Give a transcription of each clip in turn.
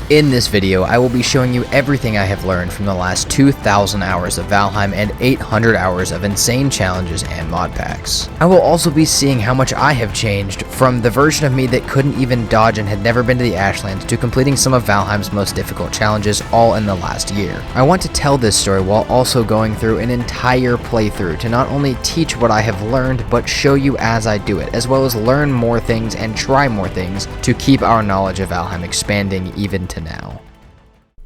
In this video, I will be showing you everything I have learned from the last 2,000 hours of Valheim and 800 hours of insane challenges and mod packs. I will also be seeing how much I have changed from the version of me that couldn't even dodge and had never been to the Ashlands to completing some of Valheim's most difficult challenges all in the last year. I want to tell this story while also going through an entire playthrough to not only teach what I have learned, but show you as I do it, as well as learn more things and try more things to keep our knowledge of Valheim expanding even to now.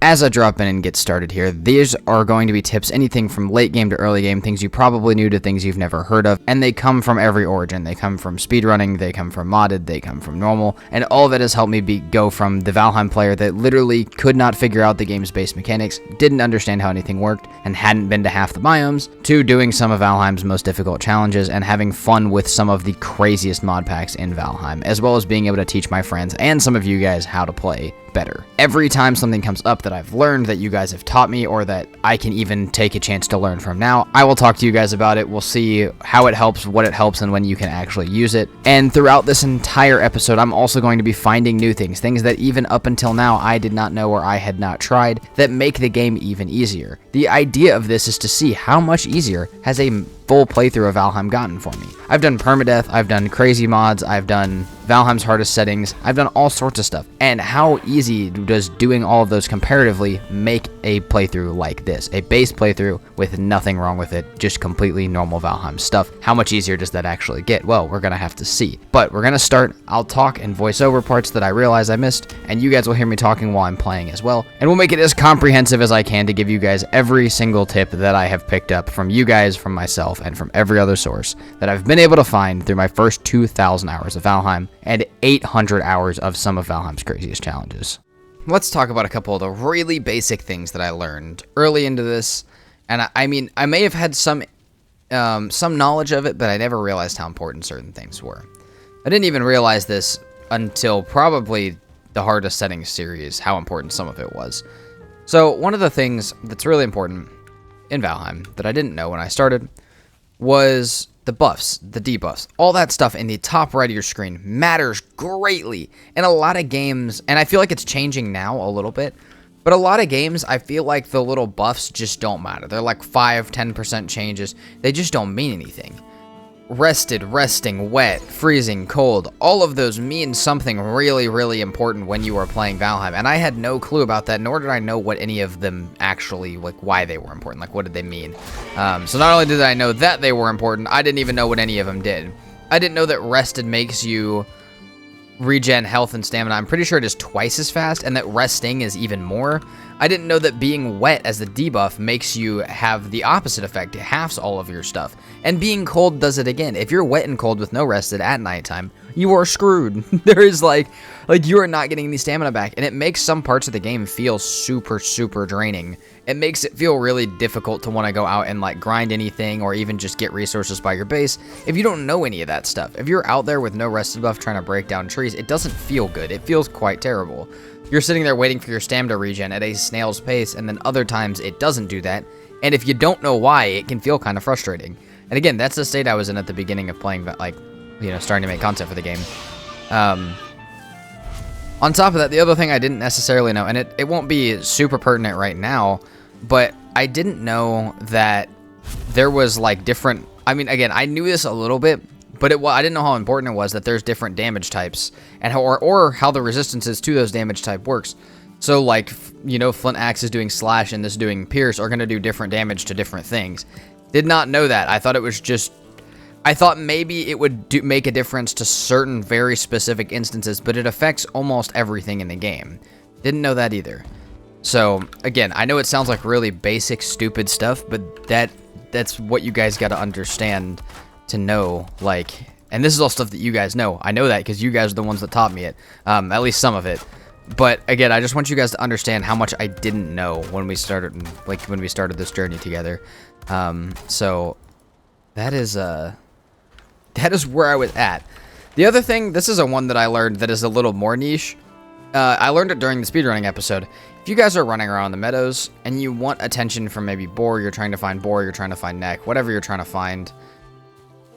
As I drop in and get started here, these are going to be tips anything from late game to early game, things you probably knew to things you've never heard of, and they come from every origin. They come from speedrunning, they come from modded, they come from normal, and all of it has helped me go from the Valheim player that literally could not figure out the game's base mechanics, didn't understand how anything worked, and hadn't been to half the biomes, to doing some of Valheim's most difficult challenges and having fun with some of the craziest mod packs in Valheim, as well as being able to teach my friends and some of you guys how to play better. Every time something comes up that I've learned that you guys have taught me or that I can even take a chance to learn from now, I will talk to you guys about it. We'll see how it helps, what it helps, and when you can actually use it. And throughout this entire episode, I'm also going to be finding new things that even up until now I did not know or I had not tried that make the game even easier. The idea of this is to see how much easier has a full playthrough of Valheim gotten for me. I've done permadeath, I've done crazy mods, I've done Valheim's hardest settings, I've done all sorts of stuff. And how easy does doing all of those comparatively make a playthrough like this? A base playthrough with nothing wrong with it, just completely normal Valheim stuff. How much easier does that actually get? Well, we're gonna have to see. But we're gonna start, I'll talk and voice over parts that I realize I missed, and you guys will hear me talking while I'm playing as well. And we'll make it as comprehensive as I can to give you guys every single tip that I have picked up from you guys, from myself, and from every other source that I've been able to find through my first 2,000 hours of Valheim and 800 hours of some of Valheim's craziest challenges. Let's talk about a couple of the really basic things that I learned early into this, and I mean, I may have had some knowledge of it, but I never realized how important certain things were. I didn't even realize this until probably the hardest settings series, how important some of it was. So one of the things that's really important in Valheim that I didn't know when I started was the buffs, the debuffs. All that stuff in the top right of your screen matters greatly. In a lot of games, and I feel like it's changing now a little bit, but a lot of games, I feel like the little buffs just don't matter. They're like 5-10% changes. They just don't mean anything. Rested, resting, wet, freezing, cold, all of those mean something really, really important when you are playing Valheim, and I had no clue about that, nor did I know what any of them actually, like, why they were important, like, what did they mean. So not only did I know that they were important, I didn't even know what any of them did. I didn't know that rested makes you regen health and stamina. I'm pretty sure it is twice as fast, and that resting is even more. I didn't know that being wet as the debuff makes you have the opposite effect. It halves all of your stuff. And being cold does it again. If you're wet and cold with no rested at nighttime, you are screwed. There is like you are not getting any stamina back, and it makes some parts of the game feel super, super draining. It makes it feel really difficult to want to go out and like grind anything or even just get resources by your base if you don't know any of that stuff. If you're out there with no rested buff trying to break down trees, it doesn't feel good. It feels quite terrible. You're sitting there waiting for your stamina regen at a snail's pace, and then other times it doesn't do that. And if you don't know why, it can feel kind of frustrating. And again, that's the state I was in at the beginning of playing, like, you know, starting to make content for the game. On top of that, the other thing I didn't necessarily know, and it won't be super pertinent right now, but I didn't know that there was like different, I mean, again, I knew this a little bit, but I didn't know how important it was that there's different damage types and or how the resistances to those damage type works. So like, you know, Flint Axe is doing slash and this doing pierce are going to do different damage to different things. Did not know that. I thought it was just, I thought maybe it would make a difference to certain very specific instances, but it affects almost everything in the game. Didn't know that either. So again, I know it sounds like really basic, stupid stuff, but that's what you guys got to understand to know, like, and this is all stuff that you guys know. I know that because you guys are the ones that taught me it, at least some of it. But again, I just want you guys to understand how much I didn't know when we started, this journey together. So that is where I was at. The other thing, this is a one that I learned that is a little more niche. I learned it during the speedrunning episode. If you guys are running around the meadows and you want attention from maybe boar, you're trying to find neck, whatever you're trying to find,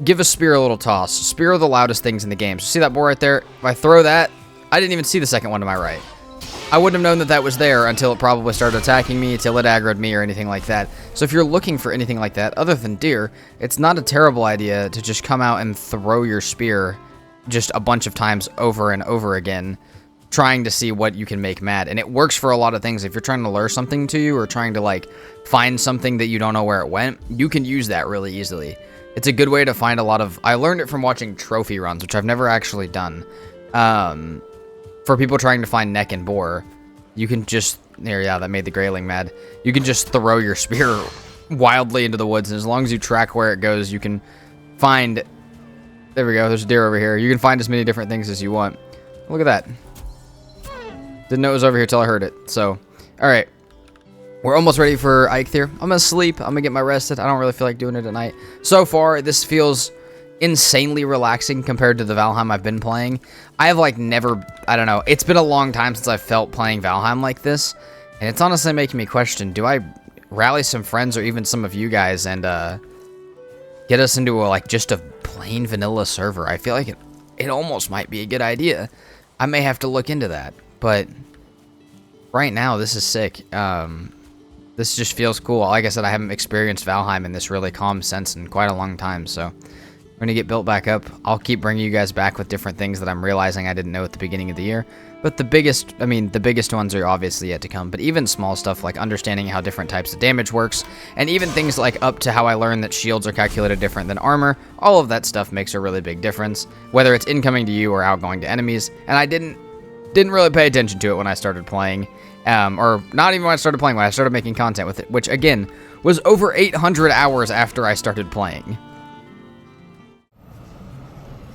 give a spear a little toss. Spear are the loudest things in the game. So see that boar right there? If I throw that, I didn't even see the second one to my right. I wouldn't have known that that was there until it probably started attacking me, till it aggroed me or anything like that. So if you're looking for anything like that, other than deer, it's not a terrible idea to just come out and throw your spear just a bunch of times over and over again, trying to see what you can make mad. And it works for a lot of things. If you're trying to lure something to you or trying to like find something that you don't know where it went, you can use that really easily. It's a good way to find a lot of... I learned it from watching trophy runs, which I've never actually done. For people trying to find neck and boar, you can just... There, yeah, that made the grayling mad. You can just throw your spear wildly into the woods, and as long as you track where it goes, you can find... There we go, there's a deer over here. You can find as many different things as you want. Look at that. Didn't know it was over here till I heard it. So, alright. We're almost ready for Eikthyr. I'm gonna sleep. I'm gonna get my rested. I don't really feel like doing it at night. So far, this feels insanely relaxing compared to the Valheim I've been playing. I have like never... I don't know. It's been a long time since I've felt playing Valheim like this. And it's honestly making me question, do I rally some friends or even some of you guys and get us into a, like just a plain vanilla server? I feel like it almost might be a good idea. I may have to look into that. But right now, this is sick. This just feels cool. Like I said, I haven't experienced Valheim in this really calm sense in quite a long time, so we're going to get built back up. I'll keep bringing you guys back with different things that I'm realizing I didn't know at the beginning of the year. But the biggest ones are obviously yet to come. But even small stuff like understanding how different types of damage works, and even things like up to how I learned that shields are calculated different than armor, all of that stuff makes a really big difference, whether it's incoming to you or outgoing to enemies. And I didn't really pay attention to it when I started playing, or not even when I started playing, when I started making content with it, which again was over 800 hours after I started playing.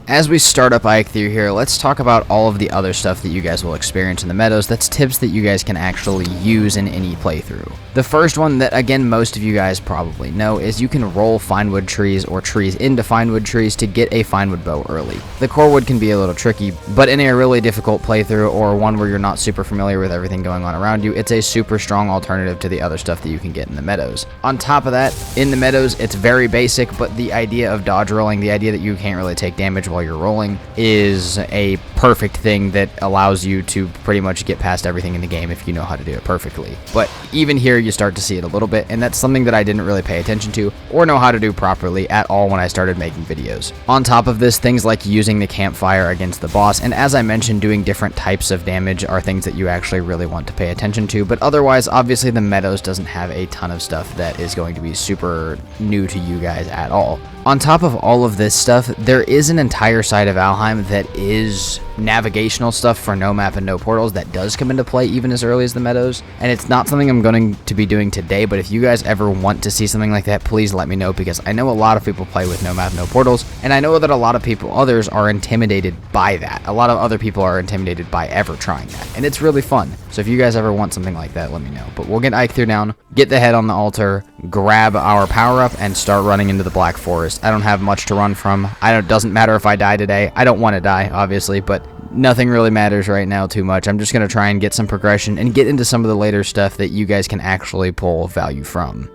As we start up Eikthyr here, let's talk about all of the other stuff that you guys will experience in the meadows. That's tips that you guys can actually use in any playthrough. The first one that, again, most of you guys probably know is you can roll finewood trees or trees into finewood trees to get a finewood bow early. The core wood can be a little tricky, but in a really difficult playthrough or one where you're not super familiar with everything going on around you, it's a super strong alternative to the other stuff that you can get in the meadows. On top of that, in the meadows, it's very basic, but the idea of dodge rolling, the idea that you can't really take damage while you're rolling, is a perfect thing that allows you to pretty much get past everything in the game if you know how to do it perfectly. But even here you start to see it a little bit, and that's something that I didn't really pay attention to or know how to do properly at all when I started making videos. On top of this, things like using the campfire against the boss, and as I mentioned, doing different types of damage are things that you actually really want to pay attention to. But otherwise, obviously the meadows doesn't have a ton of stuff that is going to be super new to you guys at all. On top of all of this stuff, there is an entire side of Valheim that is navigational stuff for no map and no portals that does come into play even as early as the meadows, and it's not something I'm going to be doing today, but if you guys ever want to see something like that, please let me know, because I know a lot of people play with no map, no portals, and I know that a lot of others are intimidated by that. A lot of other people are intimidated by ever trying that, and it's really fun. So if you guys ever want something like that, let me know. But we'll get Eikthyr down, get the head on the altar, grab our power up, and start running into the Black Forest. I don't have much to run from. It doesn't matter if I die today. I don't want to die, obviously, but nothing really matters right now too much. I'm just going to try and get some progression and get into some of the later stuff that you guys can actually pull value from.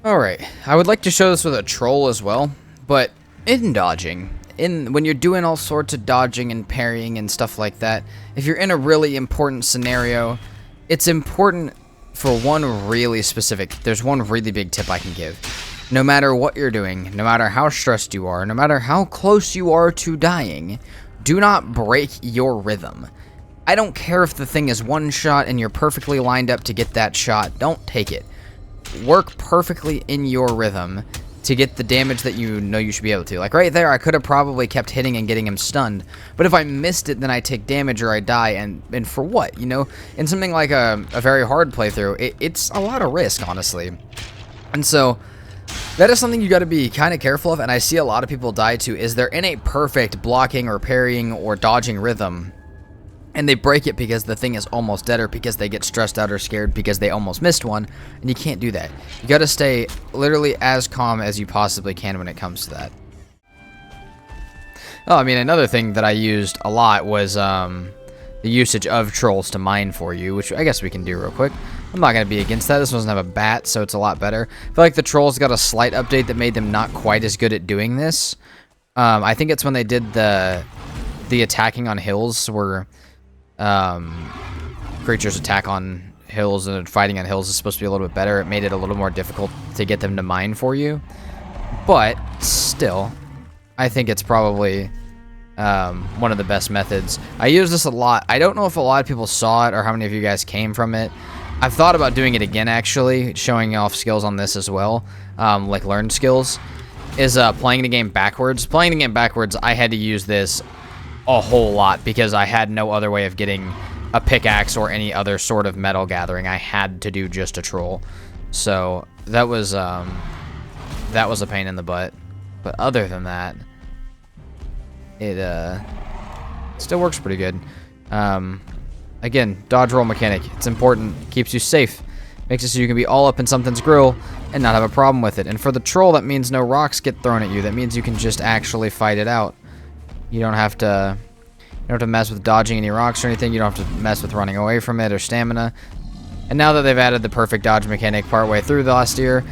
Alright, I would like to show this with a troll as well, but in dodging, when you're doing all sorts of dodging and parrying and stuff like that, if you're in a really important scenario, it's important for one really specific, there's one really big tip I can give. No matter what you're doing, no matter how stressed you are, no matter how close you are to dying, do not break your rhythm. I don't care if the thing is one shot and you're perfectly lined up to get that shot. Don't take it. Work perfectly in your rhythm to get the damage that you know you should be able to. Like right there, I could have probably kept hitting and getting him stunned, but if I missed it, then I take damage or I die, and for what? You know, in something like a very hard playthrough, it's a lot of risk, honestly. And so that is something you got to be kind of careful of, and I see a lot of people die to, is they're in a perfect blocking or parrying or dodging rhythm, and they break it because the thing is almost dead, or because they get stressed out or scared because they almost missed one, and you can't do that. You got to stay literally as calm as you possibly can when it comes to that. Oh, I mean, another thing that I used a lot was the usage of trolls to mine for you, which I guess we can do real quick. I'm not going to be against that. This doesn't have a bat, so it's a lot better. I feel like the trolls got a slight update that made them not quite as good at doing this. I think it's when they did the attacking on hills where creatures attack on hills and fighting on hills is supposed to be a little bit better. It made it a little more difficult to get them to mine for you. But still, I think it's probably one of the best methods. I use this a lot. I don't know if a lot of people saw it or how many of you guys came from it. I've thought about doing it again, actually, showing off skills on this as well, like learned skills, is playing the game backwards. Playing the game backwards, I had to use this a whole lot because I had no other way of getting a pickaxe or any other sort of metal gathering. I had to do just a troll. So that was a pain in the butt. But other than that, it still works pretty good. Again, dodge roll mechanic. It's important. Keeps you safe. Makes it so you can be all up in something's grill and not have a problem with it. And for the troll, that means no rocks get thrown at you. That means you can just actually fight it out. You don't have to mess with dodging any rocks or anything. You don't have to mess with running away from it or stamina. And now that they've added the perfect dodge mechanic partway through the last year,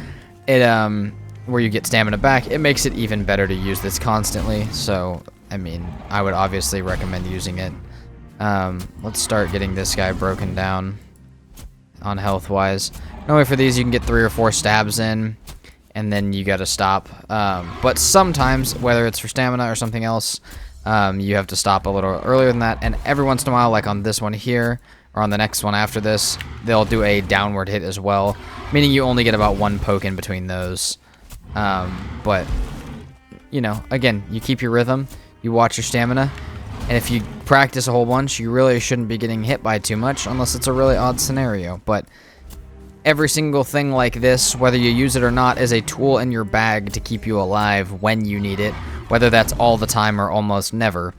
where you get stamina back, it makes it even better to use this constantly. So, I mean, I would obviously recommend using it. Let's start getting this guy broken down on health-wise. Normally for these, you can get 3 or 4 stabs in, and then you gotta stop. But sometimes, whether it's for stamina or something else, you have to stop a little earlier than that. And every once in a while, like on this one here, or on the next one after this, they'll do a downward hit as well, meaning you only get about 1 poke in between those. But, you know, again, you keep your rhythm, you watch your stamina, and if you practice a whole bunch, you really shouldn't be getting hit by too much, unless it's a really odd scenario. But every single thing like this, whether you use it or not, is a tool in your bag to keep you alive when you need it, whether that's all the time or almost never.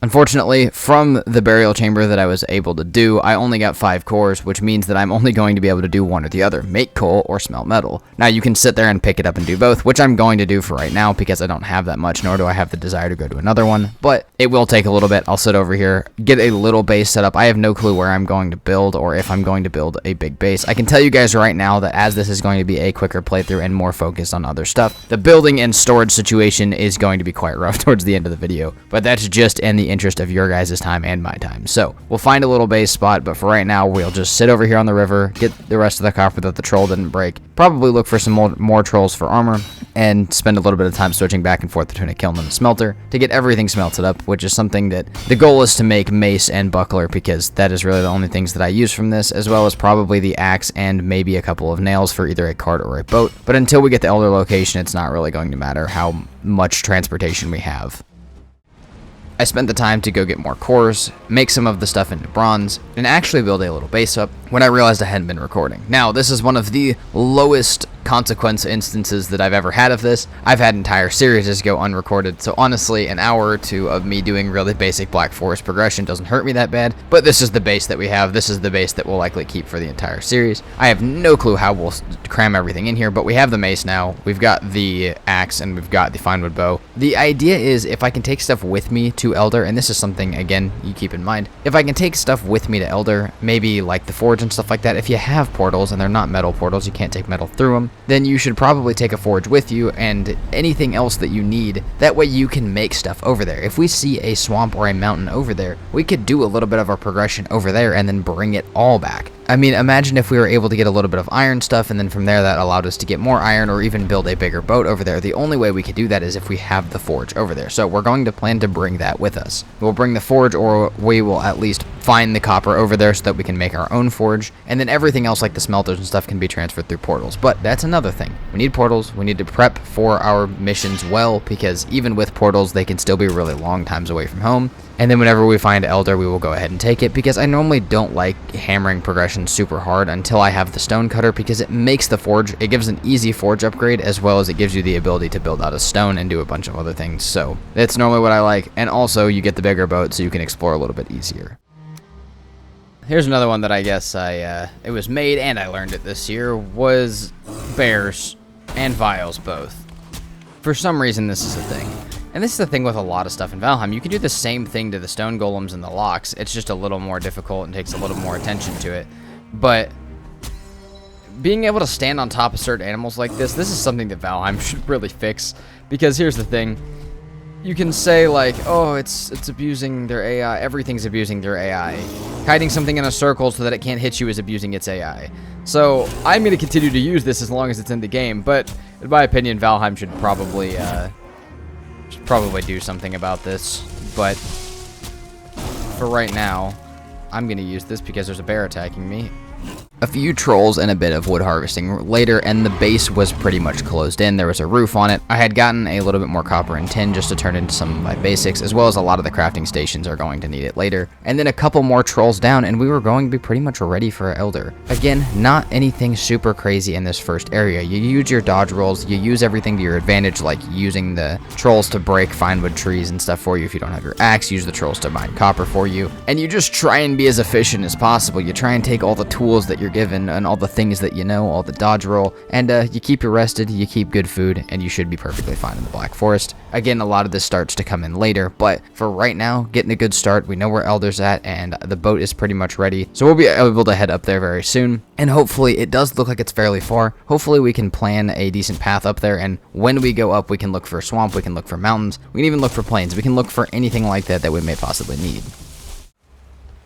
Unfortunately, from the burial chamber that I was able to do, I only got 5 cores, which means that I'm only going to be able to do one or the other, make coal or smelt metal. Now, you can sit there and pick it up and do both, which I'm going to do for right now because I don't have that much, nor do I have the desire to go to another one, but it will take a little bit. I'll sit over here, get a little base set up. I have no clue where I'm going to build or if I'm going to build a big base. I can tell you guys right now that as this is going to be a quicker playthrough and more focused on other stuff, the building and storage situation is going to be quite rough towards the end of the video, but that's just in the interest of your guys' time and my time. So we'll find a little base spot, but for right now we'll just sit over here on the river, get the rest of the copper that the troll didn't break, probably look for some more trolls for armor, and spend a little bit of time switching back and forth between a kiln and a smelter to get everything smelted up, which is something that the goal is to make mace and buckler, because that is really the only things that I use from this, as well as probably the axe and maybe a couple of nails for either a cart or a boat. But until we get the elder location, it's not really going to matter how much transportation we have. I spent the time to go get more cores, make some of the stuff into bronze, and actually build a little base up when I realized I hadn't been recording. Now, this is one of the lowest consequence instances that I've ever had of this. I've had entire series go unrecorded, so honestly, an hour or two of me doing really basic Black Forest progression doesn't hurt me that bad, but this is the base that we have. This is the base that we'll likely keep for the entire series. I have no clue how we'll cram everything in here, but we have the mace now, we've got the axe, and we've got the finewood bow. The idea is if I can take stuff with me to Elder, and this is something, again, you keep in mind, if I can take stuff with me to Elder, maybe like the forge and stuff like that, if you have portals and they're not metal portals, you can't take metal through them, then you should probably take a forge with you and anything else that you need. That way you can make stuff over there. If we see a swamp or a mountain over there, we could do a little bit of our progression over there and then bring it all back. I mean, imagine if we were able to get a little bit of iron stuff, and then from there that allowed us to get more iron or even build a bigger boat over there. The only way we could do that is if we have the forge over there. So we're going to plan to bring that with us. We'll bring the forge, or we will at least find the copper over there so that we can make our own forge, and then everything else like the smelters and stuff can be transferred through portals. But that's another thing. We need portals. We need to prep for our missions well, because even with portals, they can still be really long times away from home. And then whenever we find Elder, we will go ahead and take it, because I normally don't like hammering progression super hard until I have the stone cutter, because it makes the forge, it gives an easy forge upgrade, as well as it gives you the ability to build out a stone and do a bunch of other things. So that's normally what I like, and also you get the bigger boat so you can explore a little bit easier. Here's another one that I guess it was made and I learned it this year, was bears and vials both. For some reason this is a thing. And this is the thing with a lot of stuff in Valheim. You can do the same thing to the stone golems and the locks. It's just a little more difficult and takes a little more attention to it. But being able to stand on top of certain animals like this is something that Valheim should really fix. Because here's the thing. you can say like, oh, it's abusing their AI. Everything's abusing their AI. Hiding something in a circle so that it can't hit you is abusing its AI. So I'm going to continue to use this as long as it's in the game. But in my opinion, Valheim should probably do something about this. But for right now, I'm going to use this because there's a bear attacking me. A few trolls and a bit of wood harvesting later, and the base was pretty much closed in. There was a roof on it. I had gotten a little bit more copper and tin just to turn into some of my basics, as well as a lot of the crafting stations are going to need it later. And then a couple more trolls down, and we were going to be pretty much ready for Elder. Again, not anything super crazy in this first area. You use your dodge rolls, you use everything to your advantage, like using the trolls to break fine wood trees and stuff for you if you don't have your axe, use the trolls to mine copper for you, and you just try and be as efficient as possible. You try and take all the tools that you're given and all the things that you know, all the dodge roll, and you keep you rested, you keep good food, and you should be perfectly fine in the Black Forest. Again, a lot of this starts to come in later, but for right now, getting a good start. We know where Elder's at, and the boat is pretty much ready, so we'll be able to head up there very soon, and hopefully it does look like it's fairly far. Hopefully we can plan a decent path up there, and when we go up, we can look for a swamp, we can look for mountains, we can even look for plains, we can look for anything like that that we may possibly need.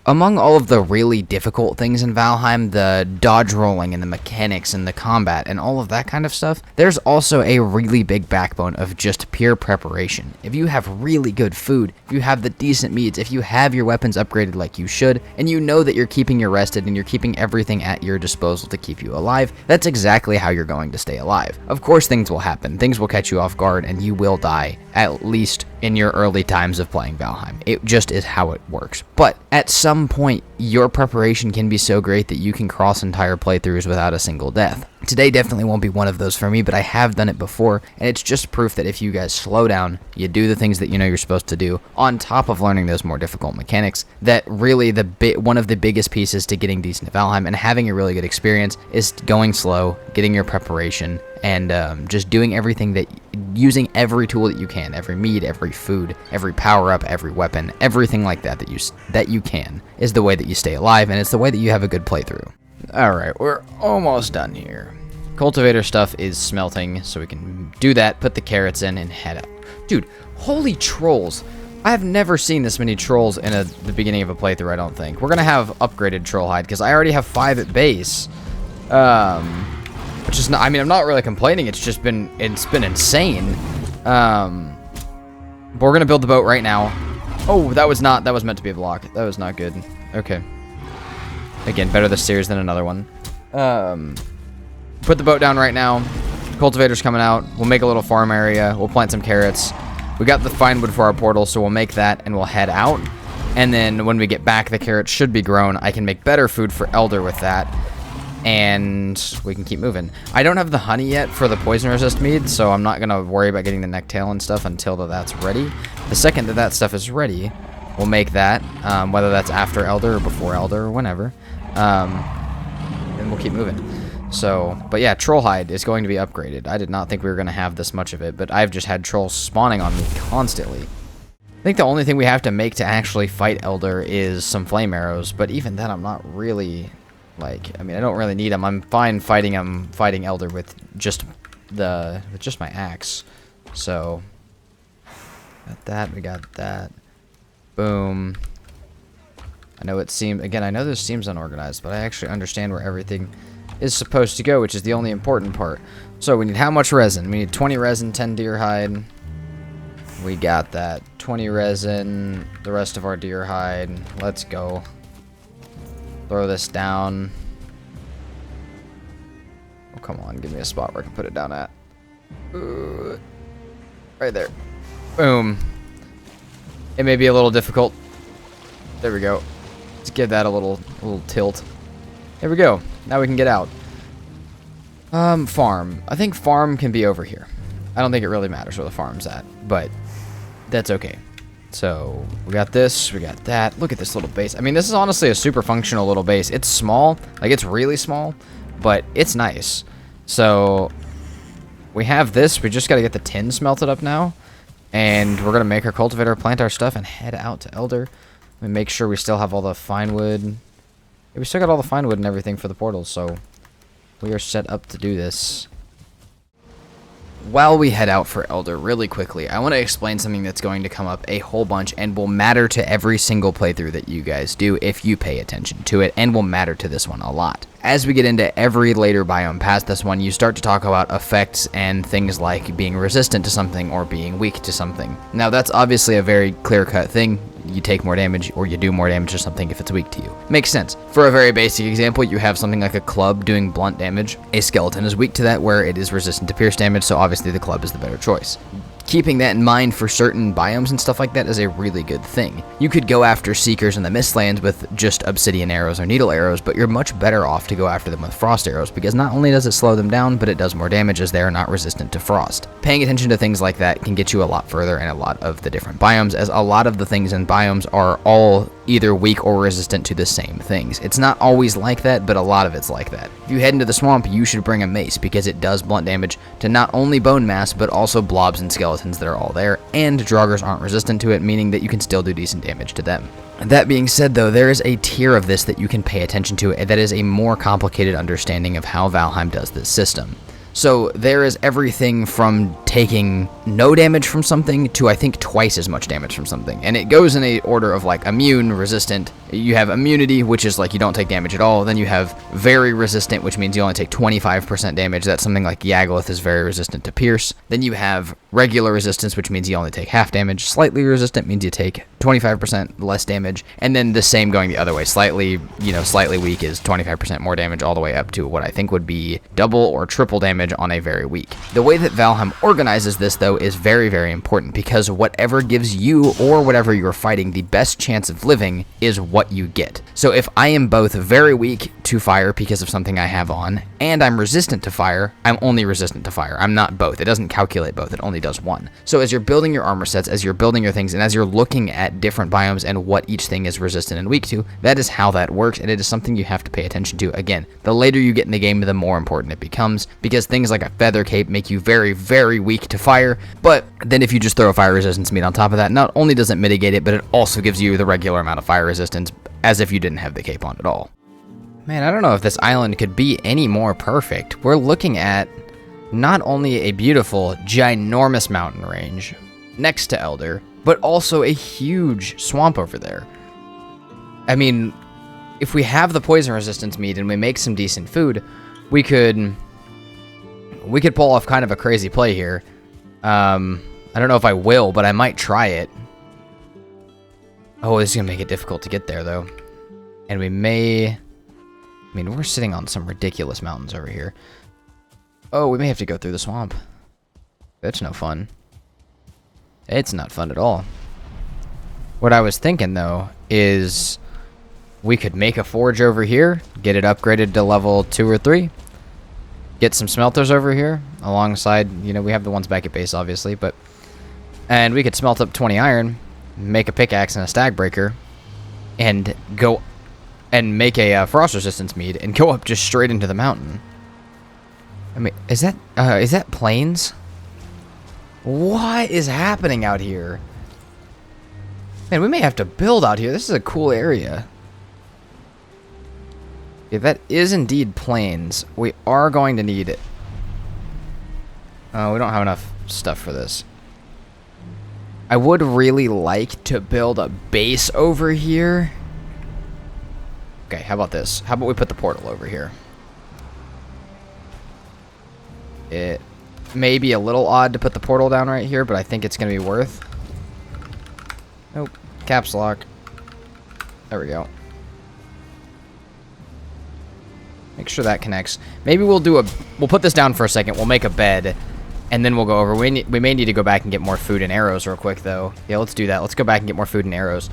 Among all of the really difficult things in Valheim, the dodge rolling and the mechanics and the combat and all of that kind of stuff, there's also a really big backbone of just pure preparation. If you have really good food, if you have the decent meats, if you have your weapons upgraded like you should, and you know that you're keeping you rested and you're keeping everything at your disposal to keep you alive, that's exactly how you're going to stay alive. Of course things will happen, things will catch you off guard, and you will die, at least in your early times of playing Valheim. It just is how it works. But at some point, your preparation can be so great that you can cross entire playthroughs without a single death. Today definitely won't be one of those for me, but I have done it before, and it's just proof that if you guys slow down, you do the things that you know you're supposed to do, on top of learning those more difficult mechanics, that really one of the biggest pieces to getting decent at Valheim and having a really good experience is going slow, getting your preparation, and just doing everything that, using every tool that you can, every meat, every food, every power-up, every weapon, everything like that that you can, is the way that you stay alive, and it's the way that you have a good playthrough. Alright, we're almost done here. Cultivator stuff is smelting, so we can do that, put the carrots in, and head out. Dude, holy trolls. I have never seen this many trolls in the beginning of a playthrough, I don't think. We're gonna have upgraded troll hide, because I already have 5 at base. Which is not, I mean, I'm not really complaining, it's been insane. But we're gonna build the boat right now. Oh, that was meant to be a block. That was not good. Okay. Again, better this series than another one. Put the boat down right now. Cultivator's coming out. We'll make a little farm area. We'll plant some carrots. We got the fine wood for our portal, so we'll make that and we'll head out. And then when we get back, the carrots should be grown. I can make better food for Elder with that. And we can keep moving. I don't have the honey yet for the poison resist mead, so I'm not going to worry about getting the necktail and stuff until that's ready. The second that stuff is ready, we'll make that, whether that's after Elder or before Elder or whenever. And we'll keep moving. So, but yeah, troll hide is going to be upgraded. I did not think we were going to have this much of it, but I've just had trolls spawning on me constantly. I think the only thing we have to make to actually fight Elder is some flame arrows, but even then I'm not really... Like, I mean, I don't really need them. I'm fine fighting Elder with just my axe. So, got that. We got that. Boom. I know it seems, again, I know this seems unorganized, but I actually understand where everything is supposed to go, which is the only important part. So we need how much resin? We need 20 resin, 10 deer hide. We got that. 20 resin, the rest of our deer hide. Let's go. Throw this down. Oh, come on. Give me a spot where I can put it down at. Right there. Boom. It may be a little difficult. There we go. Let's give that a little tilt. There we go. Now we can get out. Farm. I think farm can be over here. I don't think it really matters where the farm's at, but that's okay. So, we got this, we got that. Look at this little base. I mean, this is honestly a super functional little base. It's small, like it's really small, but it's nice. So, we have this. We just got to get the tin smelted up now. And we're going to make our cultivator, plant our stuff, and head out to Elder. And make sure we still have all the fine wood. Yeah, we still got all the fine wood and everything for the portals, so we are set up to do this. while we head out for Elder really quickly, I want to explain something that's going to come up a whole bunch and will matter to every single playthrough that you guys do if you pay attention to it, and will matter to this one a lot. As we get into every later biome past this one, you start to talk about effects and things like being resistant to something or being weak to something. Now, that's obviously a very clear-cut thing. You take more damage or you do more damage to something if it's weak to you. Makes sense. For a very basic example, you have something like a club doing blunt damage. A skeleton is weak to that where it is resistant to pierce damage, so obviously the club is the better choice. Keeping that in mind for certain biomes and stuff like that is a really good thing. You could go after Seekers in the Mistlands with just obsidian arrows or needle arrows, but you're much better off to go after them with frost arrows, because not only does it slow them down, but it does more damage as they are not resistant to frost. Paying attention to things like that can get you a lot further in a lot of the different biomes, as a lot of the things in biomes are all either weak or resistant to the same things. It's not always like that, but a lot of it's like that. If you head into the swamp, you should bring a mace, because it does blunt damage to not only bone mass, but also blobs and skeletons that are all there, and Draugrs aren't resistant to it, meaning that you can still do decent damage to them. That being said, though, there is a tier of this that you can pay attention to that is a more complicated understanding of how Valheim does this system. So there is everything from taking no damage from something to I think twice as much damage from something. And it goes in a order of like immune, resistant. You have immunity, which is like you don't take damage at all. Then you have very resistant, which means you only take 25% damage. That's something like Yagluth is very resistant to pierce. Then you have regular resistance, which means you only take half damage. Slightly resistant means you take 25% less damage. And then the same going the other way. Slightly weak is 25% more damage all the way up to what I think would be double or triple damage on a very weak. The way that Valheim organizes this, though, is very, very important, because whatever gives you or whatever you're fighting the best chance of living is what you get. So if I am both very weak to fire because of something I have on, and I'm resistant to fire, I'm only resistant to fire. I'm not both. It doesn't calculate both. It only does one. So as you're building your armor sets, as you're building your things, and as you're looking at different biomes and what each thing is resistant and weak to, that is how that works, and it is something you have to pay attention to. Again, the later you get in the game, the more important it becomes, because things like a feather cape make you very, very weak to fire, but then if you just throw a fire resistance meat on top of that, not only does it mitigate it, but it also gives you the regular amount of fire resistance, as if you didn't have the cape on at all. Man, I don't know if this island could be any more perfect. We're looking at not only a beautiful, ginormous mountain range next to Elder, but also a huge swamp over there. I mean, if we have the poison resistance meat and we make some decent food, we could pull off kind of a crazy play here. I don't know if I will, but I might try it. Oh, this is going to make it difficult to get there, though. And we may... I mean, we're sitting on some ridiculous mountains over here. Oh, we may have to go through the swamp. That's no fun. It's not fun at all. What I was thinking, though, is we could make a forge over here, get it upgraded to level 2 or 3, get some smelters over here alongside, we have the ones back at base, obviously, and we could smelt up 20 iron, make a pickaxe and a stag breaker, and go and make a frost resistance mead and go up just straight into the mountain. I mean, is that plains? What is happening out here? Man, we may have to build out here. This is a cool area. Yeah, that is indeed plains. We are going to need it. Oh, we don't have enough stuff for this. I would really like to build a base over here. Okay, how about this? How about we put the portal over here? It may be a little odd to put the portal down right here, but I think it's going to be worth. Nope. Caps lock. There we go. Make sure that connects. Maybe we'll put this down for a second. We'll make a bed, and then we'll go over. We may need to go back and get more food and arrows real quick, though. Yeah, let's do that. Let's go back and get more food and arrows.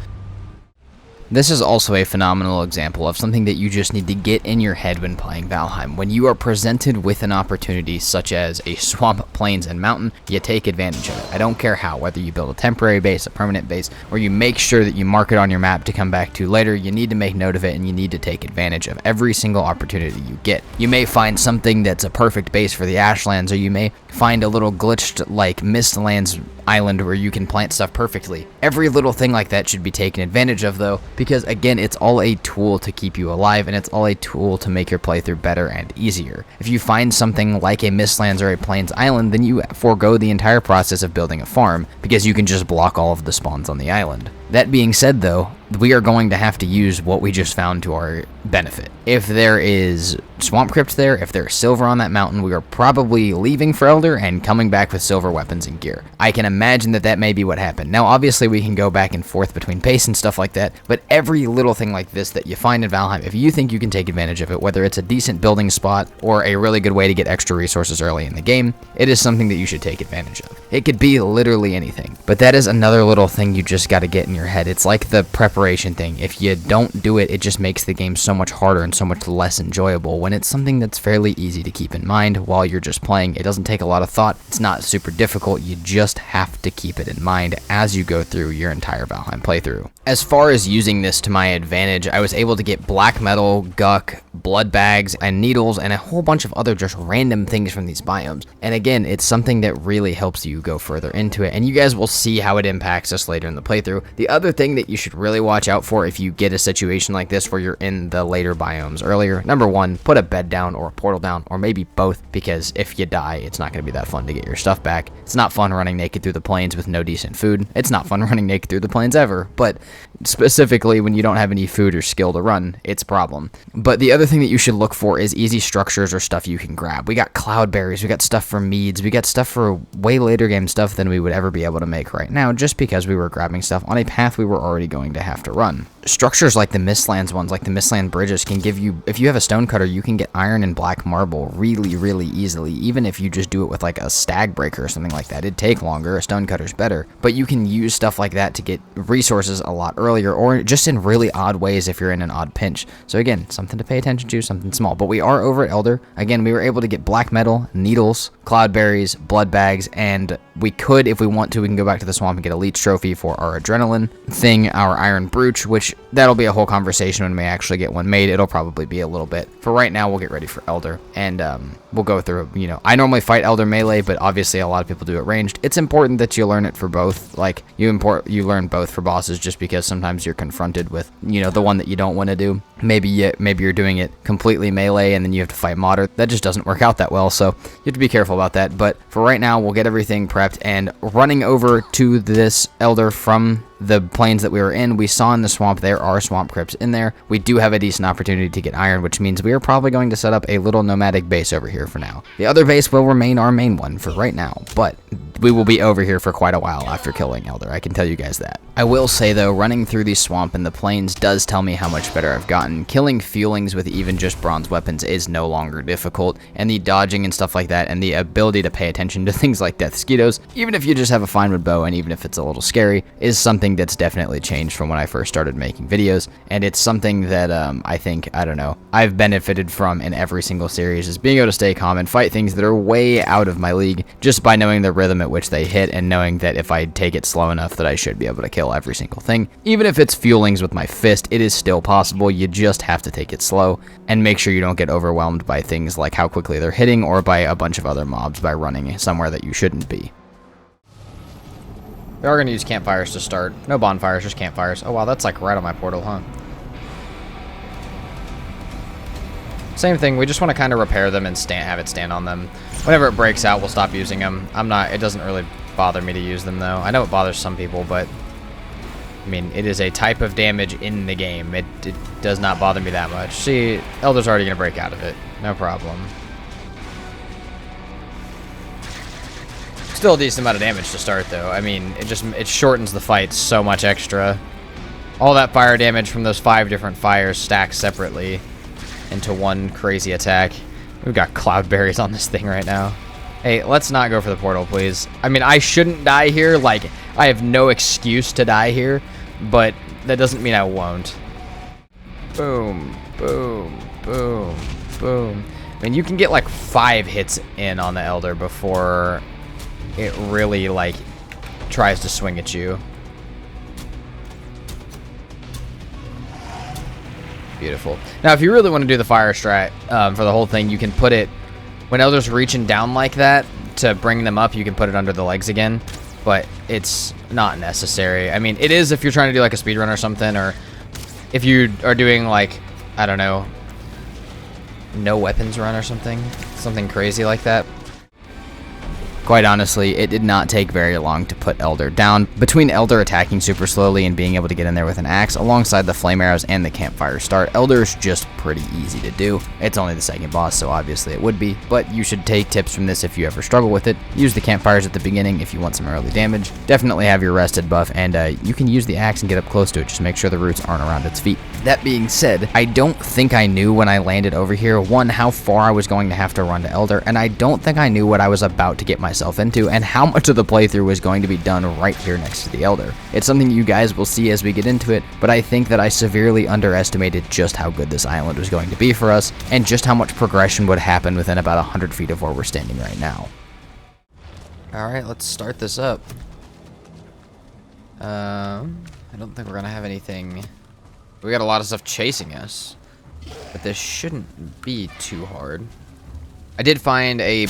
This is also a phenomenal example of something that you just need to get in your head when playing Valheim. When you are presented with an opportunity such as a swamp, plains, and mountain, you take advantage of it. I don't care how, whether you build a temporary base, a permanent base, or you make sure that you mark it on your map to come back to later, you need to make note of it and you need to take advantage of every single opportunity you get. You may find something that's a perfect base for the Ashlands, or you may find a little glitched like Mistlands island where you can plant stuff perfectly. Every little thing like that should be taken advantage of, though, because again, it's all a tool to keep you alive, and it's all a tool to make your playthrough better and easier. If you find something like a Mistlands or a Plains Island, then you forego the entire process of building a farm, because you can just block all of the spawns on the island. That being said though, we are going to have to use what we just found to our benefit. If there is swamp crypt there, if there's silver on that mountain, we are probably leaving for Elder and coming back with silver weapons and gear. I can imagine that that may be what happened. Now obviously we can go back and forth between pace and stuff like that, but every little thing like this that you find in Valheim, if you think you can take advantage of it, whether it's a decent building spot or a really good way to get extra resources early in the game, it is something that you should take advantage of. It could be literally anything, but that is another little thing you just got to get in your head. It's like the preparation thing. If you don't do it, it just makes the game so much harder and so much less enjoyable, when it's something that's fairly easy to keep in mind while you're just playing. It doesn't take a lot of thought. It's not super difficult. You just have to keep it in mind as you go through your entire Valheim playthrough. As far as using this to my advantage, I was able to get black metal, guck, blood bags, and needles, and a whole bunch of other just random things from these biomes. And again, it's something that really helps you go further into it, and you guys will see how it impacts us later in the playthrough. The other thing that you should really watch out for if you get a situation like this where you're in the later biomes earlier, number one, put a bed down or a portal down, or maybe both, because if you die, it's not going to be that fun to get your stuff back. It's not fun running naked through the plains with no decent food. It's not fun running naked through the plains ever, but specifically when you don't have any food or skill to run, it's a problem. But the other thing that you should look for is easy structures or stuff you can grab. We got cloudberries, we got stuff for meads, we got stuff for way later game stuff than we would ever be able to make right now, just because we were grabbing stuff on a path we were already going to have to run. Structures like the Mistlands ones, like the Mistland bridges, can give you, if you have a stonecutter, you can get iron and black marble really easily, even if you just do it with like a stag breaker or something like that. It'd take longer, a stonecutter's better, but you can use stuff like that to get resources a lot earlier, or just in really odd ways if you're in an odd pinch. So again, something to pay attention to, something small. But we are over at Elder. Again, we were able to get black metal, needles, cloudberries, blood bags, and we could, if we want to, we can go back to the swamp and get a leech trophy for our adrenaline thing, our iron brooch, which that'll be a whole conversation when we actually get one made. It'll probably be a little bit. For right now, we'll get ready for Elder, and we'll go through, you know, I normally fight Elder melee, but obviously a lot of people do it ranged. It's important that you learn it for both. Like, you learn both for bosses, just because sometimes you're confronted with, you know, the one that you don't want to do. Maybe you're doing it completely melee, and then you have to fight modder. That just doesn't work out that well, so you have to be careful about that. But for right now, we'll get everything prepped, and running over to this Elder from the plains that we were in, we saw in the swamp there are swamp crypts in there. We do have a decent opportunity to get iron, which means we are probably going to set up a little nomadic base over here for now. The other base will remain our main one for right now, but we will be over here for quite a while after killing Elder, I can tell you guys that. I will say though, running through the swamp and the plains does tell me how much better I've gotten. Killing feelings with even just bronze weapons is no longer difficult, and the dodging and stuff like that, and the ability to pay attention to things like death mosquitoes, even if you just have a fine wood bow, and even if it's a little scary, is something that's definitely changed from when I first started making videos. And it's something that I think, I don't know, I've benefited from in every single series, is being able to stay calm and fight things that are way out of my league, just by knowing the rhythm at which they hit, and knowing that if I take it slow enough that I should be able to kill every single thing. Even if it's fuelings with my fist, it is still possible. You just have to take it slow and make sure you don't get overwhelmed by things like how quickly they're hitting, or by a bunch of other mobs by running somewhere that you shouldn't be. We are going to use campfires to start. No bonfires, just campfires. Oh wow, that's like right on my portal, huh? Same thing, we just want to kind of repair them and have it stand on them. Whenever it breaks out, we'll stop using them. It doesn't really bother me to use them though. I know it bothers some people, but I mean, it is a type of damage in the game. It does not bother me that much. See, Elder's already going to break out of it. No problem. Still a decent amount of damage to start though. I mean, it shortens the fight so much extra. All that fire damage from those 5 different fires stacked separately into one crazy attack. We've got cloudberries on this thing right now. Hey, let's not go for the portal, please. I mean, I shouldn't die here. Like, I have no excuse to die here, but that doesn't mean I won't. Boom, boom, boom, boom. I mean, you can get like 5 hits in on the Elder before it really, like, tries to swing at you. Beautiful. Now, if you really want to do the fire strat for the whole thing, you can put it, when Elder's reaching down like that, to bring them up, you can put it under the legs again, but it's not necessary. I mean, it is if you're trying to do like a speedrun or something, or if you are doing like, I don't know, no weapons run or something crazy like that. Quite honestly, it did not take very long to put Elder down. Between Elder attacking super slowly and being able to get in there with an axe, alongside the flame arrows and the campfire start, Elder's just pretty easy to do. It's only the second boss, so obviously it would be, but you should take tips from this if you ever struggle with it. Use the campfires at the beginning if you want some early damage. Definitely have your rested buff, and you can use the axe and get up close to it. Just make sure the roots aren't around its feet. That being said, I don't think I knew when I landed over here, one, how far I was going to have to run to Elder, and I don't think I knew what I was about to get myself into and how much of the playthrough was going to be done right here next to the Elder. It's something you guys will see as we get into it, but I think that I severely underestimated just how good this island was going to be for us and just how much progression would happen within about 100 feet of where we're standing right now. Alright, let's start this up. I don't think we're gonna have anything. We got a lot of stuff chasing us, but this shouldn't be too hard. I did find I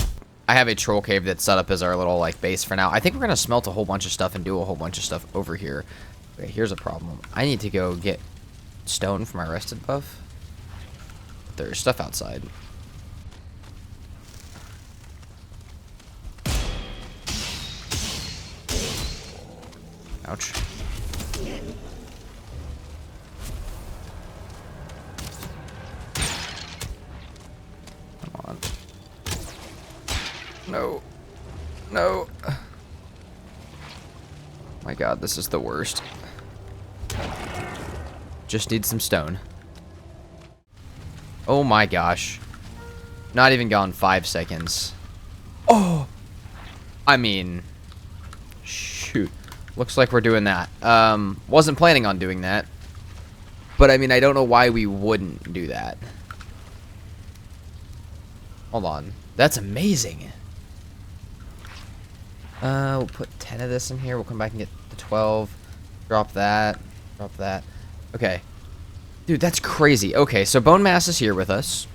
have a troll cave that's set up as our little like base for now. I think we're gonna smelt a whole bunch of stuff and do a whole bunch of stuff over here. Okay, here's a problem. I need to go get stone for my rested buff. There's stuff outside. Ouch. Come on. No. No. My god, this is the worst. Just need some stone. Oh my gosh. Not even gone 5 seconds. Oh! I mean... Shoot. Looks like we're doing that. Wasn't planning on doing that. But I mean, I don't know why we wouldn't do that. Hold on. That's amazing. We'll put 10 of this in here. We'll come back and get the 12. Drop that. Drop that. Okay. Dude, that's crazy. Okay, so bone mass is here with us.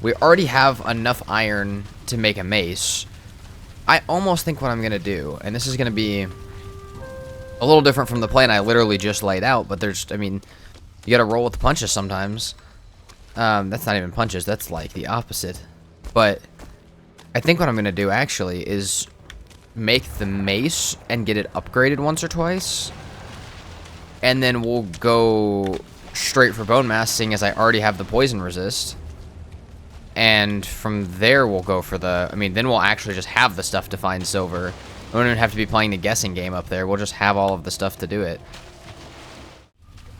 We already have enough iron to make a mace. I almost think what I'm going to do, and this is going to be a little different from the plan I literally just laid out, but there's, I mean, you got to roll with the punches sometimes. That's not even punches. That's like the opposite. But I think what I'm going to do actually is make the mace and get it upgraded once or twice. And then we'll go straight for bone mass, seeing as I already have the poison resist. And from there we'll go for the, I mean, then we'll actually just have the stuff to find silver. We don't even have to be playing the guessing game up there. We'll just have all of the stuff to do it.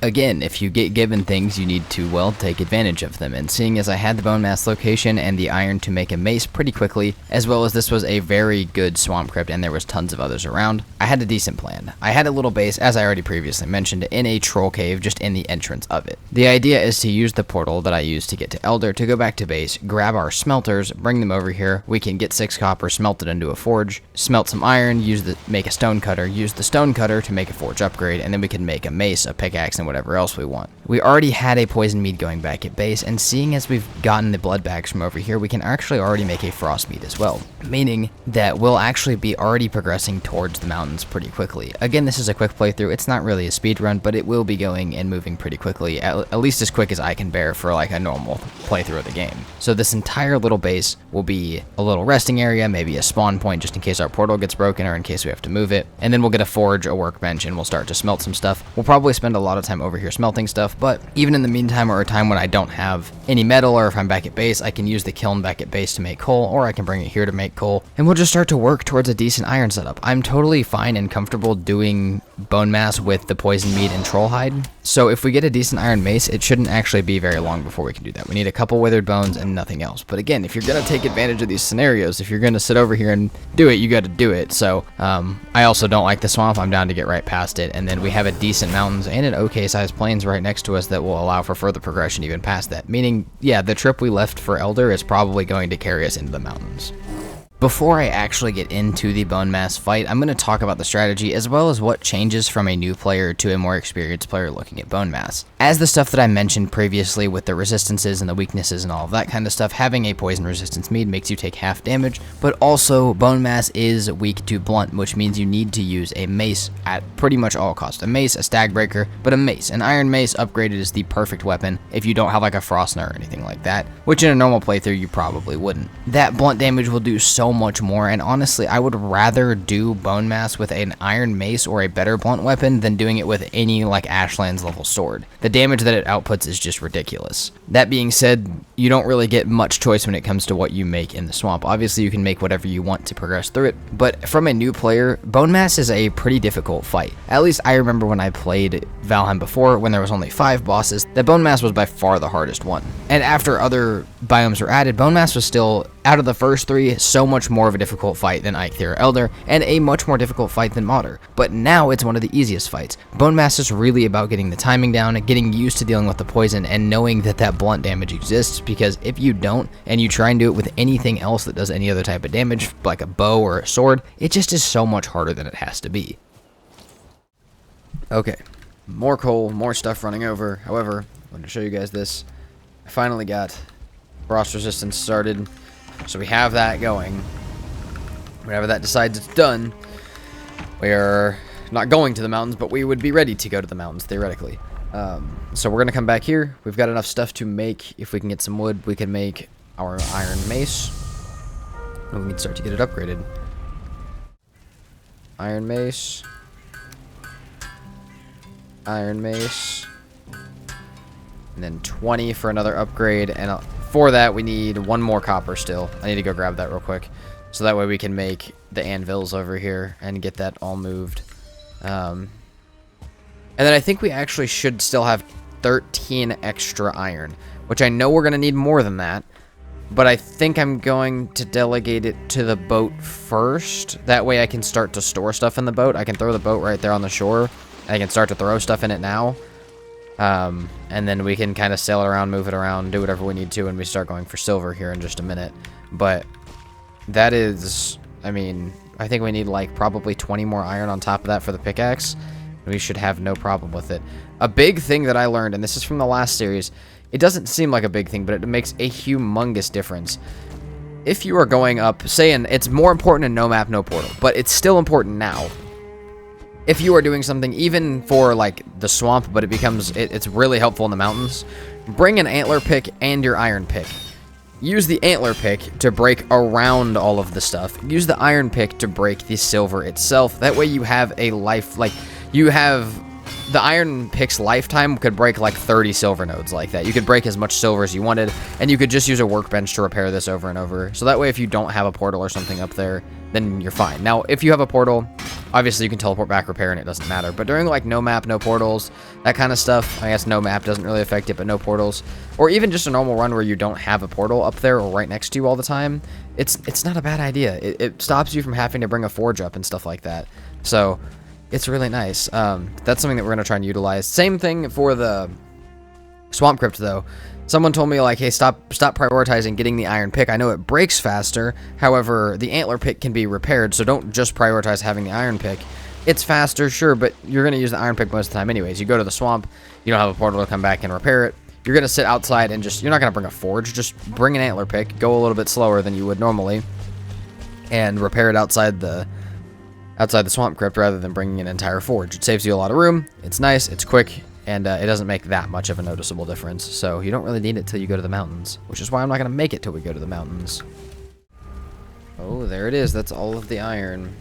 Again, if you get given things, you need to, well, take advantage of them. And seeing as I had the bone mass location and the iron to make a mace pretty quickly, as well as this was a very good swamp crypt and there was tons of others around, I had a decent plan. I had a little base, as I already previously mentioned, in a troll cave just in the entrance of it. The idea is to use the portal that I used to get to Elder to go back to base, grab our smelters, bring them over here. We can get 6 copper, smelt it into a forge, smelt some iron, make a stone cutter, use the stone cutter to make a forge upgrade, and then we can make a mace, a pickaxe, and whatever else we want. We already had a poison mead going back at base, and seeing as we've gotten the blood bags from over here, we can actually already make a frost mead as well, meaning that we'll actually be already progressing towards the mountains pretty quickly. Again, this is a quick playthrough. It's not really a speed run, but it will be going and moving pretty quickly, at least as quick as I can bear for like a normal playthrough of the game. So this entire little base will be a little resting area, maybe a spawn point just in case our portal gets broken or in case we have to move it, and then we'll get a forge, a workbench, and we'll start to smelt some stuff. We'll probably spend a lot of time over here smelting stuff, but even in the meantime, or a time when I don't have any metal, or if I'm back at base, I can use the kiln back at base to make coal, or I can bring it here to make coal, and we'll just start to work towards a decent iron setup. I'm totally fine and comfortable doing bone mass with the poison mead and troll hide, so if we get a decent iron mace, it shouldn't actually be very long before we can do that. We need a couple withered bones and nothing else. But again, if you're gonna take advantage of these scenarios, if you're gonna sit over here and do it, you gotta do it. So I also don't like the swamp. I'm down to get right past it, and then we have a decent mountains and an okay sized plains right next to us that will allow for further progression even past that. Meaning, yeah, the trip we left for Elder is probably going to carry us into the mountains. Before I actually get into the bone mass fight, I'm going to talk about the strategy as well as what changes from a new player to a more experienced player looking at bone mass. As the stuff that I mentioned previously with the resistances and the weaknesses and all of that kind of stuff, having a poison resistance mead makes you take half damage, but also bone mass is weak to blunt, which means you need to use a mace at pretty much all costs. A mace, a stag breaker, but a mace. An iron mace upgraded is the perfect weapon if you don't have like a frostner or anything like that, which in a normal playthrough you probably wouldn't. That blunt damage will do so much more, and honestly I would rather do bone mass with an iron mace or a better blunt weapon than doing it with any like Ashlands level sword. The damage that it outputs is just ridiculous. That being said, you don't really get much choice when it comes to what you make in the swamp. Obviously you can make whatever you want to progress through it, but from a new player, bone mass is a pretty difficult fight. At least I remember when I played Valheim before, when there was only 5 bosses, that bone mass was by far the hardest one. And after other biomes were added, bone mass was still, out of the first 3, so much more of a difficult fight than Eikthyr or Elder, and a much more difficult fight than Modder. But now it's one of the easiest fights. Bone mass is really about getting the timing down, getting used to dealing with the poison, and knowing that that blunt damage exists, because if you don't, and you try and do it with anything else that does any other type of damage, like a bow or a sword, it just is so much harder than it has to be. Okay, more coal, more stuff running over. However, I want to show you guys this. I finally got frost resistance started, so we have that going. Whenever that decides it's done, we are not going to the mountains, but we would be ready to go to the mountains, theoretically. So we're going to come back here. We've got enough stuff to make, if we can get some wood, we can make our iron mace. And we can start to get it upgraded. Iron mace. Iron mace. And then 20 for another upgrade. And for that, we need 1 more copper still. I need to go grab that real quick. So that way we can make the anvils over here and get that all moved. And then I think we actually should still have 13 extra iron, which I know we're going to need more than that. But I think I'm going to delegate it to the boat first. That way I can start to store stuff in the boat. I can throw the boat right there on the shore. I can start to throw stuff in it now. And then we can kind of sail it around, move it around, do whatever we need to, and we start going for silver here in just a minute. But that is, I mean, I think we need like probably 20 more iron on top of that for the pickaxe. We should have no problem with it. A big thing that I learned, and this is from the last series, it doesn't seem like a big thing, but it makes a humongous difference. If you are going up, saying it's more important in no map, no portal, but it's still important now. If you are doing something even for like the swamp, but it's really helpful in the mountains, bring an antler pick and your iron pick. Use the antler pick to break around all of the stuff. Use the iron pick to break the silver itself. That way you have a life, like, you have the iron pick's lifetime could break like 30 silver nodes like that. You could break as much silver as you wanted, and you could just use a workbench to repair this over and over. So that way if you don't have a portal or something up there, then you're fine. Now, if you have a portal, obviously you can teleport back, repair, and it doesn't matter. But during like no map, no portals, that kind of stuff, I guess no map doesn't really affect it, but no portals, or even just a normal run where you don't have a portal up there or right next to you all the time, it's not a bad idea. It stops you from having to bring a forge up and stuff like that. So it's really nice. That's something that we're going to try and utilize. Same thing for the swamp crypt, though. Someone told me, like, hey, stop prioritizing getting the iron pick. I know it breaks faster. However, the antler pick can be repaired, so don't just prioritize having the iron pick. It's faster, sure, but you're going to use the iron pick most of the time anyways. You go to the swamp, you don't have a portal to come back and repair it. You're going to sit outside and you're not going to bring a forge. Just bring an antler pick, go a little bit slower than you would normally, and repair it outside the swamp crypt rather than bringing an entire forge. It saves you a lot of room. It's nice, it's quick, and it doesn't make that much of a noticeable difference. So you don't really need it till you go to the mountains, which is why I'm not going to make it till we go to the mountains. Oh, there it is. That's all of the iron.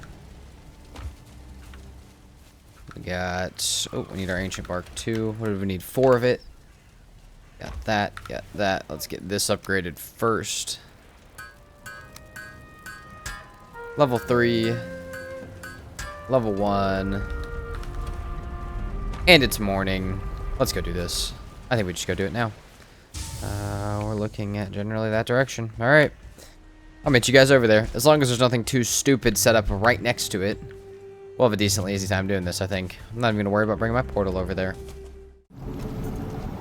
We got, oh, we need our ancient bark too. What do we need? 4 of it. Got that. Let's get this upgraded first. Level 3. Level 1. And it's morning. Let's go do this. I think we just go do it now. We're looking at generally that direction. Alright. I'll meet you guys over there. As long as there's nothing too stupid set up right next to it, we'll have a decently easy time doing this, I think. I'm not even going to worry about bringing my portal over there.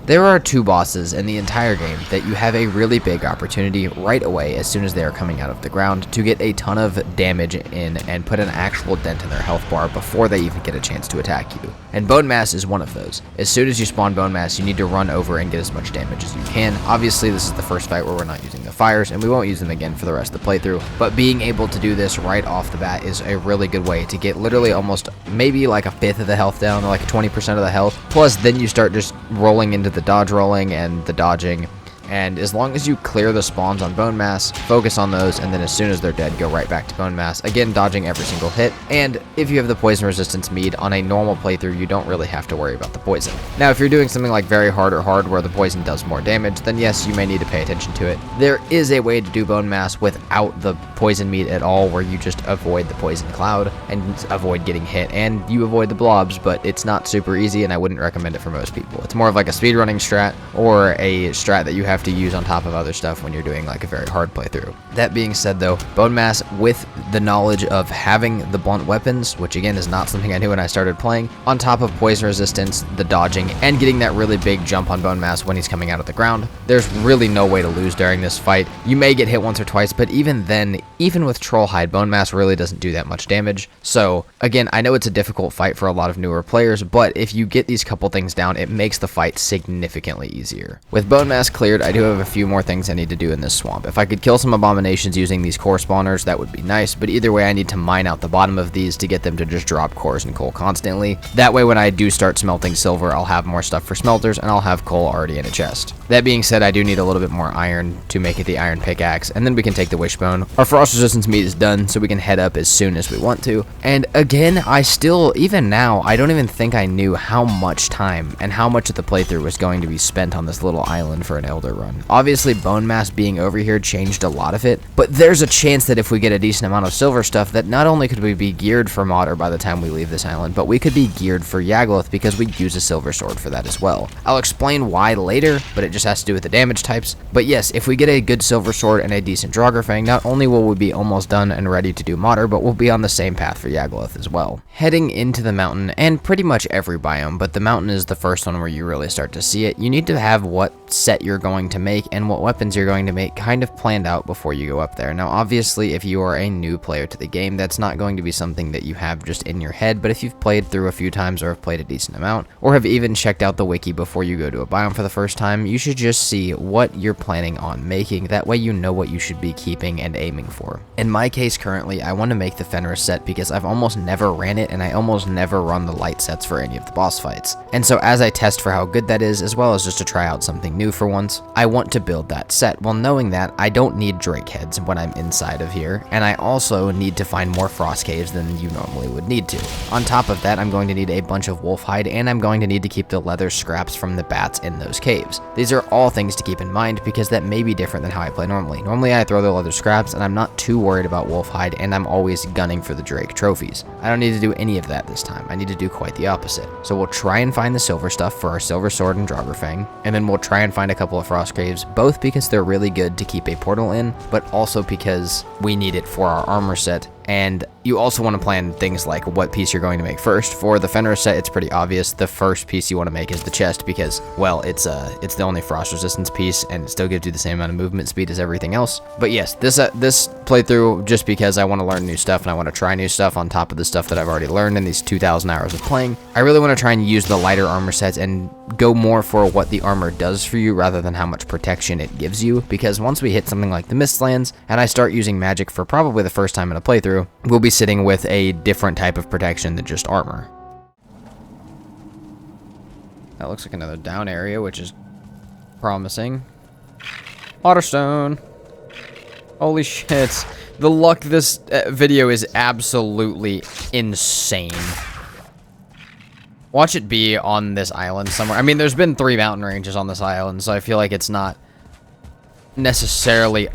There are two bosses in the entire game that you have a really big opportunity right away as soon as they are coming out of the ground to get a ton of damage in and put an actual dent in their health bar before they even get a chance to attack you. And Bone Mass is one of those. As soon as you spawn Bone Mass, you need to run over and get as much damage as you can. Obviously, this is the first fight where we're not using the fires, and we won't use them again for the rest of the playthrough, but being able to do this right off the bat is a really good way to get literally almost maybe like a fifth of the health down, or like 20% of the health. Plus, then you start just rolling into the dodge rolling and the dodging, and as long as you clear the spawns on Bone Mass, focus on those, and then as soon as they're dead, go right back to Bone Mass, again dodging every single hit. And if you have the poison resistance mead on a normal playthrough, you don't really have to worry about the poison. Now if you're doing something like very hard or hard where the poison does more damage, then yes, you may need to pay attention to it. There is a way to do Bone Mass without the poison mead at all, where you just avoid the poison cloud and avoid getting hit, and you avoid the blobs, but it's not super easy, and I wouldn't recommend it for most people. It's more of like a speedrunning strat, or a strat that you have to use on top of other stuff when you're doing like a very hard playthrough. That being said though, Bone Mass with the knowledge of having the blunt weapons, which again is not something I knew when I started playing, on top of poison resistance, the dodging, and getting that really big jump on Bone Mass when he's coming out of the ground, there's really no way to lose during this fight. You may get hit once or twice, but even then, even with Troll Hide, Bone Mass really doesn't do that much damage. So again, I know it's a difficult fight for a lot of newer players, but if you get these couple things down, it makes the fight significantly easier. With Bone Mass cleared, I do have a few more things I need to do in this swamp. If I could kill some abominations using these core spawners, that would be nice, but either way I need to mine out the bottom of these to get them to just drop cores and coal constantly. That way when I do start smelting silver, I'll have more stuff for smelters, and I'll have coal already in a chest. That being said, I do need a little bit more iron to make it the iron pickaxe, and then we can take the wishbone. Our frost resistance meat is done, so we can head up as soon as we want to. And again, I still, even now, I don't even think I knew how much time and how much of the playthrough was going to be spent on this little island for an Elder run. Obviously, Bone Mass being over here changed a lot of it, but there's a chance that if we get a decent amount of silver stuff, that not only could we be geared for Modder by the time we leave this island, but we could be geared for Yagloth because we use a silver sword for that as well. I'll explain why later, but it just has to do with the damage types. But yes, if we get a good silver sword and a decent Draugr, not only will we be almost done and ready to do Modder, but we'll be on the same path for Yagloth as well. Heading into the mountain, and pretty much every biome, but the mountain is the first one where you really start to see it, you need to have what set you're going to make and what weapons you're going to make kind of planned out before you go up there. Now obviously if you are a new player to the game, that's not going to be something that you have just in your head, but if you've played through a few times or have played a decent amount, or have even checked out the wiki before you go to a biome for the first time, you should just see what you're planning on making. That way you know what you should be keeping and aiming for. In my case currently, I want to make the Fenris set because I've almost never ran it, and I almost never run the light sets for any of the boss fights. And so as I test for how good that is, as well as just to try out something new for once, I want to build that set. Well, knowing that, I don't need Drake heads when I'm inside of here, and I also need to find more frost caves than you normally would need to. On top of that, I'm going to need a bunch of wolf hide, and I'm going to need to keep the leather scraps from the bats in those caves. These are all things to keep in mind because that may be different than how I play normally. Normally I throw the leather scraps and I'm not too worried about wolf hide, and I'm always gunning for the Drake trophies. I don't need to do any of that this time. I need to do quite the opposite. So we'll try and find the silver stuff for our silver sword and Draugr, and then we'll try and find a couple of frost caves, both because they're really good to keep a portal in, but also because we need it for our armor set. And you also want to plan things like what piece you're going to make first. For the Fenris set, it's pretty obvious. The first piece you want to make is the chest because, well, it's the only frost resistance piece, and it still gives you the same amount of movement speed as everything else. But yes, this playthrough, just because I want to learn new stuff and I want to try new stuff on top of the stuff that I've already learned in these 2,000 hours of playing, I really want to try and use the lighter armor sets and go more for what the armor does for you rather than how much protection it gives you, because once we hit something like the Mistlands and I start using magic for probably the first time in a playthrough, we'll be sitting with a different type of protection than just armor. That looks like another down area, which is promising. Waterstone. Holy shit. The luck this video is absolutely insane. Watch it be on this island somewhere. I mean, there's been 3 mountain ranges on this island, so I feel like it's not necessarily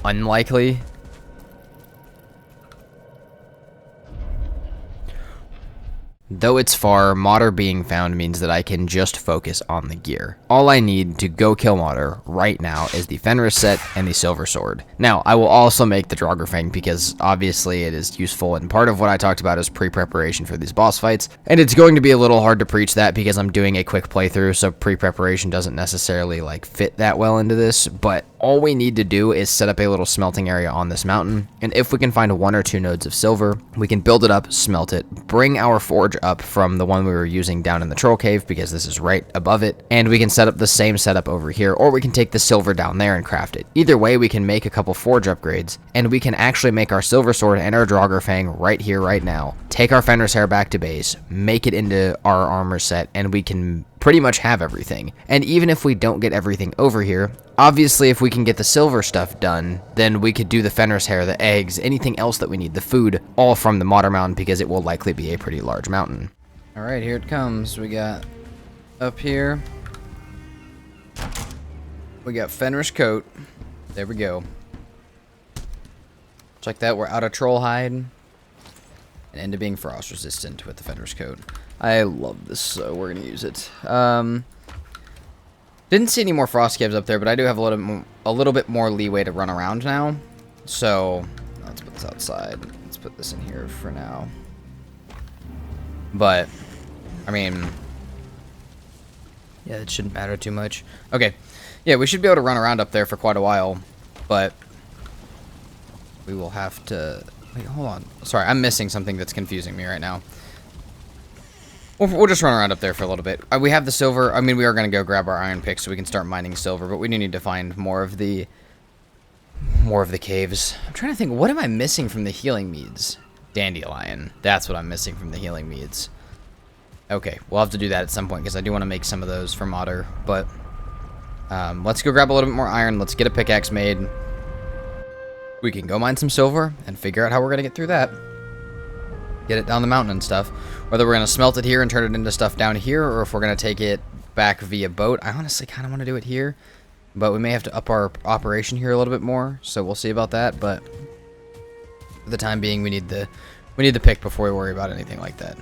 though it's far, Modder being found means that I can just focus on the gear. All I need to go kill Modder right now is the Fenris set and the Silver Sword. Now, I will also make the Draugr because obviously it is useful, and part of what I talked about is pre-preparation for these boss fights, and it's going to be a little hard to preach that because I'm doing a quick playthrough, so pre-preparation doesn't necessarily like fit that well into this, but all we need to do is set up a little smelting area on this mountain, and if we can find 1 or 2 nodes of silver, we can build it up, smelt it, bring our forge up from the one we were using down in the troll cave because this is right above it, and we can set up the same setup over here, or we can take the silver down there and craft it. Either way, we can make a couple forge upgrades, and we can actually make our silver sword and our Draugr right here, right now. Take our Fenris hair back to base, make it into our armor set, and we can pretty much have everything. And even if we don't get everything over here, obviously if we can get the silver stuff done, then we could do the Fenris hair, the eggs, anything else that we need, the food, all from the Modder Mountain because it will likely be a pretty large mountain. Alright, here it comes. We got up here. We got Fenris coat. There we go. Just like that, we're out of troll hide. And into being frost resistant with the Fenris coat. I love this, so we're gonna use it. Didn't see any more frost caves up there, but I do have a little bit more leeway to run around now. So let's put this outside. Let's put this in here for now. But I mean, yeah, it shouldn't matter too much. Okay, yeah, we should be able to run around up there for quite a while, but we will have to. Wait, hold on. Sorry, I'm missing something that's confusing me right now. We'll just run around up there for a little bit. We have the silver. I mean, we are going to go grab our iron pick so we can start mining silver, but we do need to find more of the caves. I'm trying to think, what am I missing from the healing meads? Dandelion. That's what I'm missing from the healing meads. Okay, we'll have to do that at some point because I do want to make some of those for Modder, but let's go grab a little bit more iron. Let's get a pickaxe made. We can go mine some silver and figure out how we're going to get through that. Get it down the mountain and stuff. Whether we're going to smelt it here and turn it into stuff down here, or if we're going to take it back via boat. I honestly kind of want to do it here, but we may have to up our operation here a little bit more, so we'll see about that. But for the time being, we need the pick before we worry about anything like that.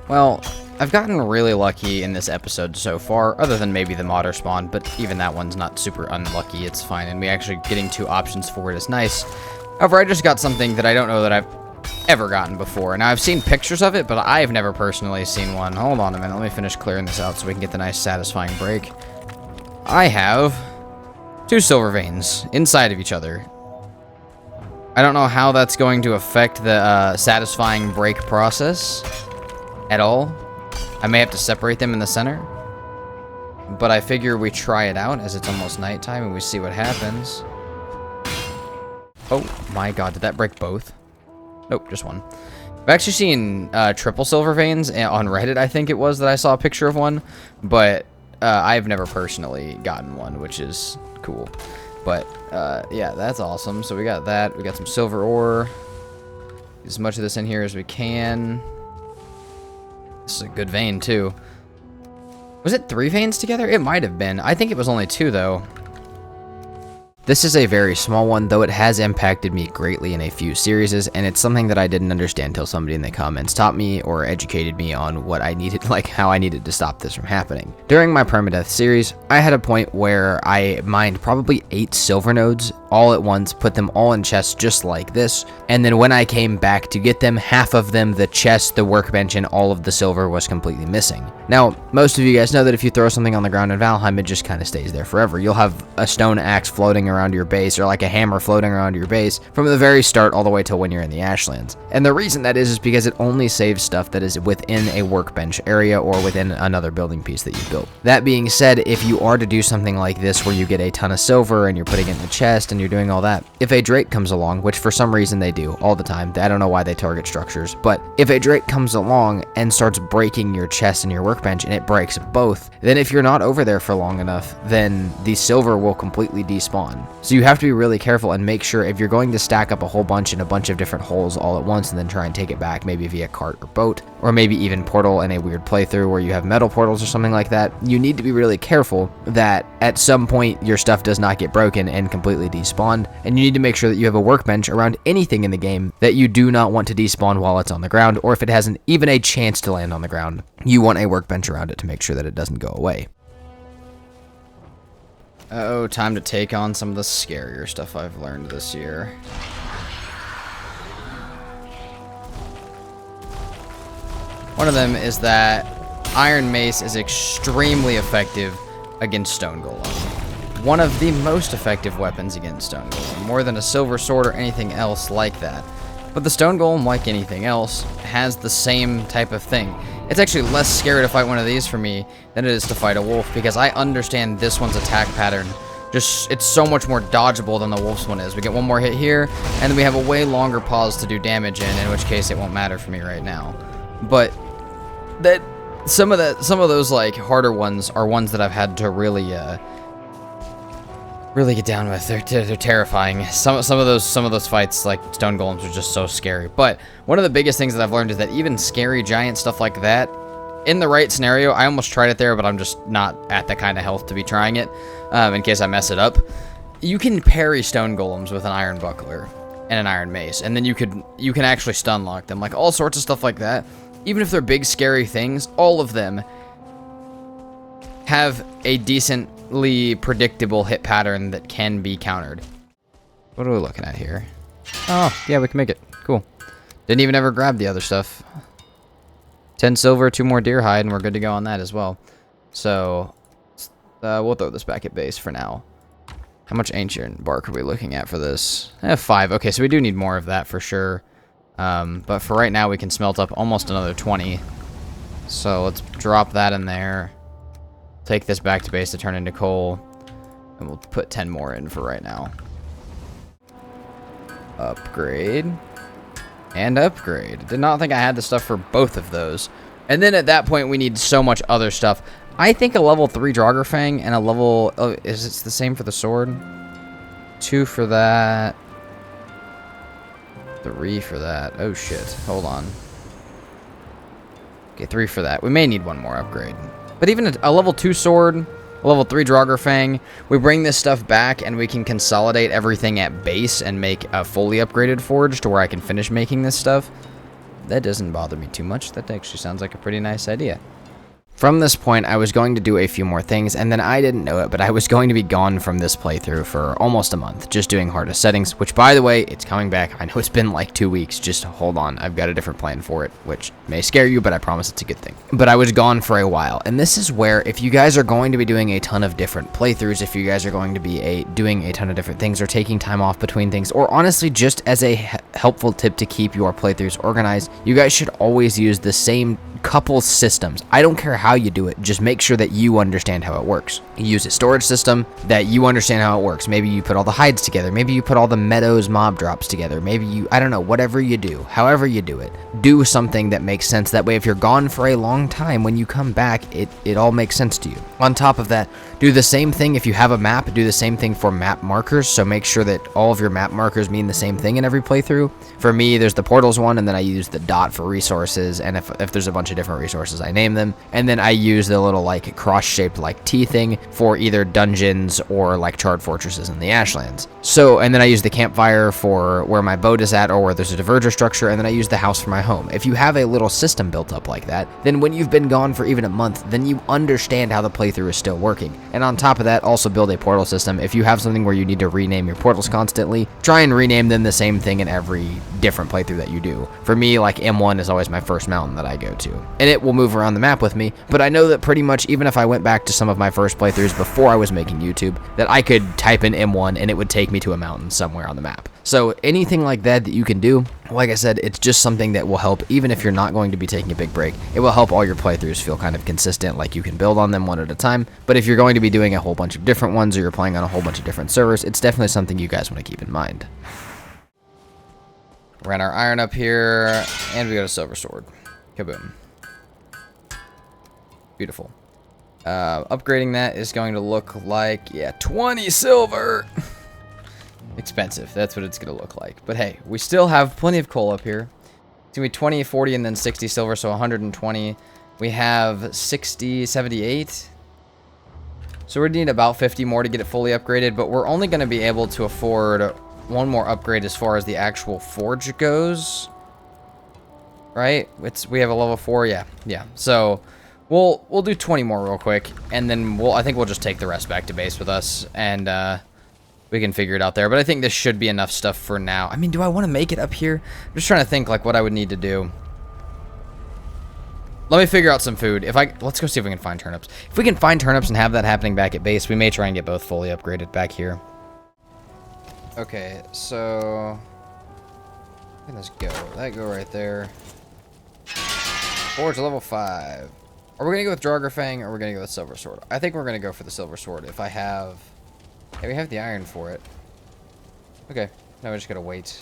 Well, I've gotten really lucky in this episode so far, other than maybe the Modder spawn, but even that one's not super unlucky, it's fine, and we actually getting 2 options for it is nice. However, I just got something that I don't know that I've ever gotten before. Now, I've seen pictures of it, but I've never personally seen one. Hold on a minute, let me finish clearing this out so we can get the nice satisfying break. I have 2 silver veins inside of each other. I don't know how that's going to affect the satisfying break process at all. I may have to separate them in the center, but I figure we try it out as it's almost nighttime and we see what happens. Oh my god, did that break both? Nope, just one. I've actually seen triple silver veins on Reddit, I think it was, that I saw a picture of one, but I've never personally gotten one, which is cool. But yeah, that's awesome. So we got that. We got some silver ore. Get as much of this in here as we can. This is a good vein, too. Was it 3 veins together? It might have been. I think it was only 2, though. This is a very small one, though it has impacted me greatly in a few series, and it's something that I didn't understand until somebody in the comments taught me or educated me on what I needed, like how I needed to stop this from happening. During my permadeath series, I had a point where I mined probably 8 silver nodes all at once, put them all in chests just like this, and then when I came back to get them, half of them, the chest, the workbench, and all of the silver was completely missing. Now, most of you guys know that if you throw something on the ground in Valheim, it just kind of stays there forever. You'll have a stone axe floating around your base, or like a hammer floating around your base from the very start all the way till when you're in the Ashlands. And the reason that is because it only saves stuff that is within a workbench area or within another building piece that you built. That being said, if you are to do something like this where you get a ton of silver and you're putting it in the chest and you're doing all that, if a drake comes along, which for some reason they do all the time, I don't know why they target structures, but if a drake comes along and starts breaking your chest and your workbench and it breaks both, then if you're not over there for long enough, then the silver will completely despawn. So you have to be really careful and make sure if you're going to stack up a whole bunch in a bunch of different holes all at once and then try and take it back maybe via cart or boat, or maybe even portal in a weird playthrough where you have metal portals or something like that, you need to be really careful that at some point your stuff does not get broken and completely despawn. despawned, and you need to make sure that you have a workbench around anything in the game that you do not want to despawn while it's on the ground, or if it hasn't even a chance to land on the ground. You want a workbench around it to make sure that it doesn't go away. Oh, time to take on some of the scarier stuff I've learned this year. One of them is that Iron Mace is extremely effective against Stone Golem. One of the most effective weapons against Stone Golem, more than a Silver Sword or anything else like that. But the Stone Golem, like anything else, has the same type of thing. It's actually less scary to fight one of these for me than it is to fight a wolf, because I understand this one's attack pattern. It's so much more dodgeable than the wolf's one is. We get one more hit here, and then we have a way longer pause to do damage in which case it won't matter for me right now. But that some of those like harder ones are ones that I've had to really get down with. They're terrifying. Some of those fights, like Stone Golems, are just so scary. But one of the biggest things that I've learned is that even scary giant stuff like that, in the right scenario, I almost tried it there, but I'm just not at the kind of health to be trying it, in case I mess it up. You can parry Stone Golems with an Iron Buckler and an Iron Mace, and then you can actually stun lock them, like all sorts of stuff like that. Even if they're big scary things, all of them have a decently predictable hit pattern that can be countered. What are we looking at here? Oh, yeah, we can make it. Cool. Didn't even ever grab the other stuff. 10 silver, 2 more deer hide, and we're good to go on that as well. So, we'll throw this back at base for now. How much ancient bark are we looking at for this? 5. Okay, so we do need more of that for sure. But for right now, we can smelt up almost another 20. So let's drop that in there. Take this back to base to turn into coal. And we'll put 10 more in for right now. Upgrade. And upgrade. Did not think I had the stuff for both of those. And then at that point, we need so much other stuff. I think a level 3 Draugr and a level... Oh, is it the same for the sword? 2 for that. 3 for that. Oh shit. Hold on. Okay, 3 for that. We may need one more upgrade. But even a level 2 sword, a level 3 Draugr, we bring this stuff back and we can consolidate everything at base and make a fully upgraded forge to where I can finish making this stuff. That doesn't bother me too much. That actually sounds like a pretty nice idea. From this point, I was going to do a few more things, and then I didn't know it, but I was going to be gone from this playthrough for almost a month, just doing hardest settings, which, by the way, it's coming back. I know it's been like 2 weeks. Just hold on. I've got a different plan for it, which may scare you, but I promise it's a good thing. But I was gone for a while, and this is where, if you guys are going to be doing a ton of different playthroughs, if you guys are going to be doing a ton of different things, or taking time off between things, or honestly, just as a helpful tip to keep your playthroughs organized, you guys should always use the same couple systems. I don't care how you do it, just make sure that you understand how it works. You use a storage system that you understand how it works. Maybe you put all the hides together, maybe you put all the meadows mob drops together, maybe you, I don't know, whatever you do, however you do it, do something that makes sense. That way if you're gone for a long time, when you come back, it all makes sense to you. On top of that, do the same thing if you have a map, do the same thing for map markers, so make sure that all of your map markers mean the same thing in every playthrough. For me, there's the portals one, and then I use the dot for resources, and if there's a bunch of different resources, I name them, and then I use the little like cross-shaped like T thing for either dungeons or like charred fortresses in the Ashlands. So, and then I use the campfire for where my boat is at or where there's a diverger structure, and then I use the house for my home. If you have a little system built up like that, then when you've been gone for even a month, then you understand how the playthrough is still working. And on top of that, also build a portal system. If you have something where you need to rename your portals constantly, try and rename them the same thing in every different playthrough that you do. For me, like M1 is always my first mountain that I go to, and it will move around the map with me, but I know that pretty much even if I went back to some of my first playthroughs before I was making YouTube, that I could type in M1 and it would take me to a mountain somewhere on the map. So anything like that that you can do, like I said, it's just something that will help. Even if you're not going to be taking a big break, it will help all your playthroughs feel kind of consistent, like you can build on them one at a time. But if you're going to be doing a whole bunch of different ones, or you're playing on a whole bunch of different servers, it's definitely something you guys want to keep in mind. Ran our iron up here, and we got a silver sword. Kaboom. Beautiful. Upgrading that is going to look like, yeah, 20 silver. Expensive. That's what it's going to look like. But hey, we still have plenty of coal up here. It's going to be 20, 40, and then 60 silver, so 120. We have 60, 78. So we need about 50 more to get it fully upgraded, but we're only going to be able to afford one more upgrade as far as the actual forge goes. Right? We have a level 4, yeah. So we'll do 20 more real quick, and then I think we'll just take the rest back to base with us, and we can figure it out there. But I think this should be enough stuff for now. I mean, do I want to make it up here? I'm just trying to think like what I would need to do. Let me figure out some food. Let's go see if we can find turnips. If we can find turnips and have that happening back at base, we may try and get both fully upgraded back here. Okay, so let's go. That go right there. Forge level 5. Are we gonna go with Draugr or are we gonna go with Silver Sword? I think we're gonna go for the Silver Sword. If I have, hey, we have the iron for it. Okay, now we just gotta wait.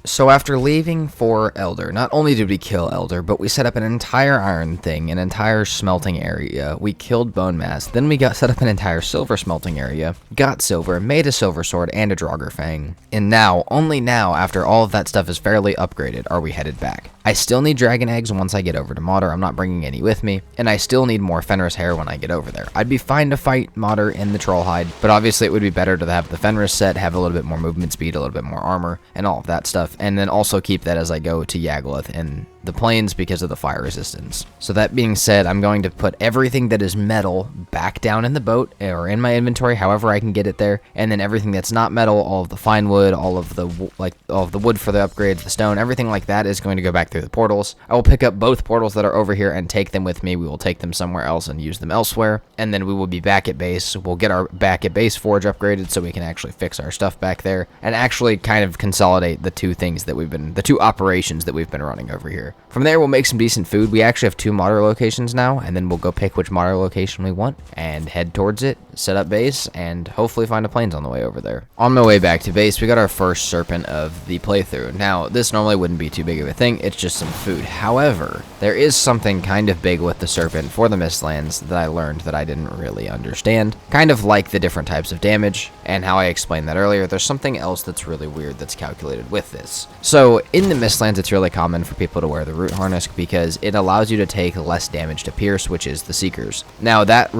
So after leaving for Elder, not only did we kill Elder, but we set up an entire iron thing, an entire smelting area. We killed Bone Mass, then we set up an entire silver smelting area, got silver, made a silver sword, and a Draugr Fang. And now, only now, after all of that stuff is fairly upgraded, are we headed back. I still need dragon eggs once I get over to Modder. I'm not bringing any with me, and I still need more Fenris hair when I get over there. I'd be fine to fight Modder in the troll hide, but obviously it would be better to have the Fenris set, have a little bit more movement speed, a little bit more armor, and all of that stuff, and then also keep that as I go to Yagluth and the plains because of the fire resistance. So that being said, I'm going to put everything that is metal back down in the boat or in my inventory, however I can get it there, and then everything that's not metal, all of the fine wood, all of the wood for the upgrades, the stone, everything like that is going to go back through the portals. I will pick up both portals that are over here and take them with me. We will take them somewhere else and use them elsewhere, and then we will be back at base. We'll get our back at base forge upgraded so we can actually fix our stuff back there and actually kind of consolidate the two things that the two operations that we've been running over here. From there, we'll make some decent food. We actually have 2 Modder locations now, and then we'll go pick which Modder location we want and head towards it, set up base, and hopefully find a plains on the way over there. On my way back to base, we got our first serpent of the playthrough. Now, this normally wouldn't be too big of a thing. It's just some food. However, there is something kind of big with the serpent for the Mistlands that I learned that I didn't really understand. Kind of like the different types of damage, and how I explained that earlier, there's something else that's really weird that's calculated with this. So, in the Mistlands, it's really common for people to wear the root harness because it allows you to take less damage to pierce, which is the Seekers. Now, that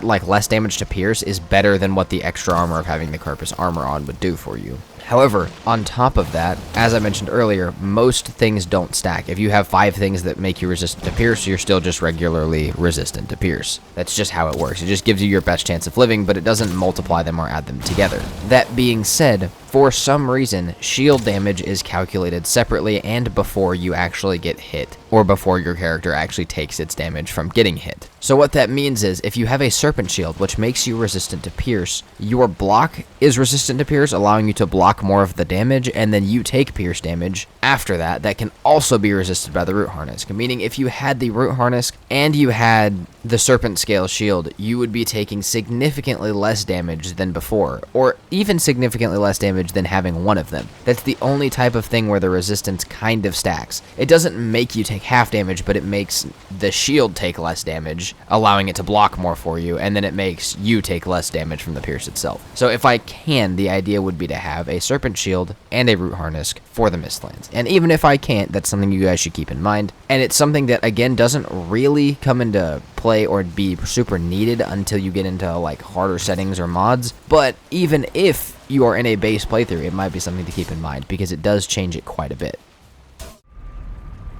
like less damage to pierce is better than what the extra armor of having the Carpus armor on would do for you. However, on top of that, as I mentioned earlier, most things don't stack. If you have 5 things that make you resistant to pierce, you're still just regularly resistant to pierce. That's just how it works. It just gives you your best chance of living, but it doesn't multiply them or add them together. That being said, for some reason, shield damage is calculated separately and before you actually get hit, or before your character actually takes its damage from getting hit. So what that means is, if you have a serpent shield, which makes you resistant to pierce, your block is resistant to pierce, allowing you to block more of the damage, and then you take pierce damage after that can also be resisted by the root harness. Meaning, if you had the root harness and you had the serpent scale shield, you would be taking significantly less damage than before, or even significantly less damage than having one of them. That's the only type of thing where the resistance kind of stacks. It doesn't make you take half damage, but it makes the shield take less damage, allowing it to block more for you, and then it makes you take less damage from the pierce itself. So if I can, the idea would be to have a serpent shield and a root harness for the Mistlands. And even if I can't, that's something you guys should keep in mind. And it's something that, again, doesn't really come into play or be super needed until you get into like harder settings or mods. But even if you are in a base playthrough, it might be something to keep in mind because it does change it quite a bit.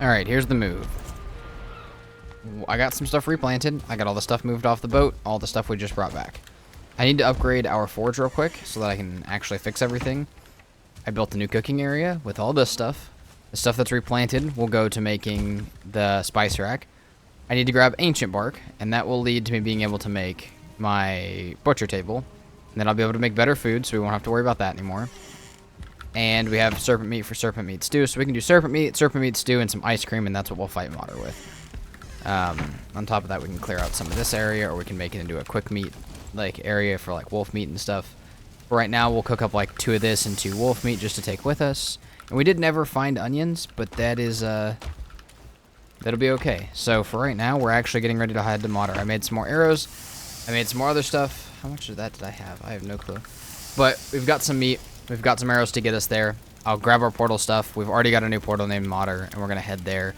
Alright, here's the move. I got some stuff replanted. I got all the stuff moved off the boat, all the stuff we just brought back. I need to upgrade our forge real quick so that I can actually fix everything. I built a new cooking area with all this stuff. The stuff that's replanted will go to making the spice rack. I need to grab ancient bark, and that will lead to me being able to make my butcher table. And then I'll be able to make better food, so we won't have to worry about that anymore. And we have serpent meat for serpent meat stew, so we can do serpent meat stew, and some ice cream, and that's what we'll fight Modder with. On top of that, we can clear out some of this area, or we can make it into a quick meat like area for like wolf meat and stuff. For right now, we'll cook up like 2 of this and 2 wolf meat just to take with us. And we did never find onions, but that is that'll be okay. So for right now, we're actually getting ready to head to Modder. I made some more arrows. I made some more other stuff. How much of that did I have? I have no clue. But we've got some meat. We've got some arrows to get us there. I'll grab our portal stuff. We've already got a new portal named Modder, and we're gonna head there.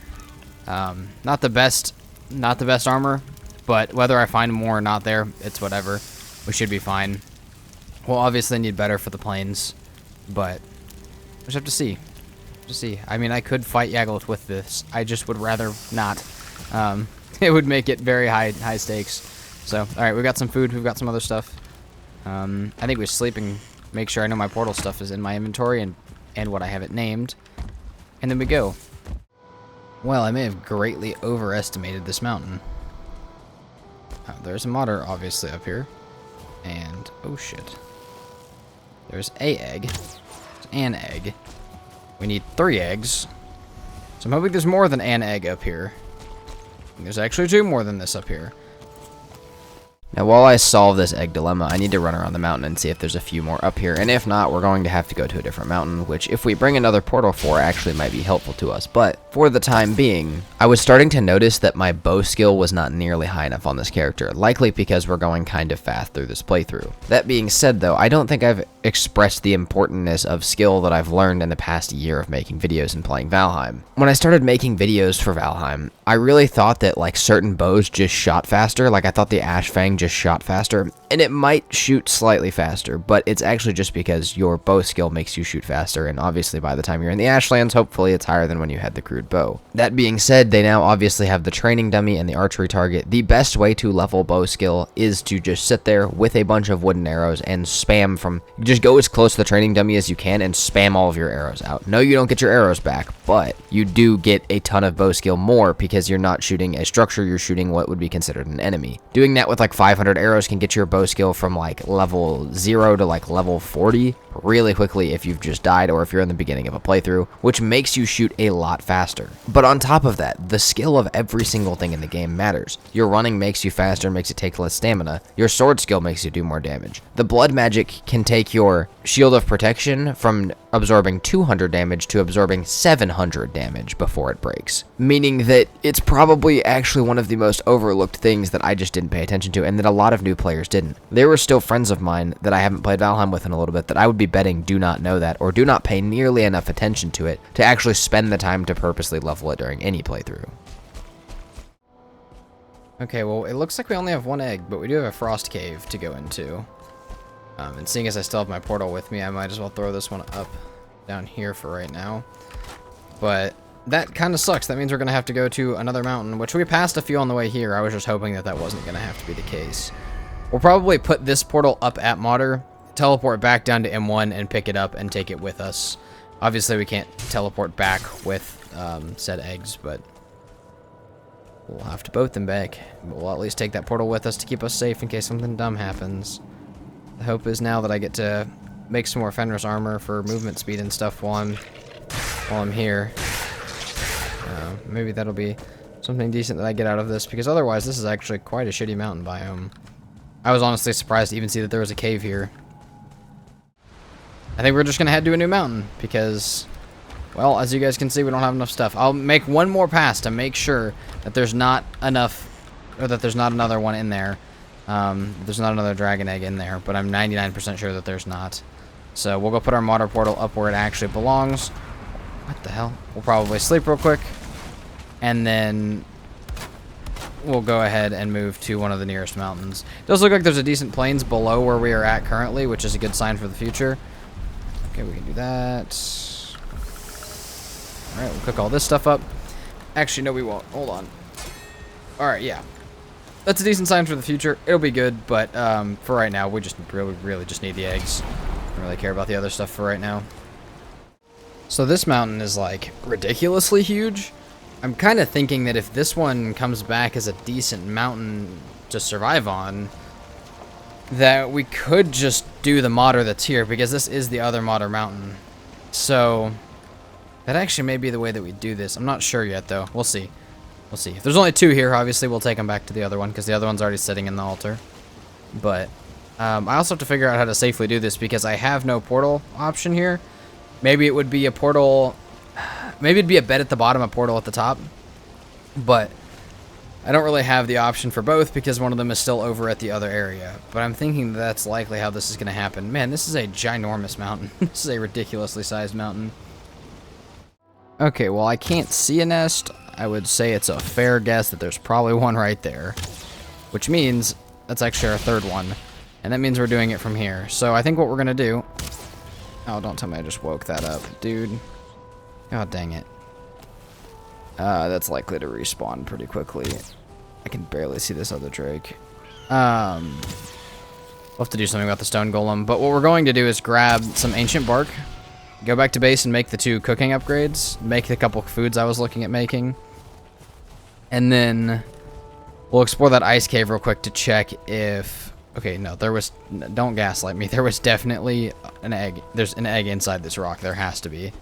Not the best armor. But whether I find more or not there, it's whatever. We should be fine. We'll obviously need better for the plains, but we just have to see. I mean, I could fight Yagluth with this. I just would rather not. It would make it very high stakes. So, all right, we've got some food. We've got some other stuff. I think we're sleeping. Make sure I know my portal stuff is in my inventory and what I have it named. And then we go. Well, I may have greatly overestimated this mountain. There's a modder, obviously, up here. And, oh shit. There's a egg. There's an egg. We need 3 eggs. So I'm hoping there's more than an egg up here. And there's actually 2 more than this up here. Now, while I solve this egg dilemma, I need to run around the mountain and see if there's a few more up here. And if not, we're going to have to go to a different mountain, which if we bring another portal for, actually might be helpful to us. But for the time being, I was starting to notice that my bow skill was not nearly high enough on this character, likely because we're going kind of fast through this playthrough. That being said, though, I don't think I've expressed the importantness of skill that I've learned in the past year of making videos and playing Valheim. When I started making videos for Valheim, I really thought that like certain bows just shot faster. Like I thought the Ash Fang just shot faster, and it might shoot slightly faster, but it's actually just because your bow skill makes you shoot faster, and obviously by the time you're in the Ashlands, hopefully it's higher than when you had the crude bow. That being said, they now obviously have the training dummy and the archery target. The best way to level bow skill is to just sit there with a bunch of wooden arrows and spam from, just go as close to the training dummy as you can and spam all of your arrows out. No, you don't get your arrows back, but you do get a ton of bow skill more because you're not shooting a structure, you're shooting what would be considered an enemy. Doing that with like 500 arrows can get your bow skill from like level 0 to like level 40 really quickly if you've just died or if you're in the beginning of a playthrough, which makes you shoot a lot faster. But on top of that, the skill of every single thing in the game matters. Your running makes you faster, makes you take less stamina. Your sword skill makes you do more damage. The blood magic can take your shield of protection from absorbing 200 damage to absorbing 700 damage before it breaks. Meaning that it's probably actually one of the most overlooked things that I just didn't pay attention to and that a lot of new players didn't. There were still friends of mine that I haven't played Valheim with in a little bit that I would be betting do not know that or do not pay nearly enough attention to it to actually spend the time to purposely level it during any playthrough. Okay, well, it looks like we only have 1 egg, but we do have a frost cave to go into. And seeing as I still have my portal with me, I might as well throw this one up down here for right now. But that kind of sucks. That means we're going to have to go to another mountain, which we passed a few on the way here. I was just hoping that that wasn't going to have to be the case. We'll probably put this portal up at Modder, teleport back down to M1 and pick it up and take it with us. Obviously, we can't teleport back with said eggs, but we'll have to boat them back. But we'll at least take that portal with us to keep us safe in case something dumb happens. The hope is now that I get to make some more Fenris armor for movement speed and stuff while I'm here. Maybe that'll be something decent that I get out of this, because otherwise this is actually quite a shitty mountain biome. I was honestly surprised to even see that there was a cave here. I think we're just gonna head to a new mountain because, well, as you guys can see, we don't have enough stuff. I'll make one more pass to make sure that there's not enough, or that there's not another one in there. There's not another dragon egg in there, but I'm 99% sure that there's not. So we'll go put our Modder portal up where it actually belongs. What the hell? We'll probably sleep real quick, and then we'll go ahead and move to one of the nearest mountains. It does look like there's a decent plains below where we are at currently, which is a good sign for the future. Okay, we can do that. Alright, we'll cook all this stuff up. Actually, no, we won't. Hold on. Alright, yeah. That's a decent sign for the future. It'll be good, but for right now, we just really just need the eggs. Don't really care about the other stuff for right now. So this mountain is, like, ridiculously huge. I'm kind of thinking that if this one comes back as a decent mountain to survive on, that we could just do the Modder that's here, because this is the other Modder mountain. So that actually may be the way that we do this. I'm not sure yet, though. We'll see. We'll see. If there's only 2 here, obviously we'll take them back to the other one, because the other one's already sitting in the altar. But I also have to figure out how to safely do this, because I have no portal option here. Maybe it would be a portal... Maybe it'd be a bed at the bottom, a portal at the top. But I don't really have the option for both, because one of them is still over at the other area. But I'm thinking that's likely how this is going to happen. Man, this is a ginormous mountain. This is a ridiculously sized mountain. Okay, well, I can't see a nest. I would say it's a fair guess that there's probably one right there. which means that's actually our third one. And that means we're doing it from here. So I think what we're going to do... Oh, don't tell me I just woke that up, dude. God dang it. That's likely to respawn pretty quickly. I can barely see this other Drake. We'll have to do something about the stone golem. But what we're going to do is grab some ancient bark, go back to base and make the 2 cooking upgrades, make the couple foods I was looking at making, and then we'll explore that ice cave real quick to check if... Okay, no, there was... Don't gaslight me. There was definitely an egg. There's an egg inside this rock. There has to be.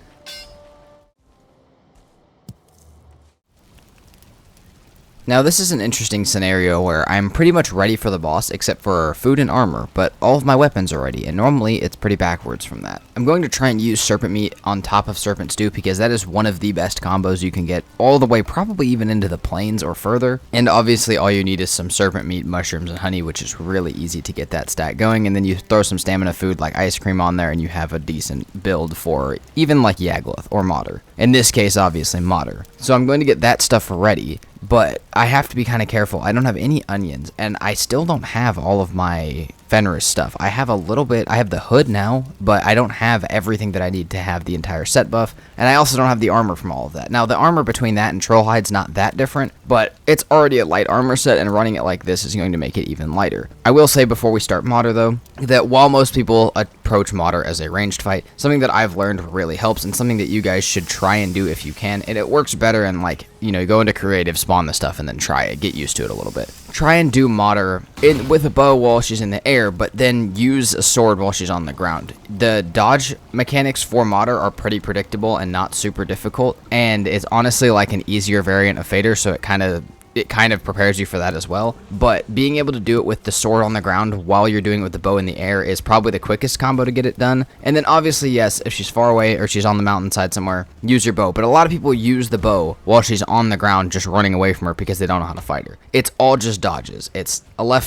Now this is an interesting scenario where I'm pretty much ready for the boss except for food and armor, but all of my weapons are ready, and normally it's pretty backwards from that. I'm going to try and use serpent meat on top of serpent stew because that is one of the best combos you can get all the way probably even into the plains or further, and obviously all you need is some serpent meat, mushrooms, and honey, which is really easy to get that stat going, and then you throw some stamina food like ice cream on there and you have a decent build for even like Yagluth or Modder. In this case, obviously Modder. So I'm going to get that stuff ready. But I have to be kind of careful. I don't have any onions, and I still don't have all of my Fenris stuff. I have a little bit. I have the hood now, but I don't have everything that I need to have the entire set buff, and I also don't have the armor from all of that. Now, the armor between that and Trollhide's not that different, but it's already a light armor set, and running it like this is going to make it even lighter. I will say before we start Modder, though, that while most people approach Modder as a ranged fight, something that I've learned really helps, and something that you guys should try and do if you can, and it works better in, like, you know, go into creative, spawn the stuff, and then try it. Get used to it a little bit. Try and do Modder with a bow while she's in the air, but then use a sword while she's on the ground. The dodge mechanics for Modder are pretty predictable and not super difficult, and it's honestly like an easier variant of Fader, so it kind of prepares you for that as well. But being able to do it with the sword on the ground while you're doing it with the bow in the air is probably the quickest combo to get it done. And then obviously, yes, if she's far away or she's on the mountainside somewhere, use your bow. But a lot of people use the bow while she's on the ground just running away from her because they don't know how to fight her. It's all just dodges. It's a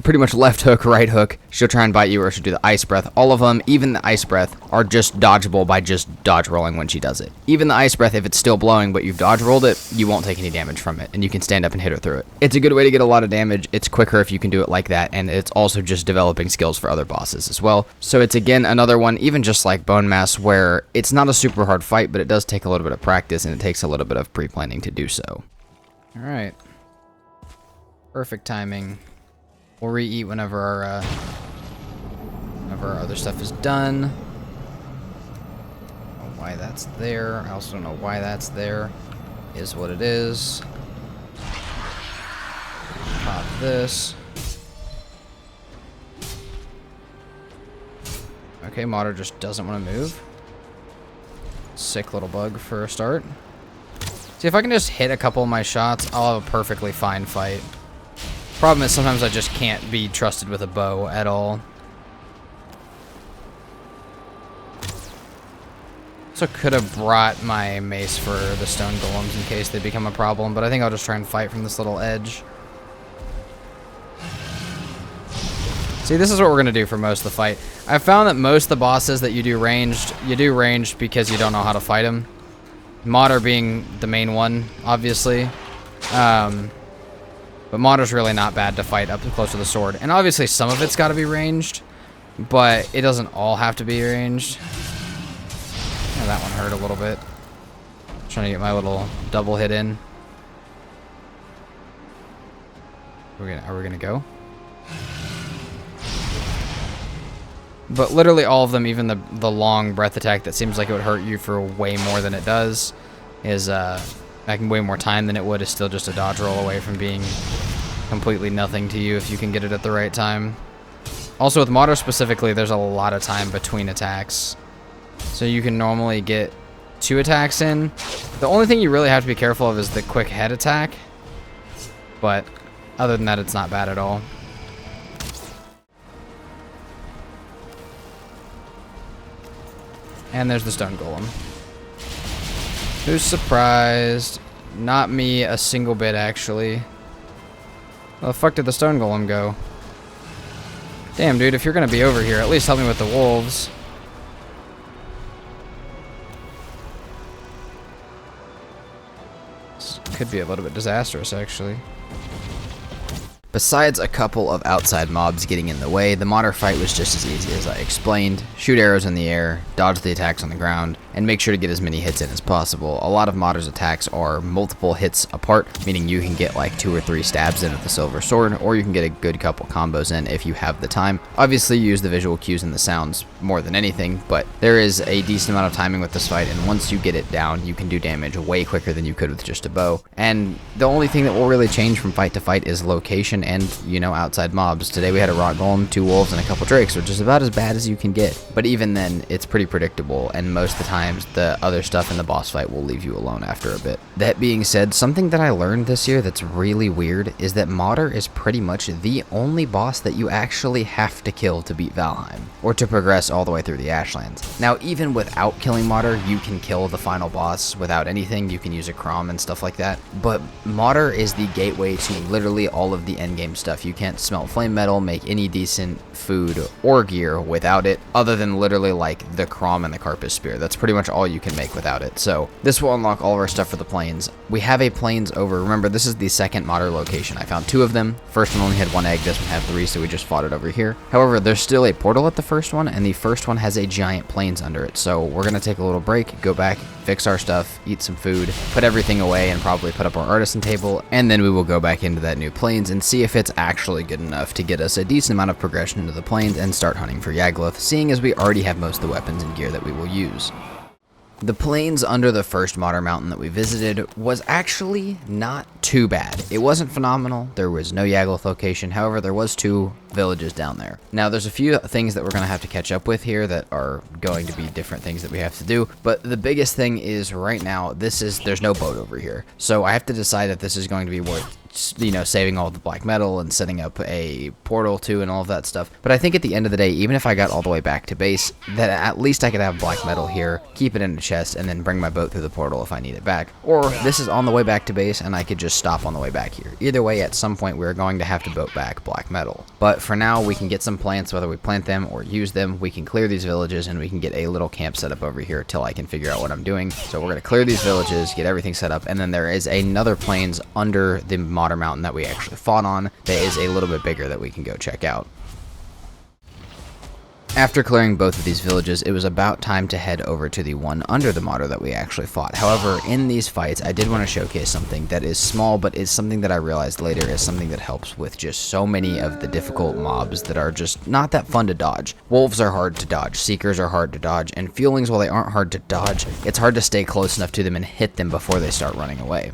pretty much left hook, right hook. She'll try and bite you, or she'll do the ice breath. All of them, even the ice breath, are just dodgeable by just dodge rolling when she does it. Even the ice breath, if it's still blowing but you've dodge rolled it, you won't take any damage from it, and you can stand up and hit her through it. It's a good way to get a lot of damage. It's quicker if you can do it like that, and it's also just developing skills for other bosses as well. So it's again another one, even just like Bone Mass, where it's not a super hard fight, but it does take a little bit of practice, and it takes a little bit of pre-planning to do so. Alright. Perfect timing. We'll re-eat whenever our other stuff is done. I don't know why that's there. I also don't know why that's there. Is what it is. Pop this. Okay, Modder just doesn't want to move. Sick little bug for a start. See, if I can just hit a couple of my shots, I'll have a perfectly fine fight. Problem is, sometimes I just can't be trusted with a bow at all. So could have brought my mace for the stone golems in case they become a problem, but I think I'll just try and fight from this little edge. See, this is what we're going to do for most of the fight. I've found that most of the bosses that you do ranged because you don't know how to fight them. Modder being the main one, obviously. But Modder's really not bad to fight up close to the sword. And obviously some of it's got to be ranged, but it doesn't all have to be ranged. Yeah, that one hurt a little bit. Trying to get my little double hit in. Are we gonna go? But literally all of them, even the long breath attack that seems like it would hurt you for way more than it does, is making way more time than it would, is still just a dodge roll away from being completely nothing to you if you can get it at the right time. Also with Modder specifically, there's a lot of time between attacks. So you can normally get 2 attacks in. The only thing you really have to be careful of is the quick head attack. But other than that, it's not bad at all. And there's the stone golem. Who's surprised? Not me a single bit, actually. Where the fuck did the stone golem go? Damn, dude, if you're gonna be over here, at least help me with the wolves. This could be a little bit disastrous, actually. Besides a couple of outside mobs getting in the way, the modder fight was just as easy as I explained. Shoot arrows in the air, dodge the attacks on the ground, and make sure to get as many hits in as possible. A lot of modders' attacks are multiple hits apart, meaning you can get like 2 or 3 stabs in with the silver sword, or you can get a good couple combos in if you have the time. Obviously use the visual cues and the sounds more than anything, but there is a decent amount of timing with this fight, and once you get it down, you can do damage way quicker than you could with just a bow. And the only thing that will really change from fight to fight is location and, you know, outside mobs. Today we had a rock golem, 2 wolves, and a couple drakes, which is about as bad as you can get. But even then, it's pretty predictable, and most of the times the other stuff in the boss fight will leave you alone after a bit. That being said, something that I learned this year that's really weird is that Modder is pretty much the only boss that you actually have to kill to beat Valheim, or to progress all the way through the Ashlands. Now, even without killing Modder, you can kill the final boss without anything. You can use a Crom and stuff like that, but Modder is the gateway to literally all of the endgame stuff. You can't smelt flame metal, make any decent food or gear without it, other than literally like the Crom and the Carpus Spear. That's pretty much all you can make without it. So this will unlock all of our stuff for the plains. We have a plains over. Remember, this is the second Modder location. I found 2 of them. First one only had 1 egg, this one had 3, so we just fought it over here. However, there's still a portal at the first one, and the first one has a giant plains under it. So we're gonna take a little break, go back, fix our stuff, eat some food, put everything away, and probably put up our artisan table, and then we will go back into that new plains and see if it's actually good enough to get us a decent amount of progression into the plains and start hunting for Yagluth, seeing as we already have most of the weapons and gear that we will use. The plains under the first Modder mountain that we visited was actually not too bad. It wasn't phenomenal. There was no Yagluth location. However, there was 2 villages down there. Now, there's a few things that we're going to have to catch up with here that are going to be different things that we have to do. But the biggest thing is right now, there's no boat over here. So I have to decide if this is going to be worth, you know, saving all the black metal and setting up a portal too and all of that stuff. But I think at the end of the day, even if I got all the way back to base, that at least I could have black metal here, keep it in a chest, and then bring my boat through the portal if I need it back. Or this is on the way back to base and I could just stop on the way back here. Either way, at some point we're going to have to boat back black metal. But for now, we can get some plants, whether we plant them or use them. We can clear these villages and we can get a little camp set up over here till I can figure out what I'm doing. So we're going to clear these villages, get everything set up, and then there is another plains under the Modder mountain that we actually fought on that is a little bit bigger that we can go check out. After clearing both of these villages, it was about time to head over to the one under the Modder that we actually fought. However, in these fights, I did want to showcase something that is small, but is something that I realized later is something that helps with just so many of the difficult mobs that are just not that fun to dodge. Wolves are hard to dodge, Seekers are hard to dodge, and Feelings, while they aren't hard to dodge, it's hard to stay close enough to them and hit them before they start running away.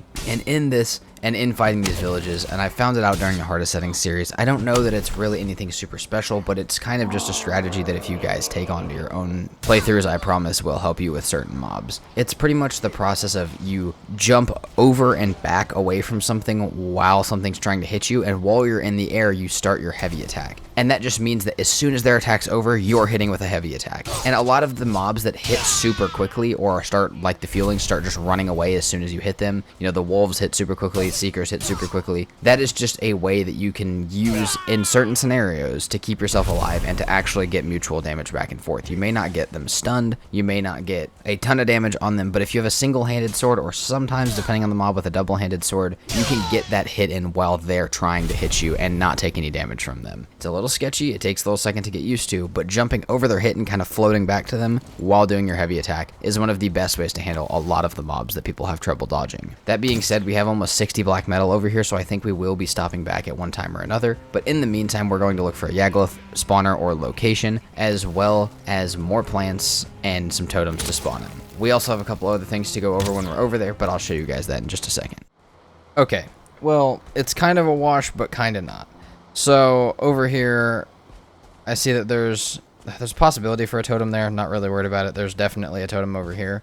And in fighting these villages, and I found it out during the hardest setting series, I don't know that it's really anything super special, but it's kind of just a strategy that if you guys take onto your own playthroughs, I promise will help you with certain mobs. It's pretty much the process of you jump over and back away from something while something's trying to hit you, and while you're in the air, you start your heavy attack. And that just means that as soon as their attack's over, you're hitting with a heavy attack. And a lot of the mobs that hit super quickly or start, like the Feelings, start just running away as soon as you hit them. You know, the Wolves hit super quickly, Seekers hit super quickly. That is just a way that you can use in certain scenarios to keep yourself alive and to actually get mutual damage back and forth. You may not get them stunned, you may not get a ton of damage on them, but if you have a single-handed sword, or sometimes, depending on the mob, with a double-handed sword, you can get that hit in while they're trying to hit you and not take any damage from them. It's a little sketchy, it takes a little second to get used to, but jumping over their hit and kind of floating back to them while doing your heavy attack is one of the best ways to handle a lot of the mobs that people have trouble dodging. That being said, we have almost 60 black metal over here, so I think we will be stopping back at one time or another, but in the meantime, we're going to look for a Yagluth spawner or location, as well as more plants and some totems to spawn in. We also have a couple other things to go over when we're over there, but I'll show you guys that in just a second. Okay, well, it's kind of a wash, but kind of not. So over here, I see that there's a possibility for a totem there. I'm not really worried about it. There's definitely a totem over here.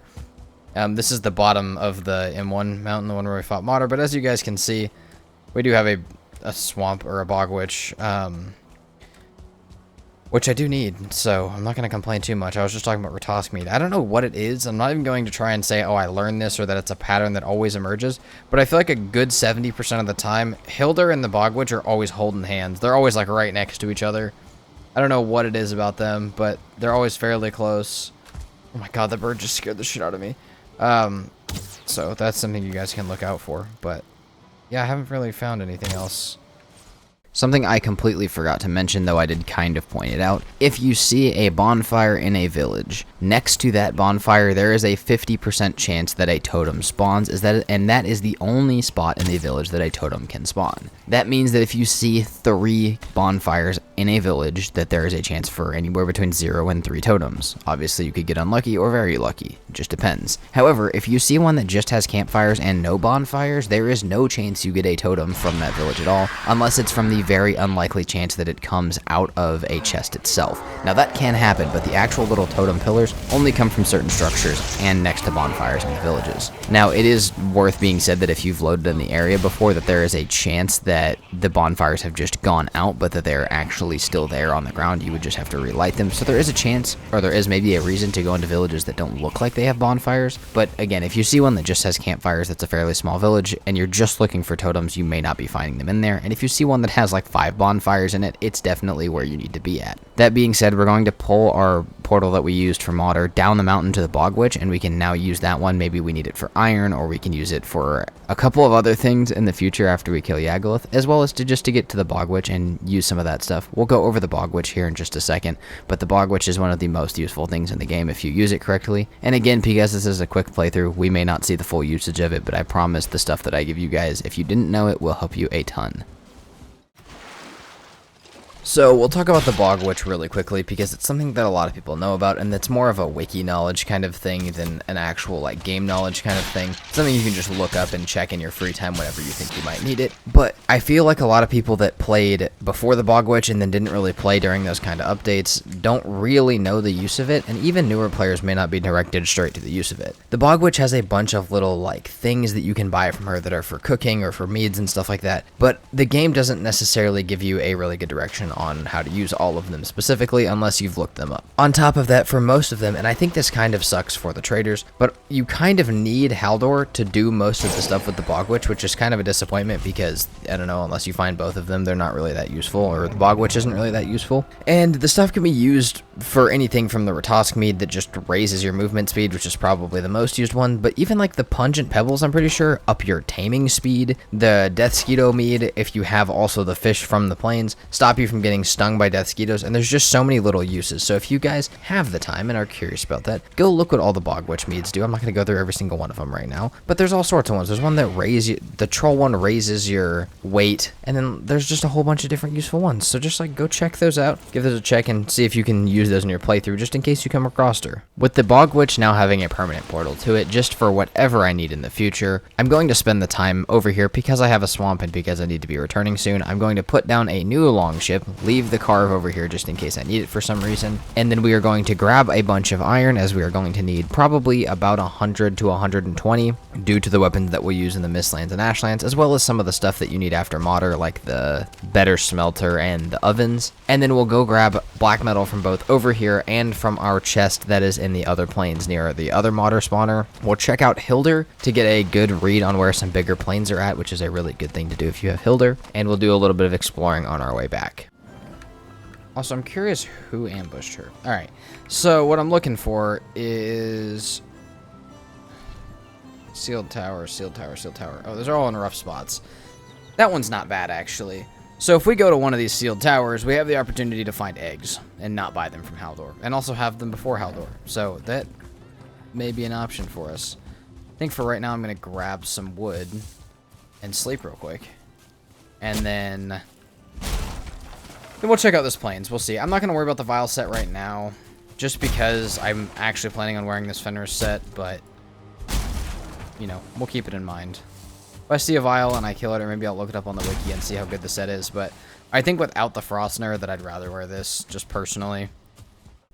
This is the bottom of the M1 mountain, the one where we fought Modder, but as you guys can see, we do have a swamp or a bog witch, which I do need, so I'm not going to complain too much. I was just talking about Ratosk meat. I don't know what it is. I'm not even going to try and say, oh, I learned this, or that it's a pattern that always emerges, but I feel like a good 70% of the time, Hildur and the bog witch are always holding hands. They're always like right next to each other. I don't know what it is about them, but they're always fairly close. Oh my god, that bird just scared the shit out of me. So that's something you guys can look out for, but yeah, I haven't really found anything else. Something I completely forgot to mention, though I did kind of point it out. If you see a bonfire in a village, next to that bonfire there is a 50% chance that a totem spawns, and that is the only spot in the village that a totem can spawn. That means that if you see 3 bonfires in a village, that there is a chance for anywhere between 0 and 3 totems. Obviously you could get unlucky or very lucky, it just depends. However, if you see one that just has campfires and no bonfires, there is no chance you get a totem from that village at all, unless it's from the very unlikely chance that it comes out of a chest itself. Now that can happen, but the actual little totem pillars only come from certain structures and next to bonfires in the villages. Now it is worth being said that if you've loaded in the area before, that there is a chance that the bonfires have just gone out, but that they're actually still there on the ground. You would just have to relight them. So there is a chance, or there is maybe a reason to go into villages that don't look like they have bonfires. But again, if you see one that just has campfires, that's a fairly small village, and you're just looking for totems, you may not be finding them in there. And if you see one that has like 5 bonfires in it, it's definitely where you need to be at. That being said, we're going to pull our portal that we used for Modder down the mountain to the Bog Witch, and we can now use that one. Maybe we need it for iron, or we can use it for a couple of other things in the future after we kill Yagaloth, as well as just to get to the Bog Witch and use some of that stuff. We'll go over the Bog Witch here in just a second, but the Bog Witch is one of the most useful things in the game if you use it correctly. And again, because this is a quick playthrough, we may not see the full usage of it, but I promise the stuff that I give you guys, if you didn't know it, will help you a ton. So we'll talk about the Bog Witch really quickly because it's something that a lot of people know about, and that's more of a wiki knowledge kind of thing than an actual like game knowledge kind of thing. Something you can just look up and check in your free time whenever you think you might need it. But I feel like a lot of people that played before the Bog Witch and then didn't really play during those kind of updates don't really know the use of it, and even newer players may not be directed straight to the use of it. The Bog Witch has a bunch of little like things that you can buy from her that are for cooking or for meads and stuff like that, but the game doesn't necessarily give you a really good direction on how to use all of them specifically unless you've looked them up. On top of that, for most of them, and I think this kind of sucks for the traders, but you kind of need Haldor to do most of the stuff with the Bog Witch, which is kind of a disappointment because, I don't know, unless you find both of them, they're not really that useful, or the Bog Witch isn't really that useful. And the stuff can be used for anything from the Ratosk mead that just raises your movement speed, which is probably the most used one, but even like the Pungent Pebbles, I'm pretty sure, up your taming speed. The Death Skeeto mead, if you have also the fish from the plains, stop you from getting stung by death skeetos, and there's just so many little uses. So if you guys have the time and are curious about that, go look what all the Bog Witch meads do. I'm not going to go through every single one of them right now, but there's all sorts of ones. There's one that the troll one raises your weight, and then there's just a whole bunch of different useful ones. So just like go check those out, give those a check, and see if you can use those in your playthrough just in case you come across her. With the Bog Witch now having a permanent portal to it, just for whatever I need in the future, I'm going to spend the time over here because I have a swamp and because I need to be returning soon. I'm going to put down a new longship, leave the carve over here just in case I need it for some reason, and then we are going to grab a bunch of iron, as we are going to need probably about 100 to 120 due to the weapons that we'll use in the Mistlands and Ashlands, as well as some of the stuff that you need after Modder, like the better smelter and the ovens. And then we'll go grab black metal from both over here and from our chest that is in the other plains near the other Modder spawner. We'll check out Hilder to get a good read on where some bigger plains are at, which is a really good thing to do if you have Hilder, and we'll do a little bit of exploring on our way back. Also, I'm curious who ambushed her. Alright, so what I'm looking for is sealed tower, sealed tower, sealed tower. Oh, those are all in rough spots. That one's not bad, actually. So if we go to one of these sealed towers, we have the opportunity to find eggs and not buy them from Haldor, and also have them before Haldor. So that may be an option for us. I think for right now, I'm going to grab some wood and sleep real quick. And then we'll check out this plains. We'll see. I'm not going to worry about the Vial set right now, just because I'm actually planning on wearing this Fenris set, but, you know, we'll keep it in mind. If I see a Vial and I kill it, or maybe I'll look it up on the wiki and see how good the set is, but I think without the Frostner that I'd rather wear this, just personally.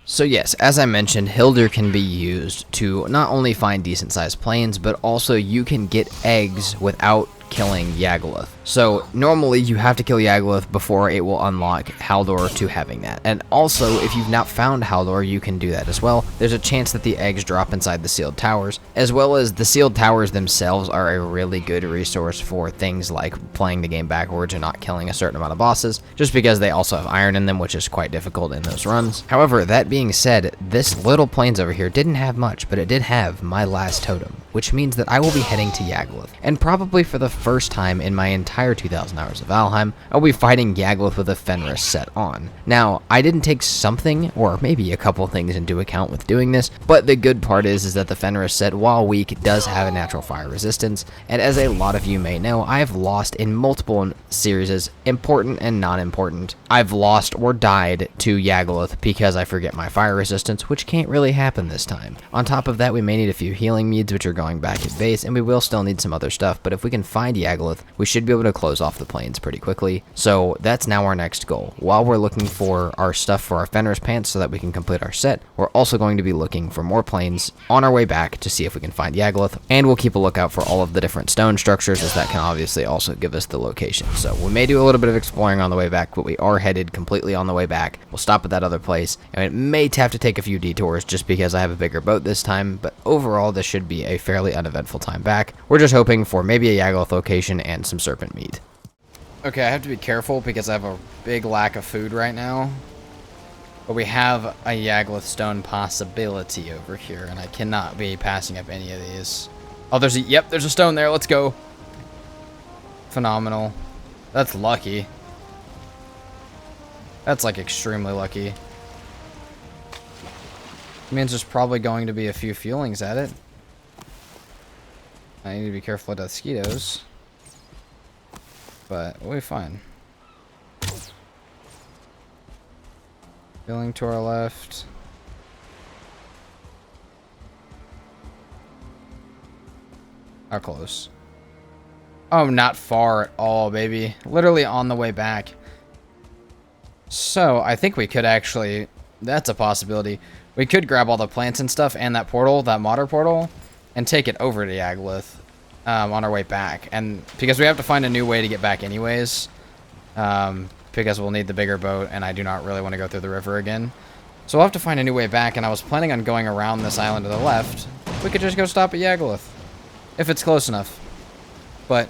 So yes, as I mentioned, Hilder can be used to not only find decent-sized plains, but also you can get eggs without killing Yagaloth. So normally you have to kill Yagaloth before it will unlock Haldor to having that. And also, if you've not found Haldor, you can do that as well. There's a chance that the eggs drop inside the sealed towers, as well as the sealed towers themselves are a really good resource for things like playing the game backwards and not killing a certain amount of bosses, just because they also have iron in them, which is quite difficult in those runs. However, that being said, this little plains over here didn't have much, but it did have my last totem, which means that I will be heading to Yagaloth, and probably for the first time in my entire entire 2,000 Hours of Valheim, I'll be fighting Yagluth with a Fenris set on. Now, I didn't take something, or maybe a couple things into account with doing this, but the good part is that the Fenris set, while weak, does have a natural fire resistance, and as a lot of you may know, I have lost in multiple series, important and non-important. I've lost or died to Yagluth because I forget my fire resistance, which can't really happen this time. On top of that, we may need a few healing meads, which are going back at base, and we will still need some other stuff, but if we can find Yagluth, we should be able to close off the plains pretty quickly. So that's now our next goal. While we're looking for our stuff for our Fenris pants so that we can complete our set, we're also going to be looking for more plains on our way back to see if we can find Yagluth, and we'll keep a lookout for all of the different stone structures, as that can obviously also give us the location. So we may do a little bit of exploring on the way back, but we are headed completely on the way back. We'll stop at that other place, and it may have to take a few detours just because I have a bigger boat this time, but overall this should be a fairly uneventful time back. We're just hoping for maybe a Yagluth location and some serpent meat. Okay, I have to be careful because I have a big lack of food right now, but we have a Yagluth stone possibility over here, and I cannot be passing up any of these. Oh, there's a stone there. Let's go. Phenomenal. That's lucky. That's like extremely lucky. Means there's probably going to be a few feelings at it. I need to be careful with the mosquitoes, but we'll be fine. Feeling to our left. How close? Oh, not far at all, baby. Literally on the way back. So, I think we could actually... That's a possibility. We could grab all the plants and stuff and that portal, that modder portal, and take it over to Yagluth on our way back. And because we have to find a new way to get back anyways, because we'll need the bigger boat, and I do not really want to go through the river again. So we'll have to find a new way back, and I was planning on going around this island to the left. We could just go stop at Yagluth, if it's close enough. But,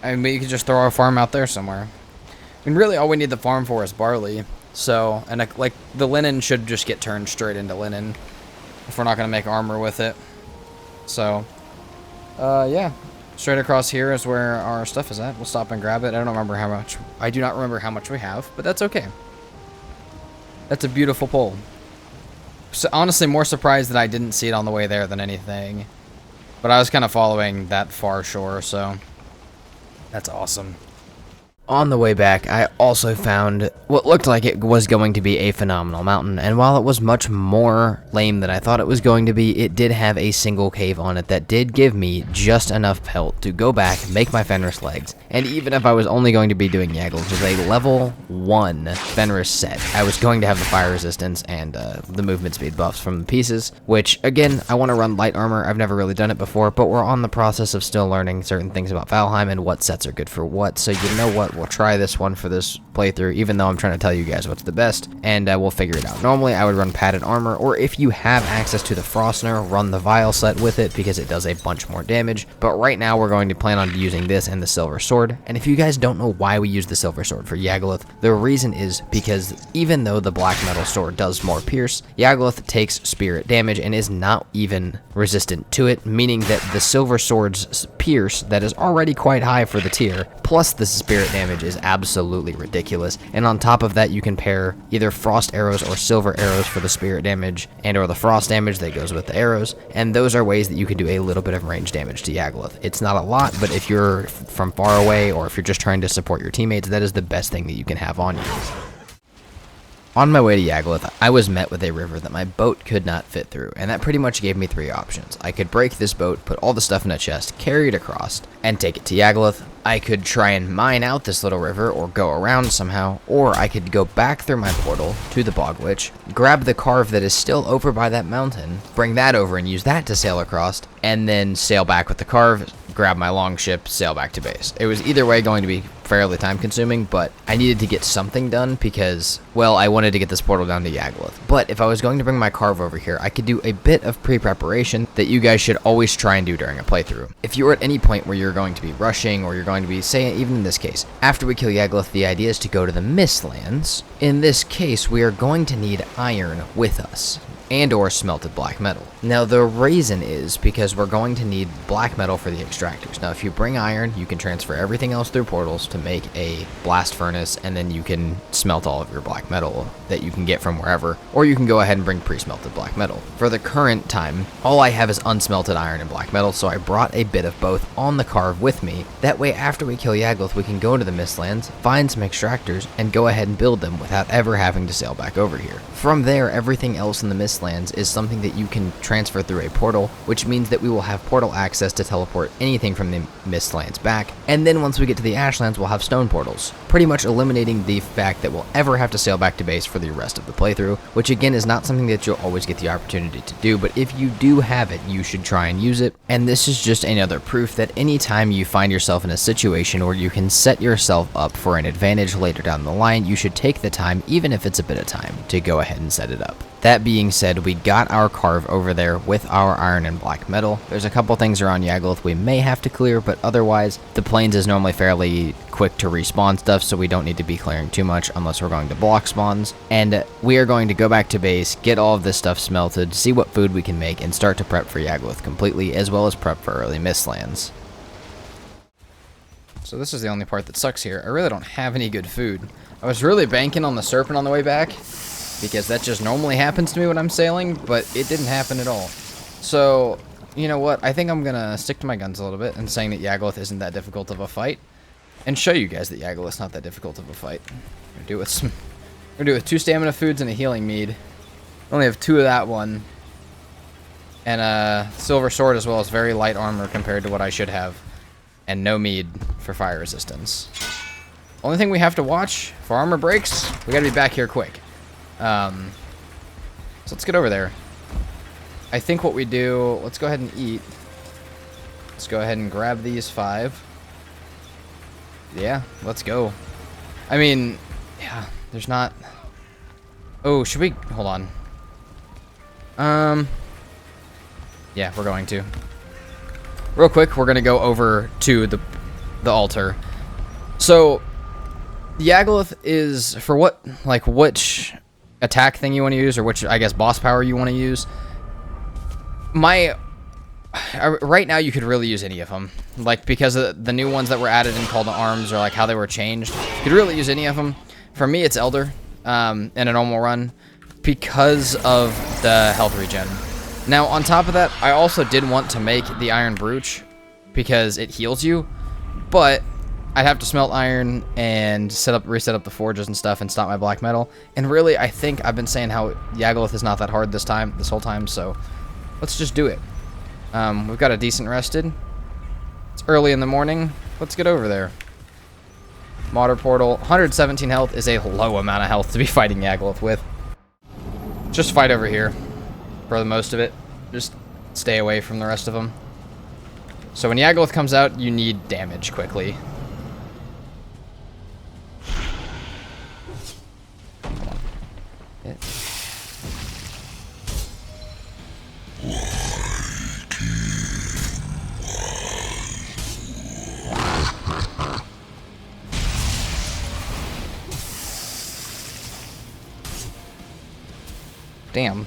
I mean, we could just throw our farm out there somewhere. I mean, really all we need the farm for is barley. So, and like the linen should just get turned straight into linen if we're not going to make armor with it. So, yeah. Straight across here is where our stuff is at. We'll stop and grab it. I don't remember how much. I do not remember how much we have, but that's okay. That's a beautiful pole. So, honestly, more surprised that I didn't see it on the way there than anything. But I was kind of following that far shore, so that's awesome. On the way back, I also found what looked like it was going to be a phenomenal mountain, and while it was much more lame than I thought it was going to be, it did have a single cave on it that did give me just enough pelt to go back, make my Fenris legs, and even if I was only going to be doing Yagluth with a level 1 Fenris set, I was going to have the fire resistance and the movement speed buffs from the pieces, which, again, I want to run light armor. I've never really done it before, but we're on the process of still learning certain things about Valheim and what sets are good for what, so you know what? We'll try this one for this playthrough, even though I'm trying to tell you guys what's the best, and we'll figure it out. Normally, I would run padded armor, or if you have access to the Frostner, run the Vial set with it, because it does a bunch more damage, but right now we're going to plan on using this and the Silver Sword, and if you guys don't know why we use the Silver Sword for Yagluth, the reason is because even though the Black Metal Sword does more pierce, Yagluth takes spirit damage and is not even resistant to it, meaning that the Silver Sword's pierce, that is already quite high for the tier, plus the spirit damage is absolutely ridiculous, and on top of that you can pair either frost arrows or silver arrows for the spirit damage and or the frost damage that goes with the arrows, and those are ways that you can do a little bit of range damage to Yagluth. It's not a lot, but if you're from far away or if you're just trying to support your teammates, that is the best thing that you can have on you. On my way to Yagluth, I was met with a river that my boat could not fit through, and that pretty much gave me 3 options. I could break this boat, put all the stuff in a chest, carry it across, and take it to Yagluth. I could try and mine out this little river or go around somehow, or I could go back through my portal to the Bog Witch, grab the carve that is still over by that mountain, bring that over and use that to sail across, and then sail back with the carve, grab my longship, sail back to base. It was either way going to be fairly time consuming, but I needed to get something done because, well, I wanted to get this portal down to Yagluth. But if I was going to bring my carve over here, I could do a bit of pre-preparation that you guys should always try and do during a playthrough. If you're at any point where you're going to be rushing, or you're going to be, say, even in this case, after we kill Yagluth, the idea is to go to the Mistlands. In this case, we are going to need iron with us. and or smelted black metal. Now the reason is because we're going to need black metal for the extractors. Now if you bring iron, you can transfer everything else through portals to make a blast furnace, and then you can smelt all of your black metal that you can get from wherever, or you can go ahead and bring pre-smelted black metal. For the current time, all I have is unsmelted iron and black metal, so I brought a bit of both on the carve with me. That way after we kill Yagluth, we can go to the Mistlands, find some extractors, and go ahead and build them without ever having to sail back over here. From there, everything else in the Mistlands is something that you can transfer through a portal, which means that we will have portal access to teleport anything from the Mistlands back, and then once we get to the Ashlands, we'll have stone portals, pretty much eliminating the fact that we'll ever have to sail back to base for the rest of the playthrough, which again is not something that you'll always get the opportunity to do, but if you do have it, you should try and use it. And this is just another proof that anytime you find yourself in a situation where you can set yourself up for an advantage later down the line, you should take the time, even if it's a bit of time, to go ahead and set it up. That being said, we got our carve over there with our iron and black metal. There's a couple things around Yagluth we may have to clear, but otherwise, the plains is normally fairly quick to respawn stuff, so we don't need to be clearing too much unless we're going to block spawns. And we are going to go back to base, get all of this stuff smelted, see what food we can make, and start to prep for Yagluth completely, as well as prep for early Mistlands. So this is the only part that sucks here. I really don't have any good food. I was really banking on the serpent on the way back, because that just normally happens to me when I'm sailing, but it didn't happen at all. So, you know what? I think I'm gonna stick to my guns a little bit and saying that Yagluth isn't that difficult of a fight, and show you guys that Yagluth's not that difficult of a fight. We're gonna do it with 2 stamina foods and a healing mead. I only have 2 of that one, and a silver sword, as well as very light armor compared to what I should have, and no mead for fire resistance. Only thing we have to watch for armor breaks, we gotta be back here quick. So let's get over there. I think what we do, let's go ahead and eat. Let's go ahead and grab these 5. Yeah, let's go. I mean, yeah, there's not... Oh, should we... Hold on. Yeah, we're going to. Real quick, we're gonna go over to the altar. So, Yagluth is, for what, like, which attack thing you want to use, or which, I guess, boss power you want to use. Right now, you could really use any of them. Like, because of the new ones that were added in Call to Arms, or, like, how they were changed. You could really use any of them. For me, it's Elder, in a normal run, because of the health regen. Now, on top of that, I also did want to make the Iron Brooch, because it heals you, but I'd have to smelt iron and reset up the forges and stuff and stop my black metal. And really, I think I've been saying how Yagluth is not that hard this whole time, so let's just do it. We've got a decent rested. It's early in the morning. Let's get over there. Modder portal. 117 health is a low amount of health to be fighting Yagluth with. Just fight over here for the most of it. Just stay away from the rest of them. So when Yagluth comes out, you need damage quickly. Damn.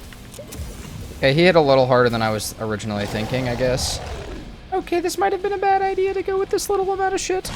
Okay, he hit a little harder than I was originally thinking, I guess. Okay, this might have been a bad idea to go with this little amount of shit.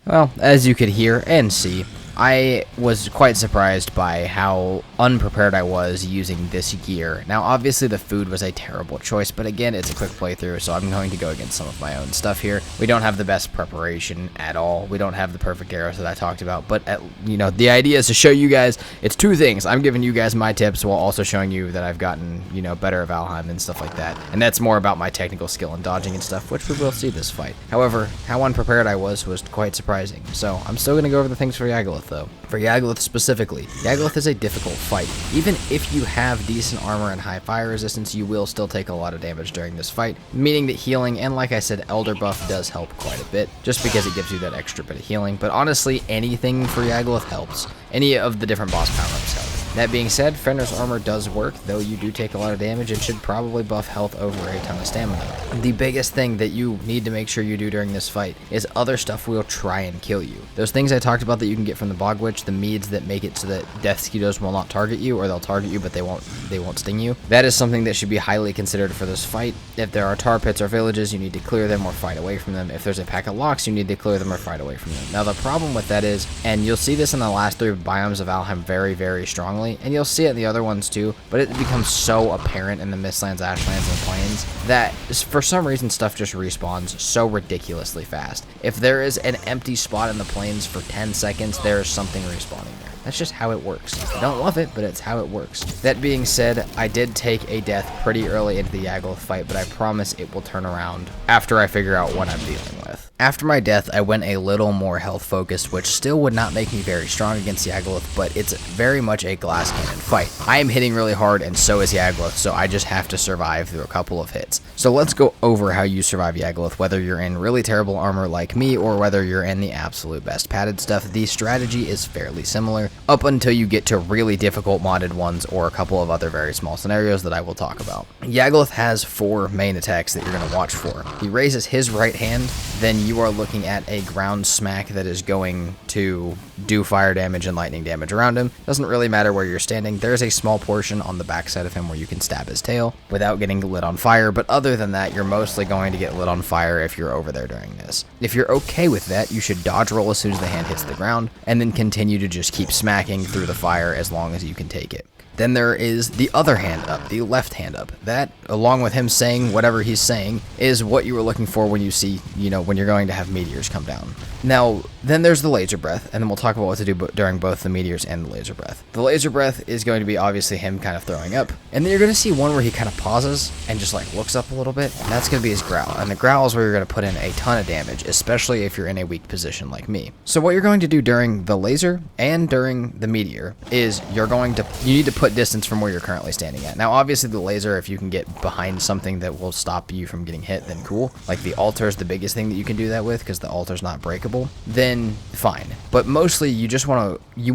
Well, as you could hear and see, I was quite surprised by how unprepared I was using this gear. Now, obviously, the food was a terrible choice, but again, it's a quick playthrough, so I'm going to go against some of my own stuff here. We don't have the best preparation at all. We don't have the perfect arrows that I talked about, but, you know, the idea is to show you guys, it's 2 things. I'm giving you guys my tips while also showing you that I've gotten, you know, better at Valheim and stuff like that. And that's more about my technical skill and dodging and stuff, which we will see this fight. However, how unprepared I was quite surprising. So, I'm still going to go over the things for Yagluth, though. For Yagluth specifically, Yagluth is a difficult fight. Even if you have decent armor and high fire resistance, you will still take a lot of damage during this fight, meaning that healing, and like I said, Elder buff does help quite a bit, just because it gives you that extra bit of healing. But honestly, anything for Yagluth helps. Any of the different boss power-ups help. That being said, Fenrir's armor does work, though you do take a lot of damage and should probably buff health over a ton of stamina. The biggest thing that you need to make sure you do during this fight is other stuff will try and kill you. Those things I talked about that you can get from the Bog Witch, the meads that make it so that death mosquitoes will not target you, or they'll target you but they won't sting you. That is something that should be highly considered for this fight. If there are tar pits or villages, you need to clear them or fight away from them. If there's a pack of locks, you need to clear them or fight away from them. Now the problem with that is, and you'll see this in the last 3 biomes of Valheim very, very strongly, and you'll see it in the other ones too, but it becomes so apparent in the Mistlands, Ashlands, and Plains that for some reason stuff just respawns so ridiculously fast. If there is an empty spot in the plains for 10 seconds, there is something respawning there. That's just how it works. I don't love it, but it's how it works. That being said, I did take a death pretty early into the Yagluth fight, but I promise it will turn around after I figure out what I'm dealing with. After my death, I went a little more health focused, which still would not make me very strong against Yagluth, but it's very much a glass cannon fight. I am hitting really hard, and so is Yagluth, so I just have to survive through a couple of hits. So let's go over how you survive Yagluth, whether you're in really terrible armor like me, or whether you're in the absolute best padded stuff. The strategy is fairly similar, up until you get to really difficult modded ones, or a couple of other very small scenarios that I will talk about. Yagluth has 4 main attacks that you're going to watch for. He raises his right hand, then you are looking at a ground smack that is going to do fire damage and lightning damage around him. Doesn't really matter where you're standing. There's a small portion on the backside of him where you can stab his tail without getting lit on fire, but other than that, you're mostly going to get lit on fire if you're over there during this. If you're okay with that, you should dodge roll as soon as the hand hits the ground, and then continue to just keep smacking through the fire as long as you can take it. Then there is the other hand up, the left hand up. That, along with him saying whatever he's saying, is what you were looking for when you see, when you're going to have meteors come down. Now, then there's the laser breath, and then we'll talk about what to do during both the meteors and the laser breath. The laser breath is going to be obviously him kind of throwing up, and then you're going to see one where he kind of pauses and just like looks up a little bit, and that's going to be his growl. And the growl is where you're going to put in a ton of damage, especially if you're in a weak position like me. So what you're going to do during the laser and during the meteor is you need to put distance from where you're currently standing at. Now, obviously the laser, if you can get behind something that will stop you from getting hit, then cool. Like the altar is the biggest thing that you can do that with, because the altar's not breakable. Then fine. But mostly you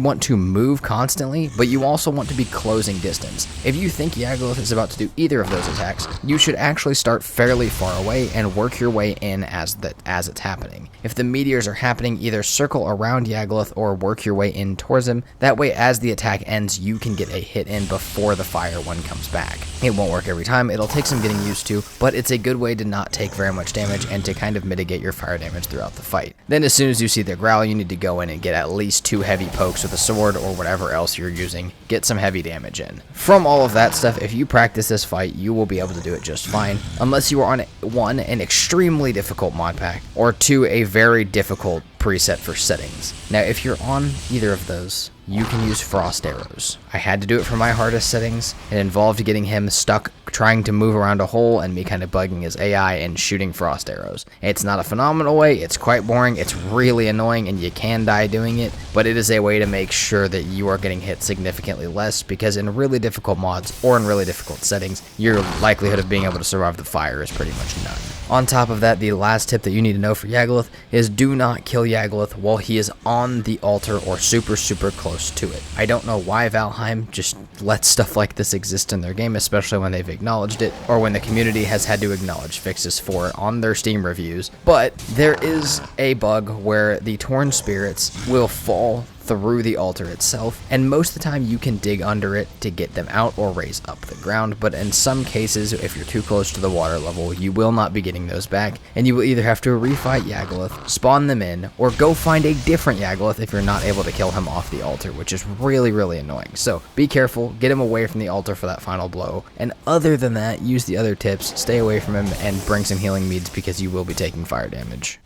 want to move constantly, but you also want to be closing distance. If you think Yagluth is about to do either of those attacks, you should actually start fairly far away and work your way in as it's happening. If the meteors are happening, either circle around Yagluth or work your way in towards him. That way, as the attack ends, you can get a hit in before the fire one comes back. It won't work every time, it'll take some getting used to, but it's a good way to not take very much damage and to kind of mitigate your fire damage throughout the fight. Then as soon as you see the growl, you need to go in and get at least 2 heavy pokes with a sword or whatever else you're using. Get some heavy damage in. From all of that stuff, if you practice this fight, you will be able to do it just fine, unless you are on 1, an extremely difficult mod pack, or 2, a very difficult preset for settings. Now, if you're on either of those, you can use frost arrows. I had to do it for my hardest settings. It involved getting him stuck trying to move around a hole and me kind of bugging his AI and shooting frost arrows. It's not a phenomenal way, it's quite boring, it's really annoying, and you can die doing it, but it is a way to make sure that you are getting hit significantly less, because in really difficult mods or in really difficult settings, your likelihood of being able to survive the fire is pretty much none. On top of that, the last tip that you need to know for Yagluth is do not kill Yagluth while he is on the altar or super close to it. I don't know why Valheim just lets stuff like this exist in their game, especially when they've acknowledged it, or when the community has had to acknowledge fixes for it on their Steam reviews, but there is a bug where the torn spirits will fall through the altar itself, and most of the time you can dig under it to get them out or raise up the ground, but in some cases, if you're too close to the water level, you will not be getting those back, and you will either have to refight Yagluth, spawn them in, or go find a different Yagluth if you're not able to kill him off the altar, which is really annoying. So be careful, get him away from the altar for that final blow, and other than that, use the other tips, stay away from him, and bring some healing meads because you will be taking fire damage.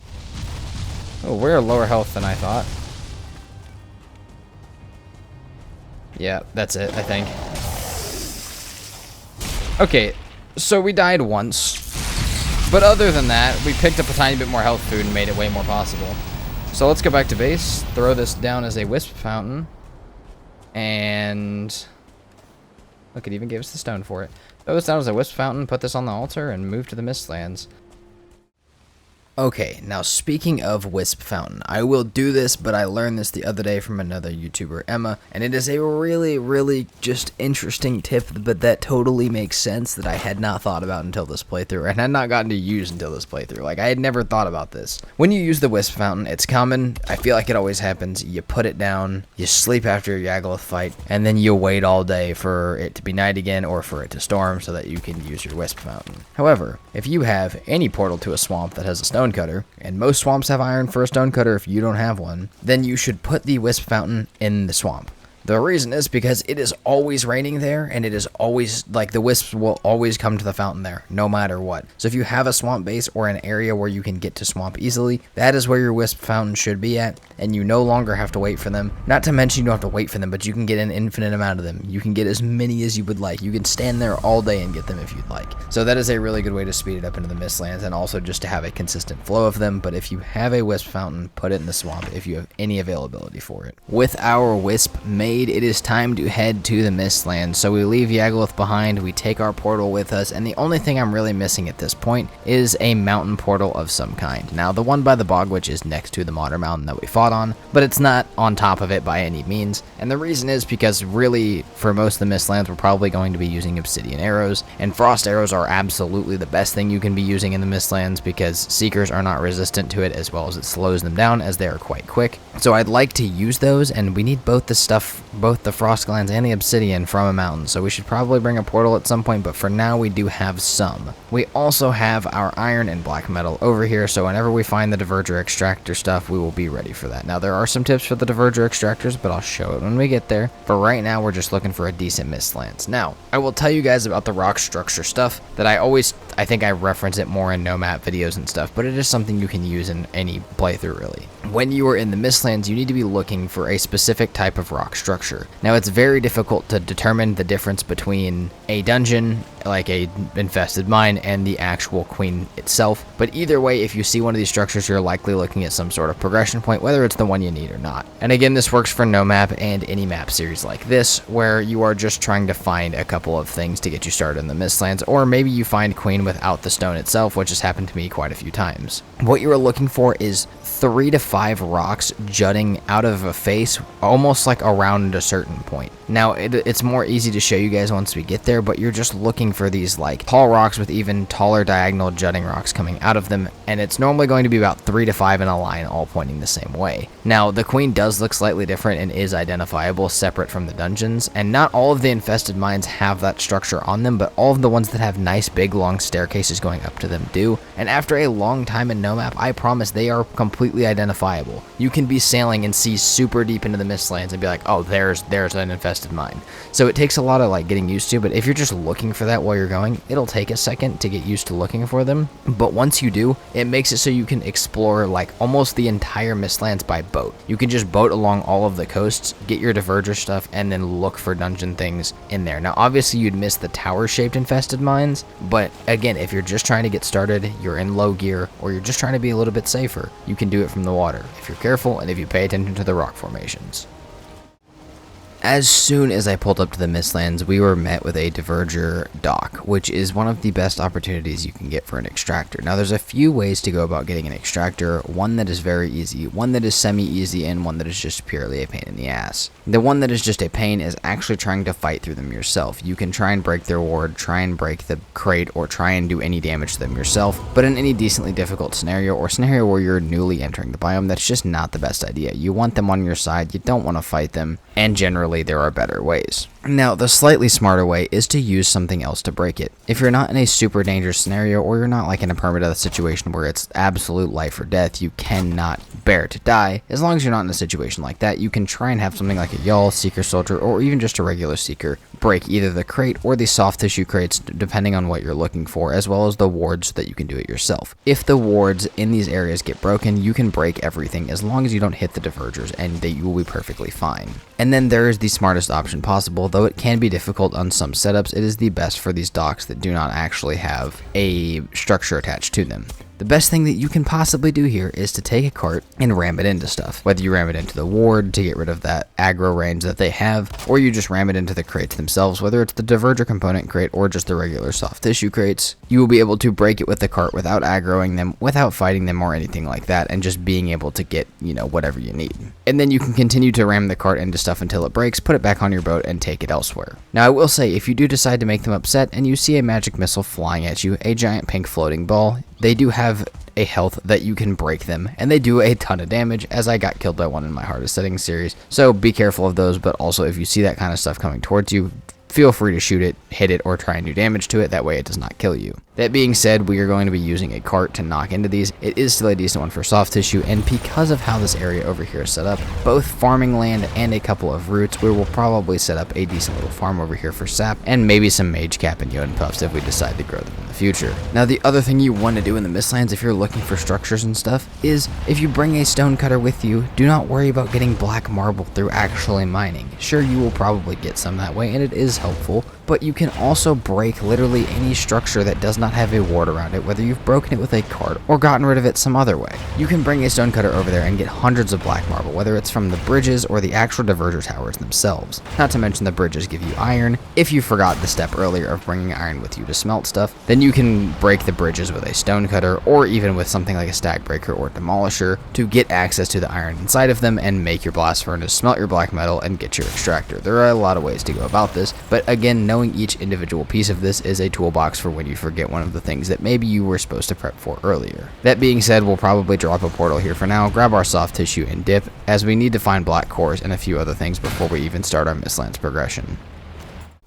Oh, we're lower health than I thought. Yeah, that's it, I think. Okay, so we died once. But other than that, we picked up a tiny bit more health food and made it way more possible. So let's go back to base, throw this down as a wisp fountain. And look, it even gave us the stone for it. Throw this down as a wisp fountain, put this on the altar, and move to the Mistlands. Okay, now speaking of Wisp Fountain, I will do this, but I learned this the other day from another YouTuber, Emma, and it is a really just interesting tip, but that totally makes sense that I had not thought about until this playthrough, and had not gotten to use until this playthrough. Like, I had never thought about this. When you use the Wisp Fountain, it's common, I feel like it always happens, you put it down, you sleep after your Yagaloth fight, and then you wait all day for it to be night again, or for it to storm, so that you can use your Wisp Fountain. However, if you have any portal to a swamp that has a stonecutter, and most swamps have iron for a stonecutter if you don't have one, then you should put the Wisp Fountain in the swamp. The reason is because it is always raining there, and it is always, like, the wisps will always come to the fountain there, no matter what. So if you have a swamp base or an area where you can get to swamp easily, that is where your wisp fountain should be at, and you no longer have to wait for them. Not to mention you don't have to wait for them, but you can get an infinite amount of them. You can get as many as you would like. You can stand there all day and get them if you'd like. So that is a really good way to speed it up into the Mistlands, and also just to have a consistent flow of them. But if you have a wisp fountain, put it in the swamp if you have any availability for it. With our wisp made, it is time to head to the Mistlands. So we leave Yagaloth behind, we take our portal with us, and the only thing I'm really missing at this point is a mountain portal of some kind. Now, the one by the bog witch is next to the Modder Mountain that we fought on, but it's not on top of it by any means, and the reason is because really, for most of the Mistlands, we're probably going to be using obsidian arrows, and frost arrows are absolutely the best thing you can be using in the Mistlands because seekers are not resistant to it, as well as it slows them down as they are quite quick. So I'd like to use those, and we need both the stuff, both the frost glands and the obsidian from a mountain, so we should probably bring a portal at some point, but for now we do have some. We also have our iron and black metal over here, so whenever we find the diverger extractor stuff, we will be ready for that. Now, there are some tips for the diverger extractors, but I'll show it when we get there. For right now, we're just looking for a decent Mistlands. Now, I will tell you guys about the rock structure stuff that I think I reference it more in no map videos and stuff, but it is something you can use in any playthrough, really. When you are in the Mistlands, you need to be looking for a specific type of rock structure. Now, it's very difficult to determine the difference between a dungeon, like a infested mine, and the actual queen itself, but either way, if you see one of these structures, you're likely looking at some sort of progression point, whether it's the one you need or not. And again, this works for no map and any map series like this, where you are just trying to find a couple of things to get you started in the Mistlands, or maybe you find queen without the stone itself, which has happened to me quite a few times. What you are looking for is 3 to 5 rocks jutting out of a face, almost like around a certain point. Now, it's more easy to show you guys once we get there, but you're just looking for these like tall rocks with even taller diagonal jutting rocks coming out of them, and it's normally going to be about 3 to 5 in a line, all pointing the same way. Now, the queen does look slightly different and is identifiable separate from the dungeons, and not all of the infested mines have that structure on them, but all of the ones that have nice big long staircases going up to them do, and after a long time in no map, I promise they are completely identifiable. You can be sailing and see super deep into the Mistlands and be like, oh, there's an infested mine. So it takes a lot of like getting used to, but if you're just looking for that while you're going, it'll take a second to get used to looking for them, but once you do, it makes it so you can explore like almost the entire Mistlands by boat. You can just boat along all of the coasts, get your diverger stuff, and then look for dungeon things in there. Now, obviously you'd miss the tower-shaped infested mines, but again, if you're just trying to get started, you're in low gear, or you're just trying to be a little bit safer, you can do it from the water if you're careful and if you pay attention to the rock formations. As soon as I pulled up to the Mistlands, we were met with a diverger dock, which is one of the best opportunities you can get for an extractor. Now, there's a few ways to go about getting an extractor, one that is very easy, one that is semi-easy, and one that is just purely a pain in the ass. The one that is just a pain is actually trying to fight through them yourself. You can try and break their ward, try and break the crate, or try and do any damage to them yourself, but in any decently difficult scenario, or scenario where you're newly entering the biome, that's just not the best idea. You want them on your side, you don't want to fight them, and generally there are better ways. Now, the slightly smarter way is to use something else to break it. If you're not in a super dangerous scenario, or you're not like in a permadeath situation where it's absolute life or death, you cannot bear to die, as long as you're not in a situation like that, you can try and have something like a Yawl, Seeker Soldier, or even just a regular Seeker break either the crate or the soft tissue crates, depending on what you're looking for, as well as the wards so that you can do it yourself. If the wards in these areas get broken, you can break everything as long as you don't hit the divergers, and you will be perfectly fine. And then there is the smartest option possible, though it can be difficult on some setups. It is the best for these docks that do not actually have a structure attached to them. The best thing that you can possibly do here is to take a cart and ram it into stuff. Whether you ram it into the ward to get rid of that aggro range that they have, or you just ram it into the crates themselves, whether it's the Diverger component crate or just the regular soft tissue crates, you will be able to break it with the cart without aggroing them, without fighting them or anything like that, and just being able to get, whatever you need. And then you can continue to ram the cart into stuff until it breaks, put it back on your boat, and take it elsewhere. Now I will say, if you do decide to make them upset and you see a magic missile flying at you, a giant pink floating ball, they do have a health that you can break them, and they do a ton of damage, as I got killed by one in my hardest setting series. So be careful of those, but also if you see that kind of stuff coming towards you, feel free to shoot it, hit it, or try and do damage to it, that way it does not kill you. That being said, we are going to be using a cart to knock into these. It is still a decent one for soft tissue, and because of how this area over here is set up, both farming land and a couple of roots, we will probably set up a decent little farm over here for sap, and maybe some mage cap and Yodin puffs if we decide to grow them in the future. Now the other thing you want to do in the Mistlands if you're looking for structures and stuff is, if you bring a stone cutter with you, do not worry about getting black marble through actually mining. Sure, you will probably get some that way, and it is helpful, but you can also break literally any structure that does not have a ward around it, whether you've broken it with a cart or gotten rid of it some other way. You can bring a stone cutter over there and get hundreds of black marble, whether it's from the bridges or the actual diverger towers themselves. Not to mention the bridges give you iron. If you forgot the step earlier of bringing iron with you to smelt stuff, then you can break the bridges with a stone cutter, or even with something like a stack breaker or demolisher, to get access to the iron inside of them and make your blast furnace, smelt your black metal, and get your extractor. There are a lot of ways to go about this, but again, knowing each individual piece of this is a toolbox for when you forget one of the things that maybe you were supposed to prep for earlier. That being said, we'll probably drop a portal here for now, grab our soft tissue and dip, as we need to find black cores and a few other things before we even start our Mistlands progression.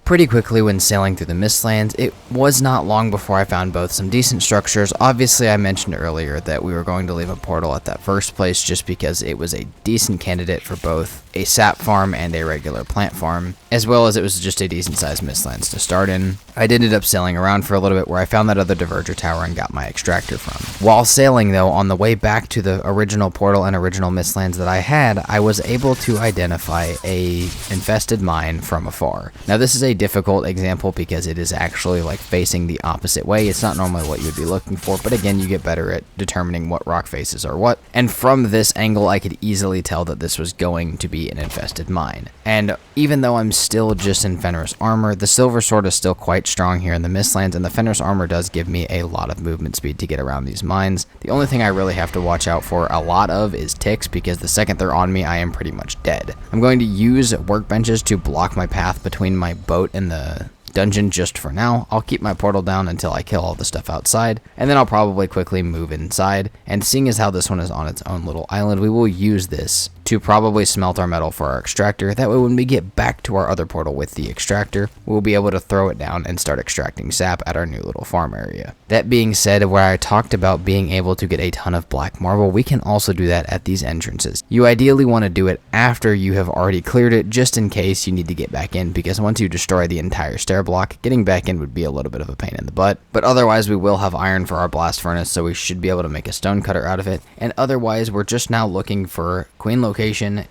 Pretty quickly when sailing through the Mistlands, it was not long before I found both some decent structures. Obviously, I mentioned earlier that we were going to leave a portal at that first place just because it was a decent candidate for both a sap farm and a regular plant farm, as well as it was just a decent sized Mistlands to start in. I did end up sailing around for a little bit where I found that other diverger tower and got my extractor from. While sailing though, on the way back to the original portal and original Mistlands that I had, I was able to identify a infested mine from afar. Now this is a difficult example because it is actually like facing the opposite way. It's not normally what you would be looking for, but again, you get better at determining what rock faces are what. And from this angle, I could easily tell that this was going to be an infested mine. And even though I'm still just in Fenris armor, the silver sword is still quite strong here in the Mistlands, and the Fenris armor does give me a lot of movement speed to get around these mines. The only thing I really have to watch out for a lot of is ticks, because the second they're on me, I am pretty much dead. I'm going to use workbenches to block my path between my boat and the dungeon just for now. I'll keep my portal down until I kill all the stuff outside, and then I'll probably quickly move inside. And seeing as how this one is on its own little island, we will use this to probably smelt our metal for our extractor. That way when we get back to our other portal with the extractor, we'll be able to throw it down and start extracting sap at our new little farm area. That being said, where I talked about being able to get a ton of black marble, we can also do that at these entrances. You ideally want to do it after you have already cleared it, just in case you need to get back in, because once you destroy the entire stair block, getting back in would be a little bit of a pain in the butt. But otherwise, we will have iron for our blast furnace, so we should be able to make a stone cutter out of it. And otherwise, we're just now looking for queen location,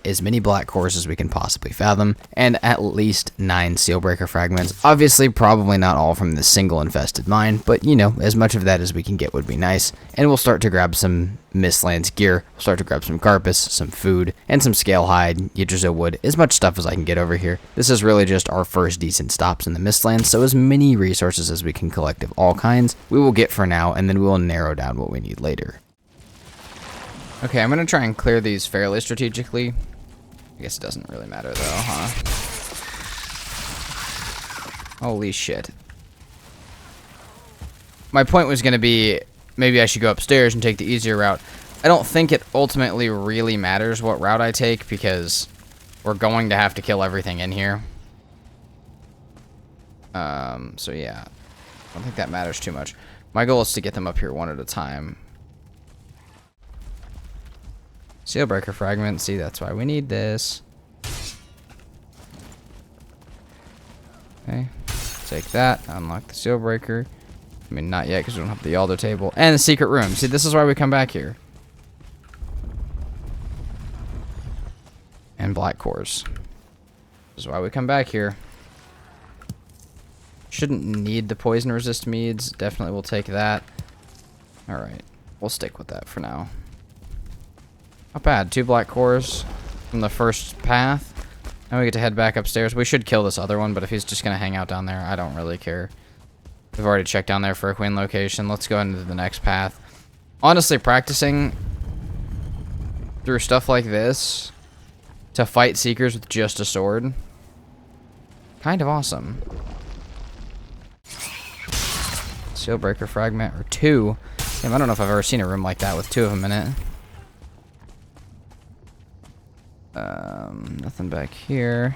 as many black cores as we can possibly fathom, and at least 9 sealbreaker fragments. Obviously, probably not all from this single infested mine, but as much of that as we can get would be nice. And we'll start to grab some Mistlands gear, we'll start to grab some carpus, some food, and some scale hide, Yggdrasil wood, as much stuff as I can get over here. This is really just our first decent stops in the Mistlands, so as many resources as we can collect of all kinds, we will get for now, and then we will narrow down what we need later. Okay, I'm going to try and clear these fairly strategically. I guess it doesn't really matter though, huh? Holy shit. My point was going to be, maybe I should go upstairs and take the easier route. I don't think it ultimately really matters what route I take, because we're going to have to kill everything in here. So yeah, I don't think that matters too much. My goal is to get them up here one at a time. Sealbreaker fragment, see, that's why we need this. Okay, take that, unlock the sealbreaker. I mean, not yet, because we don't have the altar table. And the secret room. See, this is why we come back here. And black cores. This is why we come back here. Shouldn't need the poison resist meads. Definitely will take that. Alright. We'll stick with that for now. Not bad. 2 black cores from the first path. Now we get to head back upstairs. We should kill this other one, but if he's just going to hang out down there, I don't really care. We've already checked down there for a queen location. Let's go into the next path. Honestly, practicing through stuff like this to fight seekers with just a sword, kind of awesome. Sealbreaker fragment, or 2. Damn, I don't know if I've ever seen a room like that with 2 of them in it. Nothing back here.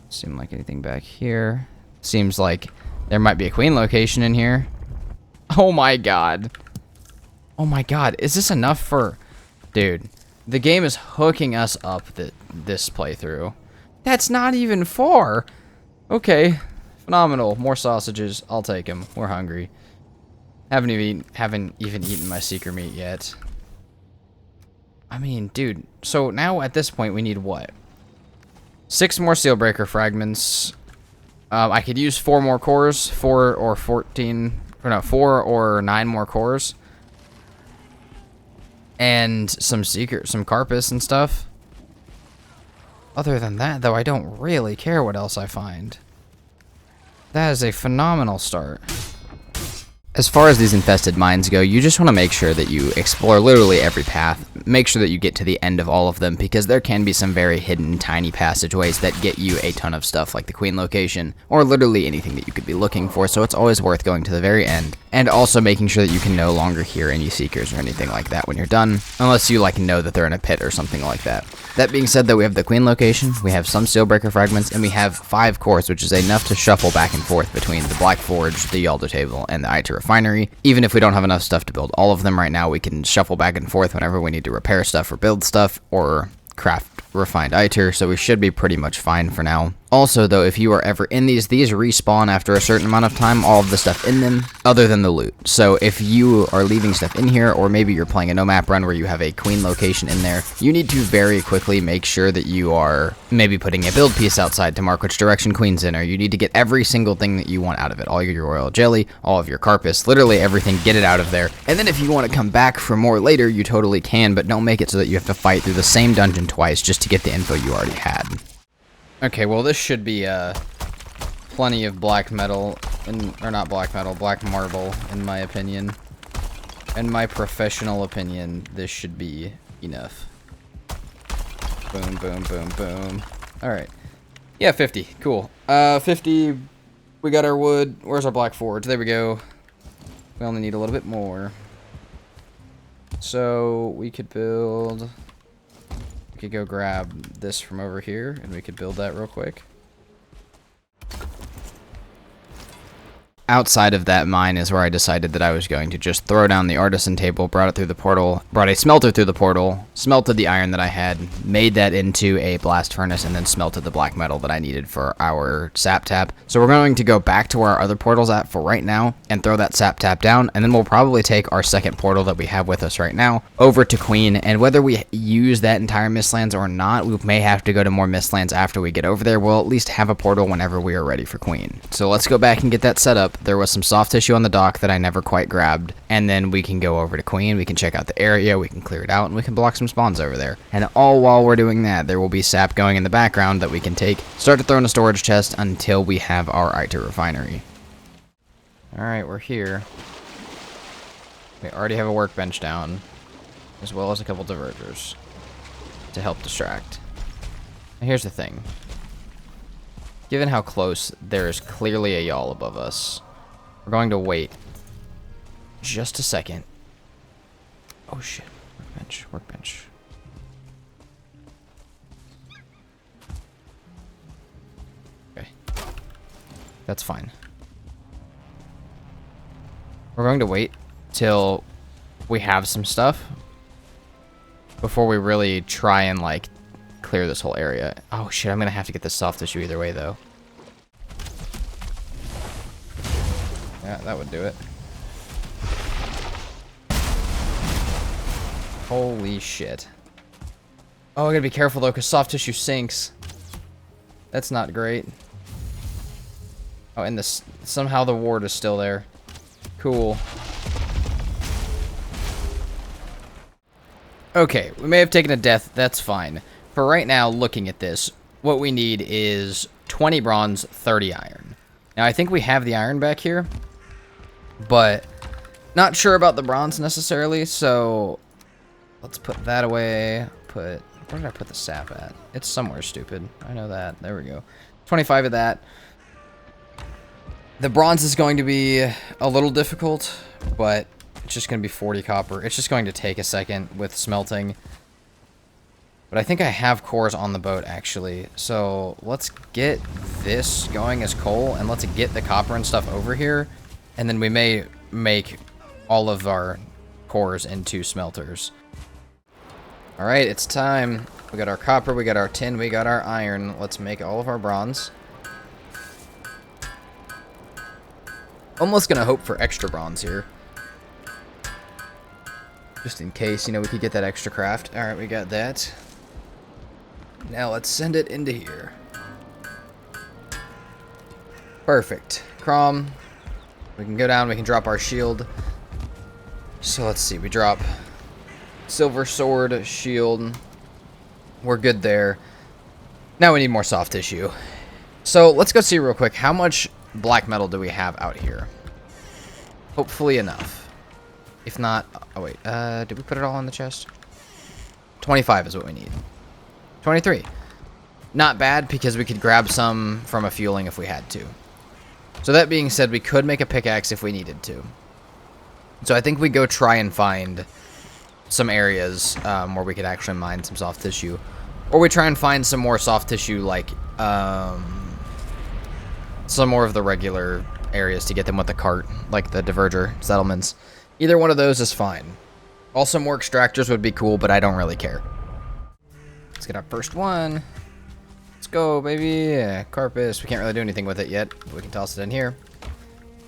Seem like anything back here. Seems like there might be a queen location in here. Oh my god. Oh my god. Is this enough for... Dude, the game is hooking us up this playthrough. That's not even far. Okay. Phenomenal. More sausages. I'll take them. We're hungry. Haven't even eaten my seeker meat yet. I mean, dude. So now at this point we need what? 6 more sealbreaker fragments. I could use 4 more cores, 4 or 9 more cores, and some carpus and stuff. Other than that, though, I don't really care what else I find. That is a phenomenal start. As far as these infested mines go, you just want to make sure that you explore literally every path. Make sure that you get to the end of all of them, because there can be some very hidden, tiny passageways that get you a ton of stuff, like the queen location, or literally anything that you could be looking for, so it's always worth going to the very end. And also making sure that you can no longer hear any seekers or anything like that when you're done, unless you know that they're in a pit or something like that. That being said, though, we have the queen location, we have some sealbreaker fragments, and we have 5 cores, which is enough to shuffle back and forth between the Black Forge, the Yalda table, and the Iter refinery. Even if we don't have enough stuff to build all of them right now, we can shuffle back and forth whenever we need to repair stuff or build stuff or craft refined Iter, so we should be pretty much fine for now. Also, though, if you are ever in these respawn after a certain amount of time, all of the stuff in them, other than the loot. So if you are leaving stuff in here, or maybe you're playing a no map run where you have a queen location in there, you need to very quickly make sure that you are maybe putting a build piece outside to mark which direction queen's in, or you need to get every single thing that you want out of it. All your royal jelly, all of your carpus, literally everything, get it out of there. And then if you want to come back for more later, you totally can, but don't make it so that you have to fight through the same dungeon twice just to get the info you already had. Okay, well, this should be plenty of black metal, or not black metal, black marble, in my opinion. In my professional opinion, this should be enough. Boom, boom, boom, boom. Alright. Yeah, 50. Cool. 50, we got our wood. Where's our Black Forge? There we go. We only need a little bit more. So, we could build... We could go grab this from over here, and we could build that real quick. Outside of that mine is where I decided that I was going to just throw down the artisan table, brought it through the portal, brought a smelter through the portal, smelted the iron that I had, made that into a blast furnace, and then smelted the black metal that I needed for our sap tap. So we're going to go back to where our other portal's at for right now, and throw that sap tap down, and then we'll probably take our second portal that we have with us right now over to Queen, and whether we use that entire Mistlands or not, we may have to go to more Mistlands after we get over there. We'll at least have a portal whenever we are ready for Queen. So let's go back and get that set up. There was some soft tissue on the dock that I never quite grabbed, and then we can go over to Queen, we can check out the area, we can clear it out, and we can block some spawns over there. And all while we're doing that, there will be sap going in the background that we can take, start to throw in a storage chest until we have our Iter refinery. Alright, we're here. We already have a workbench down, as well as a couple divergers to help distract. Now here's the thing. Given how close, there is clearly a yawl above us. We're going to wait just a second. Oh shit, workbench, workbench. Okay, that's fine. We're going to wait till we have some stuff before we really try and like clear this whole area. Oh shit, I'm gonna have to get this soft tissue either way though. Yeah, that would do it. Holy shit. Oh, I gotta be careful though, because soft tissue sinks. That's not great. Oh, and this somehow the ward is still there. Cool. Okay, we may have taken a death, that's fine. For right now, looking at this, what we need is 20 bronze, 30 iron. Now, I think we have the iron back here, but not sure about the bronze necessarily, so let's put that away. Where did I put the sap at? It's somewhere stupid. I know that. There we go. 25 of that. The bronze is going to be a little difficult, but it's just going to be 40 copper. It's just going to take a second with smelting. But I think I have cores on the boat, actually. So let's get this going as coal, and let's get the copper and stuff over here. And then we may make all of our cores into smelters. Alright, it's time. We got our copper, we got our tin, we got our iron. Let's make all of our bronze. Almost gonna hope for extra bronze here. Just in case, you know, we could get that extra craft. Alright, we got that. Now let's send it into here. Perfect. Crom. We can go down, we can drop our shield. So let's see, we drop silver sword, shield. We're good there. Now we need more soft tissue. So let's go see real quick, how much black metal do we have out here? Hopefully enough. If not, oh wait, did we put it all in the chest? 25 is what we need. 23. Not bad, because we could grab some from a fueling if we had to. So that being said, we could make a pickaxe if we needed to. So I think we go try and find some areas where we could actually mine some soft tissue. Or we try and find some more soft tissue, like some more of the regular areas to get them with the cart, like the diverger settlements. Either one of those is fine. Also, more extractors would be cool, but I don't really care. Let's get our first one. Let's go, baby. Yeah, carpus. We can't really do anything with it yet. We can toss it in here.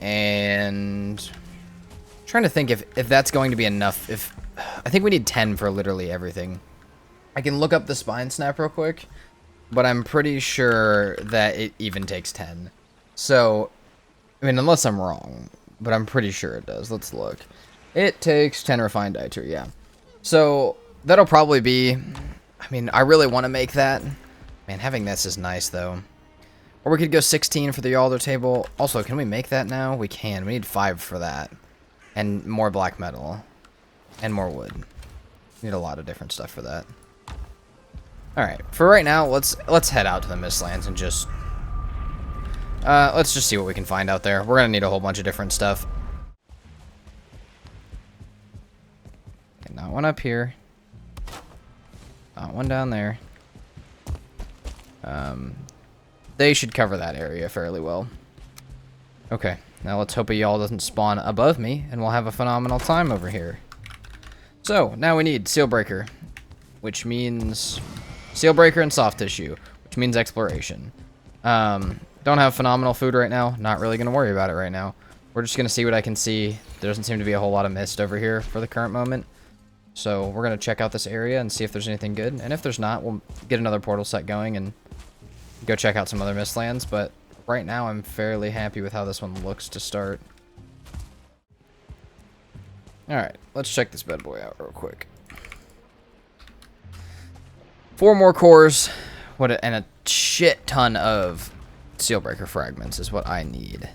And I'm trying to think if that's going to be enough. I think we need 10 for literally everything. I can look up the spine snap real quick, but I'm pretty sure that it even takes 10. So, I mean, unless I'm wrong, but I'm pretty sure it does. Let's look. It takes 10 refined niter, yeah. So, that'll probably be, I mean, I really want to make that. Man, having this is nice, though. Or we could go 16 for the alder table. Also, can we make that now? We can. We need 5 for that. And more black metal. And more wood. We need a lot of different stuff for that. Alright, for right now, let's head out to the Mistlands and just let's just see what we can find out there. We're gonna need a whole bunch of different stuff. Okay, not one up here. Not one down there. They should cover that area fairly well. Okay, now let's hope a y'all doesn't spawn above me, and we'll have a phenomenal time over here. So, now we need seal breaker, which means seal breaker and soft tissue, which means exploration. Don't have phenomenal food right now. Not really going to worry about it right now. We're just going to see what I can see. There doesn't seem to be a whole lot of mist over here for the current moment. So we're going to check out this area and see if there's anything good. And if there's not, we'll get another portal set going and go check out some other Mistlands. But right now, I'm fairly happy with how this one looks to start. Alright, let's check this bad boy out real quick. 4 more cores, and a shit ton of Sealbreaker fragments is what I need.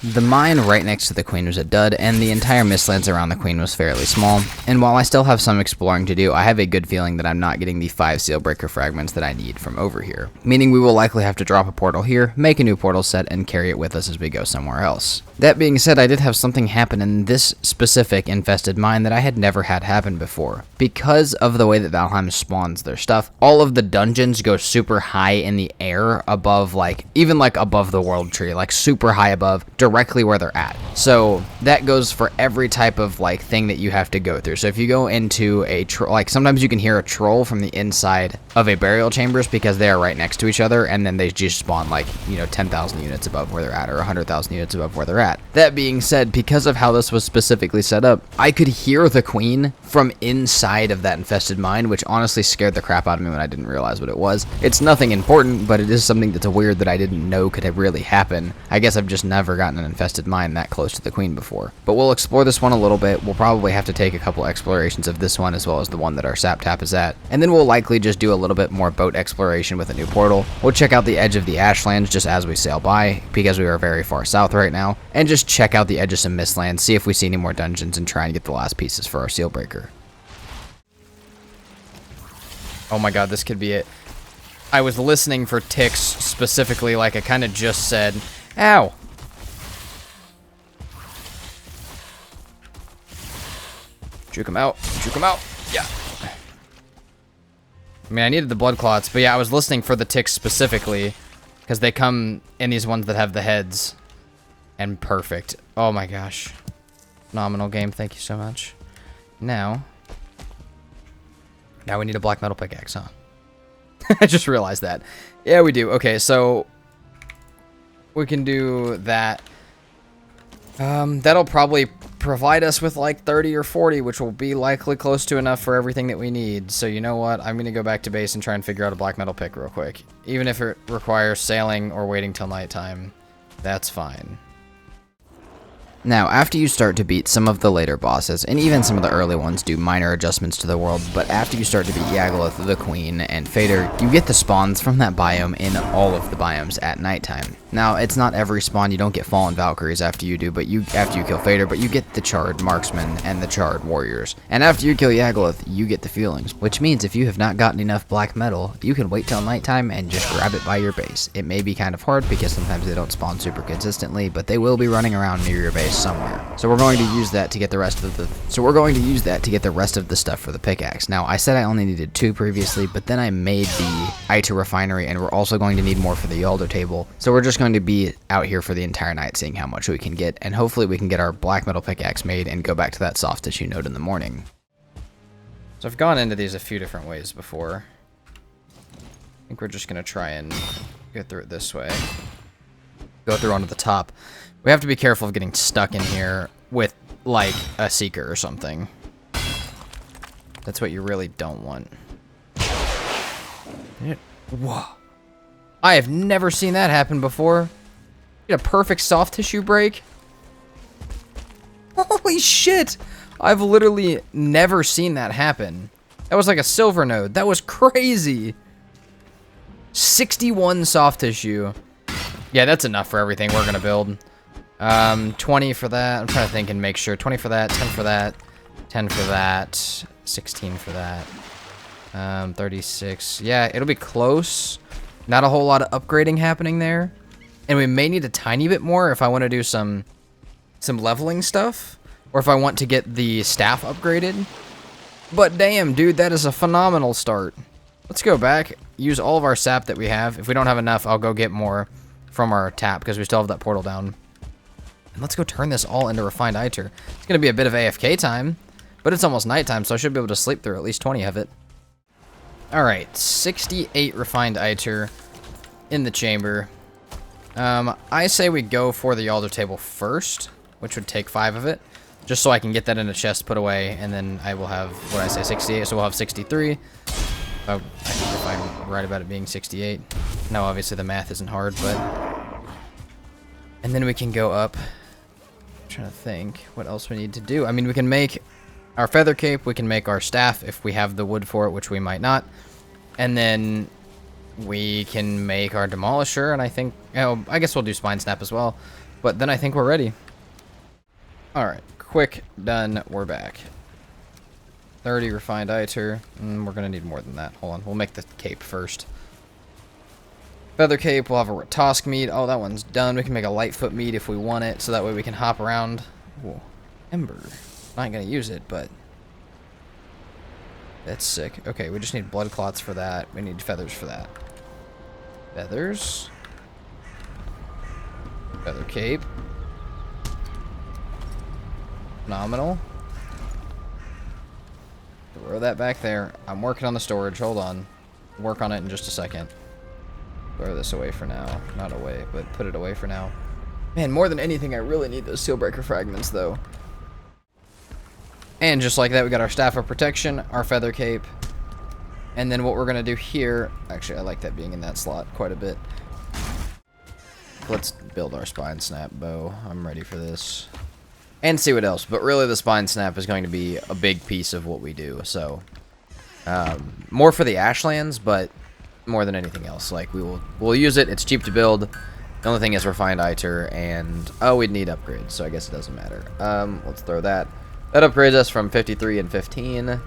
The mine right next to the Queen was a dud, and the entire Mistlands around the Queen was fairly small, and while I still have some exploring to do, I have a good feeling that I'm not getting the 5 Sealbreaker fragments that I need from over here, meaning we will likely have to drop a portal here, make a new portal set, and carry it with us as we go somewhere else. That being said, I did have something happen in this specific infested mine that I had never had happen before. Because of the way that Valheim spawns their stuff, all of the dungeons go super high in the air above, like, even like above the world tree, like super high above, directly where they're at. So that goes for every type of like thing that you have to go through. So if you go into a like sometimes you can hear a troll from the inside of a burial chambers because they are right next to each other, and then they just spawn like, you know, 10,000 units above where they're at, or 100,000 units above where they're at. That being said, because of how this was specifically set up, I could hear the Queen from inside of that infested mine, which honestly scared the crap out of me when I didn't realize what it was. It's nothing important, but it is something that's weird that I didn't know could have really happen. I guess I've just never gotten an infested mine that close to the queen before. But we'll explore this one a little bit. We'll probably have to take a couple explorations of this one as well as the one that our sap tap is at. And then we'll likely just do a little bit more boat exploration with a new portal. We'll check out the edge of the Ashlands just as we sail by, because we are very far south right now, and just check out the edge of some Mistlands, see if we see any more dungeons, and try and get the last pieces for our seal breaker. Oh my god, this could be it. I was listening for ticks specifically, like I kind of just said. Ow! Juke him out. Juke him out. Yeah. I mean, I needed the blood clots, but yeah, I was listening for the ticks specifically, because they come in these ones that have the heads. And perfect. Oh my gosh. Phenomenal game, thank you so much. Now we need a black metal pickaxe, huh? I just realized that. Yeah, we do. Okay, so we can do that. That'll probably provide us with like 30 or 40, which will be likely close to enough for everything that we need. So you know what? I'm going to go back to base and try and figure out a black metal pick real quick. Even if it requires sailing or waiting till nighttime, that's fine. Now, after you start to beat some of the later bosses, and even some of the early ones do minor adjustments to the world, but after you start to beat Yagaloth, the Queen, and Fader, you get the spawns from that biome in all of the biomes at nighttime. Now, it's not every spawn, you don't get Fallen Valkyries after you do, but after you kill Fader, but you get the Charred Marksmen and the Charred Warriors. And after you kill Yagaloth, you get the Feelings, which means if you have not gotten enough black metal, you can wait till nighttime and just grab it by your base. It may be kind of hard because sometimes they don't spawn super consistently, but they will be running around near your base somewhere. So we're going to use that to get the rest of the stuff for the pickaxe. Now, I said I only needed 2 previously, but then I made the Ita refinery, and we're also going to need more for the Yalder table. So we're just going to be out here for the entire night seeing how much we can get, and hopefully we can get our black metal pickaxe made and go back to that soft tissue node in the morning. So I've gone into these a few different ways before. I think we're just going to try and get through it this way. Go through onto the top. We have to be careful of getting stuck in here with, like, a seeker or something. That's what you really don't want. Whoa. I have never seen that happen before. Get a perfect soft tissue break. Holy shit! I've literally never seen that happen. That was like a silver node. That was crazy. 61 soft tissue. Yeah, that's enough for everything we're gonna build. 20 for that. I'm trying to think and make sure. 20 for that, 10 for that, 10 for that, 16 for that. 36. Yeah, it'll be close. Not a whole lot of upgrading happening there. And we may need a tiny bit more if I want to do some leveling stuff. Or if I want to get the staff upgraded. But damn, dude, that is a phenomenal start. Let's go back, use all of our sap that we have. If we don't have enough, I'll go get more from our tap because we still have that portal down. And let's go turn this all into refined Iter. It's going to be a bit of AFK time, but it's almost nighttime, so I should be able to sleep through at least 20 of it. Alright, 68 refined Iter in the chamber. I say we go for the Yalder table first, which would take 5 of it, just so I can get that in a chest put away, and then I will have, what did I say, 68, so we'll have 63. I think if I'm right about it being 68. No, obviously the math isn't hard, but... And then we can go up. I'm trying to think what else we need to do. I mean, we can make our feather cape, we can make our staff if we have the wood for it, which we might not. And then we can make our demolisher, and I think, oh, I guess we'll do spine snap as well. But then I think we're ready. Alright, quick, done, we're back. 30 refined Iter. We're gonna need more than that. Hold on, we'll make the cape first. Feather cape, we'll have a Ratosk meat. Oh, that one's done. We can make a Lightfoot meat if we want it, so that way we can hop around. Ooh, Ember. Not gonna use it, but that's sick. Okay, we just need blood clots for that. We need feathers for that. Feathers. Feather cape. Phenomenal. Throw that back there. I'm working on the storage. Hold on. Work on it in just a second. Throw this away for now. Not away, but put it away for now. Man, more than anything, I really need those Steelbreaker fragments, though. And just like that, we got our Staff of Protection, our Feather Cape. And then what we're going to do here... Actually, I like that being in that slot quite a bit. let's build our spine snap bow. I'm ready for this. And see what else. But really the spine snap is going to be a big piece of what we do. So, more for the Ashlands, but more than anything else. Like, we'll use it. It's cheap to build. The only thing is refined ITER, and, oh, we'd need upgrades, so I guess it doesn't matter. Let's throw that. That upgrades us from 53 and 15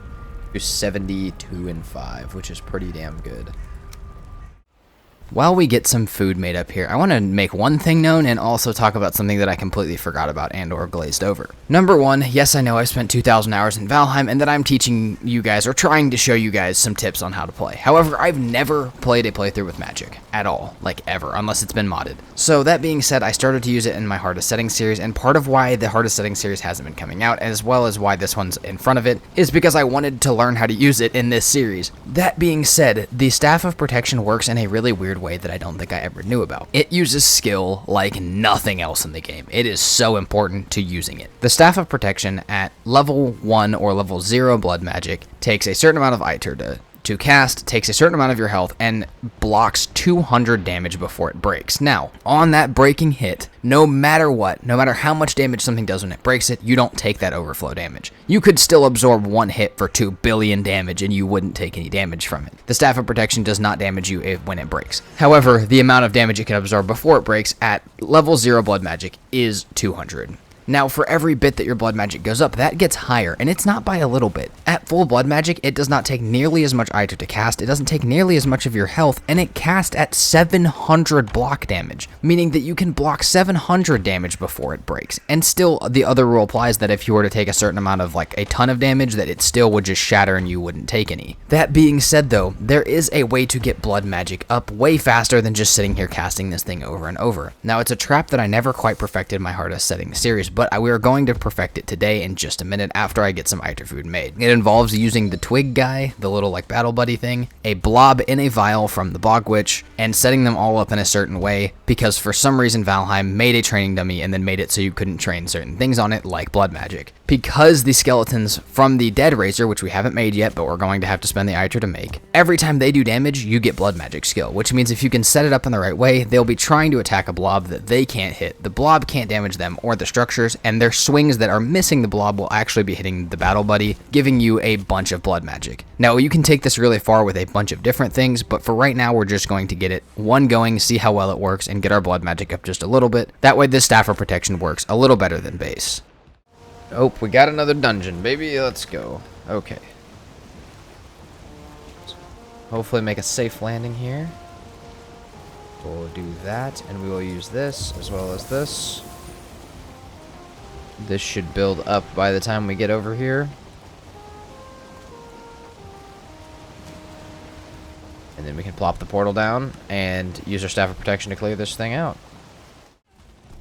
to 72 and 5, which is pretty damn good. While we get some food made up here, I want to make one thing known and also talk about something that I completely forgot about and or glazed over. Number one, yes, I know I've spent 2,000 hours in Valheim and that I'm teaching you guys or trying to show you guys some tips on how to play. However, I've never played a playthrough with magic at all, like ever, unless it's been modded. So that being said, I started to use it in my hardest setting series, and part of why the hardest setting series hasn't been coming out, as well as why this one's in front of it, is because I wanted to learn how to use it in this series. That being said, the Staff of Protection works in a really weird way that I don't think I ever knew about. It uses skill like nothing else in the game. It is so important to using it. The Staff of Protection at level 1 or level 0 blood magic takes a certain amount of ITER to cast, takes a certain amount of your health, and blocks 200 damage before it breaks. Now, on that breaking hit, no matter what, no matter how much damage something does when it breaks it, you don't take that overflow damage. You could still absorb one hit for 2 billion damage and you wouldn't take any damage from it. The Staff of Protection does not damage you when it breaks. However, the amount of damage it can absorb before it breaks at level 0 blood magic is 200. Now, for every bit that your blood magic goes up, that gets higher, and it's not by a little bit. At full blood magic, it does not take nearly as much ITER to cast, it doesn't take nearly as much of your health, and it casts at 700 block damage, meaning that you can block 700 damage before it breaks. And still, the other rule applies that if you were to take a certain amount of, like, a ton of damage, that it still would just shatter and you wouldn't take any. That being said, though, there is a way to get blood magic up way faster than just sitting here casting this thing over and over. Now, it's a trap that I never quite perfected in my hardest setting series, but we are going to perfect it today in just a minute after I get some ITER food made. It involves using the twig guy, the little like battle buddy thing, a blob in a vial from the bog witch, and setting them all up in a certain way because for some reason Valheim made a training dummy and then made it so you couldn't train certain things on it like blood magic. Because the skeletons from the Dead Razor, which we haven't made yet but we're going to have to spend the ITER to make, every time they do damage you get blood magic skill, which means if you can set it up in the right way, they'll be trying to attack a blob that they can't hit. The blob can't damage them or the structures, and their swings that are missing the blob will actually be hitting the battle buddy, giving you a bunch of blood magic. Now, you can take this really far with a bunch of different things, but for right now, we're just going to get it one going, see how well it works, and get our blood magic up just a little bit. That way, this Staff of Protection works a little better than base. Oh, we got another dungeon, baby. Let's go. Okay. Hopefully make a safe landing here. We'll do that, and we will use this as well as this. This should build up by the time we get over here. And then we can plop the portal down and use our Staff of Protection to clear this thing out.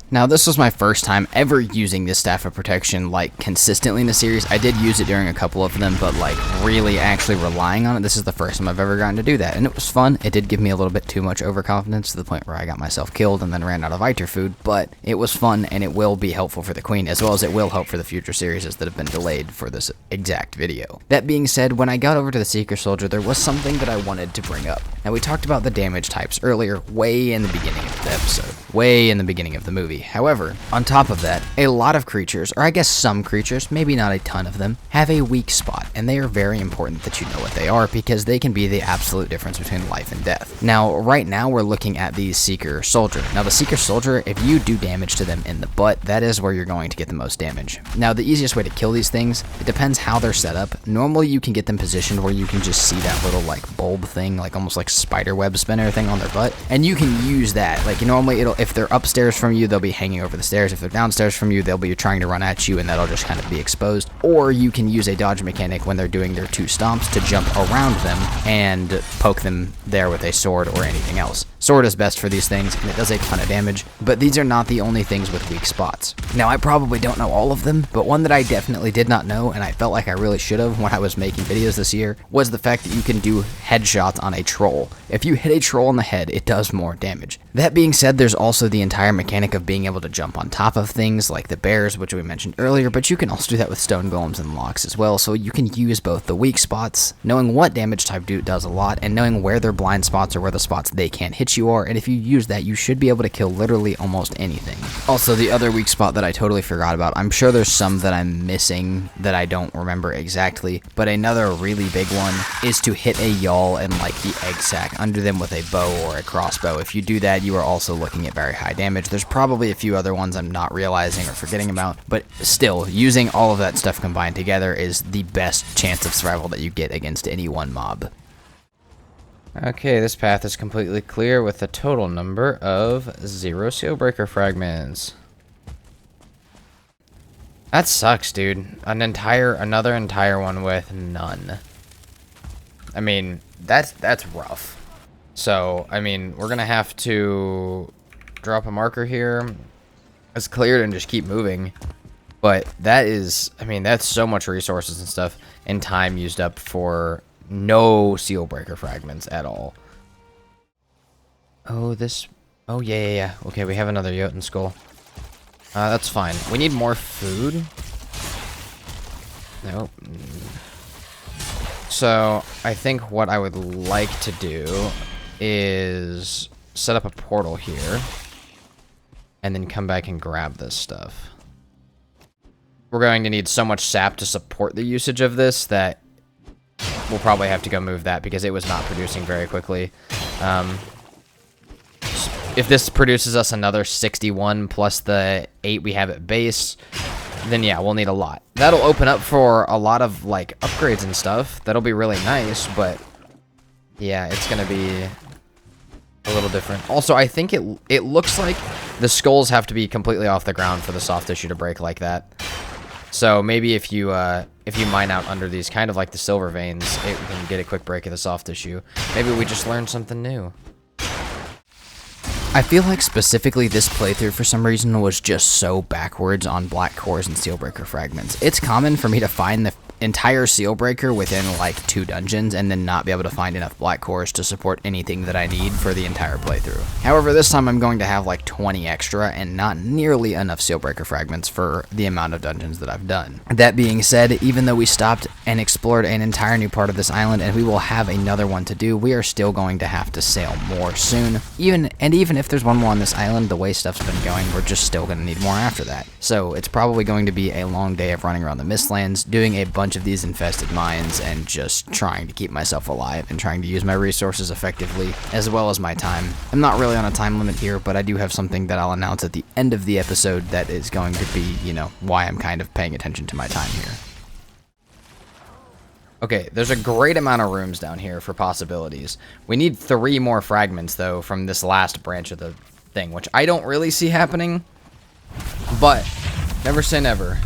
Now, this was my first time ever using this Staff of Protection, like, consistently in the series. I did use it during a couple of them, but, like, really actually relying on it, this is the first time I've ever gotten to do that. And it was fun. It did give me a little bit too much overconfidence to the point where I got myself killed and then ran out of ITER food, but it was fun, and it will be helpful for the Queen, as well as it will help for the future series that have been delayed for this exact video. That being said, when I got over to the Seeker Soldier, there was something that I wanted to bring up. Now, we talked about the damage types earlier, way in the beginning of the episode, way in the beginning of the movie. However, on top of that, a lot of creatures, or I guess some creatures, maybe not a ton of them, have a weak spot, and they are very important that you know what they are because they can be the absolute difference between life and death. Now, right now, we're looking at the Seeker Soldier. Now, the Seeker Soldier, if you do damage to them in the butt, that is where you're going to get the most damage. Now, the easiest way to kill these things, it depends how they're set up. Normally, you can get them positioned where you can just see that little, like, bulb thing, like almost like spider web spinner thing on their butt, and you can use that. Like, normally, if they're upstairs from you, they'll be hanging over the stairs. If they're downstairs from you, they'll be trying to run at you, and that'll just kind of be exposed. Or you can use a dodge mechanic when they're doing their 2 stomps to jump around them and poke them there with a sword or anything else. Sword is best for these things, and it does a ton of damage, but these are not the only things with weak spots. Now, I probably don't know all of them, but one that I definitely did not know, and I felt like I really should have when I was making videos this year, was the fact that you can do headshots on a troll. If you hit a troll in the head, it does more damage. That being said, there's also the entire mechanic of being being able to jump on top of things like the bears, which we mentioned earlier, but you can also do that with stone golems and locks as well, so you can use both the weak spots, knowing what damage type does a lot, and knowing where their blind spots or where the spots they can't hit you are, and if you use that, you should be able to kill literally almost anything. Also, the other weak spot that I totally forgot about, I'm sure there's some that I'm missing that I don't remember exactly, but another really big one is to hit a yawl and like the egg sac under them with a bow or a crossbow. If you do that, you are also looking at very high damage. There's probably a few other ones I'm not realizing or forgetting about, but still, using all of that stuff combined together is the best chance of survival that you get against any one mob. Okay, this path is completely clear with a total number of 0 Sealbreaker fragments. That sucks, dude. Another entire one with none. I mean, that's rough. So, I mean, we're gonna have to drop a marker here. It's cleared and just keep moving. But that is, I mean, that's so much resources and stuff and time used up for no Sealbreaker fragments at all. Oh, yeah. Okay, we have another Jotun skull. That's fine. We need more food. Nope. So, I think what I would like to do is set up a portal here and then come back and grab this stuff. We're going to need so much sap to support the usage of this that we'll probably have to go move that because it was not producing very quickly. If this produces us another 61 plus the 8 we have at base, then yeah, we'll need a lot. That'll open up for a lot of like upgrades and stuff. That'll be really nice, but yeah, it's gonna be a little different. Also, I think it looks like the skulls have to be completely off the ground for the soft tissue to break like that. So maybe if you mine out under these, kind of like the silver veins, it can get a quick break of the soft tissue. Maybe we just learned something new. I feel like specifically this playthrough for some reason was just so backwards on black cores and Sealbreaker fragments. It's common for me to find the entire Sealbreaker within like 2 dungeons and then not be able to find enough black cores to support anything that I need for the entire playthrough. However, this time I'm going to have like 20 extra and not nearly enough Sealbreaker fragments for the amount of dungeons that I've done. That being said, even though we stopped and explored an entire new part of this island and we will have another one to do, we are still going to have to sail more soon. Even if there's one more on this island, the way stuff's been going, we're just still going to need more after that. So it's probably going to be a long day of running around the Mistlands, doing a bunch of these infested mines, and just trying to keep myself alive and trying to use my resources effectively, as well as my time. I'm not really on a time limit here, but I do have something that I'll announce at the end of the episode that is going to be, you know, why I'm kind of paying attention to my time here. Okay, there's a great amount of rooms down here for possibilities. We need 3 more fragments, though, from this last branch of the thing, which I don't really see happening, but never say never.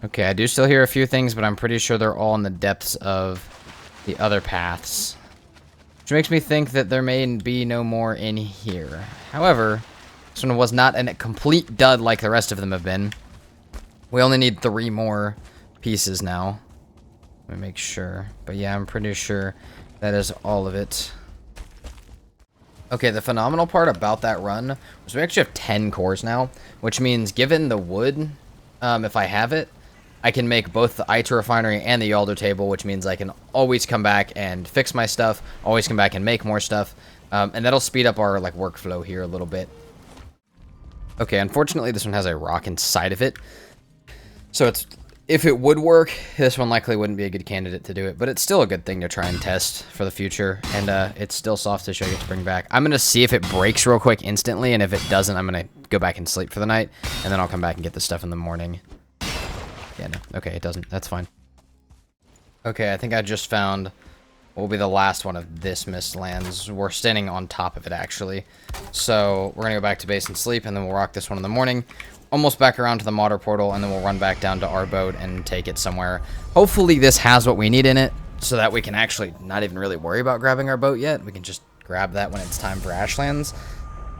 Okay, I do still hear a few things, but I'm pretty sure they're all in the depths of the other paths, which makes me think that there may be no more in here. However, this one was not a complete dud like the rest of them have been. We only need 3 more pieces now. Let me make sure. But yeah, I'm pretty sure that is all of it. Okay, the phenomenal part about that run was we actually have 10 cores now, which means given the wood, if I have it, I can make both the Iter refinery and the Yalder table, which means I can always come back and fix my stuff, always come back and make more stuff, and that'll speed up our like workflow here a little bit. Okay, unfortunately this one has a rock inside of it, so if it would work, this one likely wouldn't be a good candidate to do it, but it's still a good thing to try and test for the future, and it's still soft tissue I get to bring back. I'm going to see if it breaks real quick instantly, and if it doesn't, I'm going to go back and sleep for the night, and then I'll come back and get this stuff in the morning. Yeah, no. Okay, it doesn't. That's fine. Okay, I think I just found what will be the last one of this Mistlands. We're standing on top of it, actually. So, we're going to go back to base and sleep, and then we'll rock this one in the morning. Almost back around to the Modder Portal, and then we'll run back down to our boat and take it somewhere. Hopefully this has what we need in it, so that we can actually not even really worry about grabbing our boat yet. We can just grab that when it's time for Ashlands.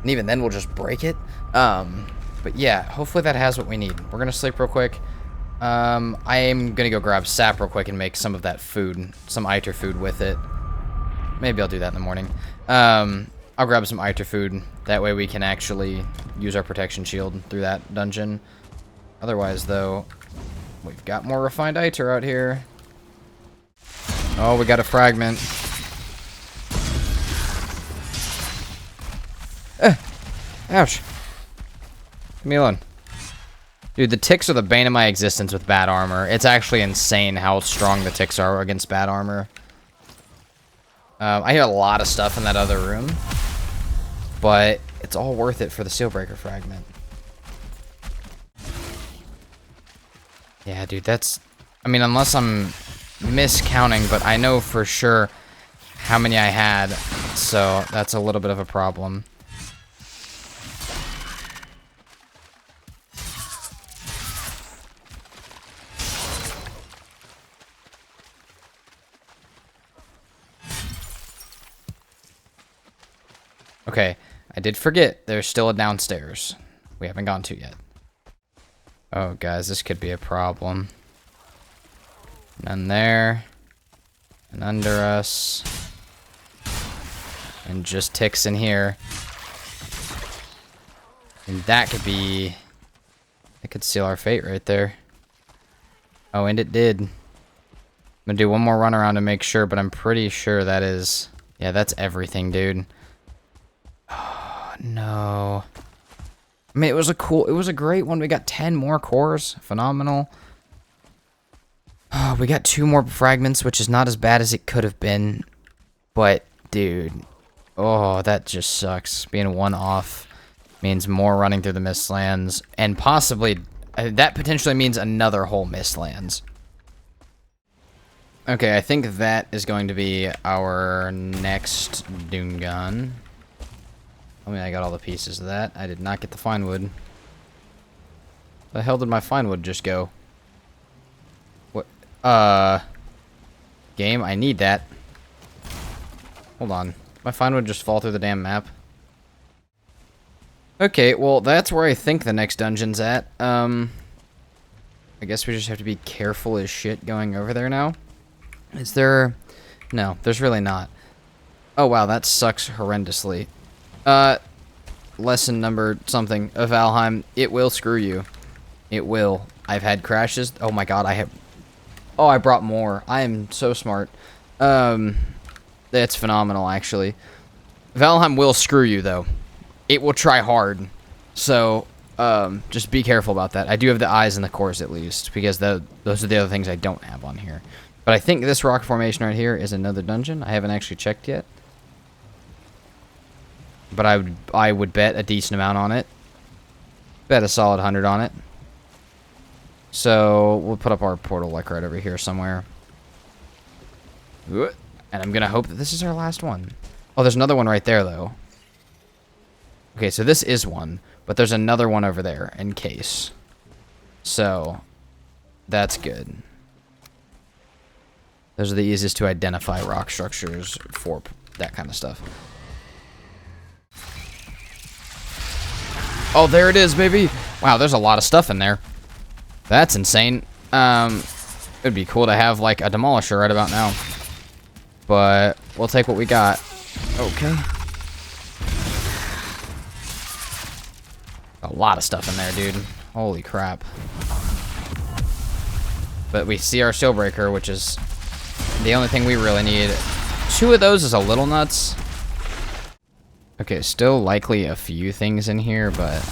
And even then, we'll just break it. But yeah, hopefully that has what we need. We're going to sleep real quick. I am gonna go grab sap real quick and make some of that food, some Iter food with it. Maybe I'll do that in the morning. I'll grab some Iter food. That way we can actually use our protection shield through that dungeon. Otherwise, though, we've got more refined Iter out here. Oh, we got a fragment. Ouch. Leave me alone. Dude, the ticks are the bane of my existence with bad armor. It's actually insane how strong the ticks are against bad armor. I hear a lot of stuff in that other room. But it's all worth it for the Steelbreaker fragment. Yeah, dude, that's... I mean, unless I'm miscounting, but I know for sure how many I had. So that's a little bit of a problem. Okay, I did forget there's still a downstairs we haven't gone to yet. Oh, guys, this could be a problem. None there. And under us. And just ticks in here. And that could be... It could seal our fate right there. Oh, and it did. I'm gonna do one more run around to make sure, but I'm pretty sure that is... Yeah, that's everything, dude. No. I mean, it was a great one. We got 10 more cores. Phenomenal. Oh, we got 2 more fragments, which is not as bad as it could have been. But, dude. Oh, that just sucks. Being 1 off means more running through the Mistlands. And possibly, that potentially means another whole Mistlands. Okay, I think that is going to be our next Dune Gun. I mean, I got all the pieces of that. I did not get the fine wood. The hell did my fine wood just go? What? Game, I need that. Hold on. My fine wood just fall through the damn map. Okay, well, that's where I think the next dungeon's at. I guess we just have to be careful as shit going over there now. Is there... No, there's really not. Oh, wow, that sucks horrendously. Lesson number something of Valheim. It will screw you. It will. I've had crashes. Oh my god, I have... Oh, I brought more. I am so smart. That's phenomenal, actually. Valheim will screw you, though. It will try hard. So, just be careful about that. I do have the eyes and the cores, at least, because those are the other things I don't have on here. But I think this rock formation right here is another dungeon. I haven't actually checked yet. But I would bet a decent amount on it. Bet a solid 100 on it. So we'll put up our portal like right over here somewhere. And I'm gonna hope that this is our last one. Oh, there's another one right there though. Okay, so this is one, but there's another one over there in case. So that's good. Those are the easiest to identify rock structures for that kind of stuff. Oh, there it is, baby. Wow, there's a lot of stuff in there. That's insane. It'd be cool to have, like, a demolisher right about now. But we'll take what we got. Okay. A lot of stuff in there, dude. Holy crap. But we see our Steelbreaker, which is the only thing we really need. 2 of those is a little nuts. Okay, still likely a few things in here, but...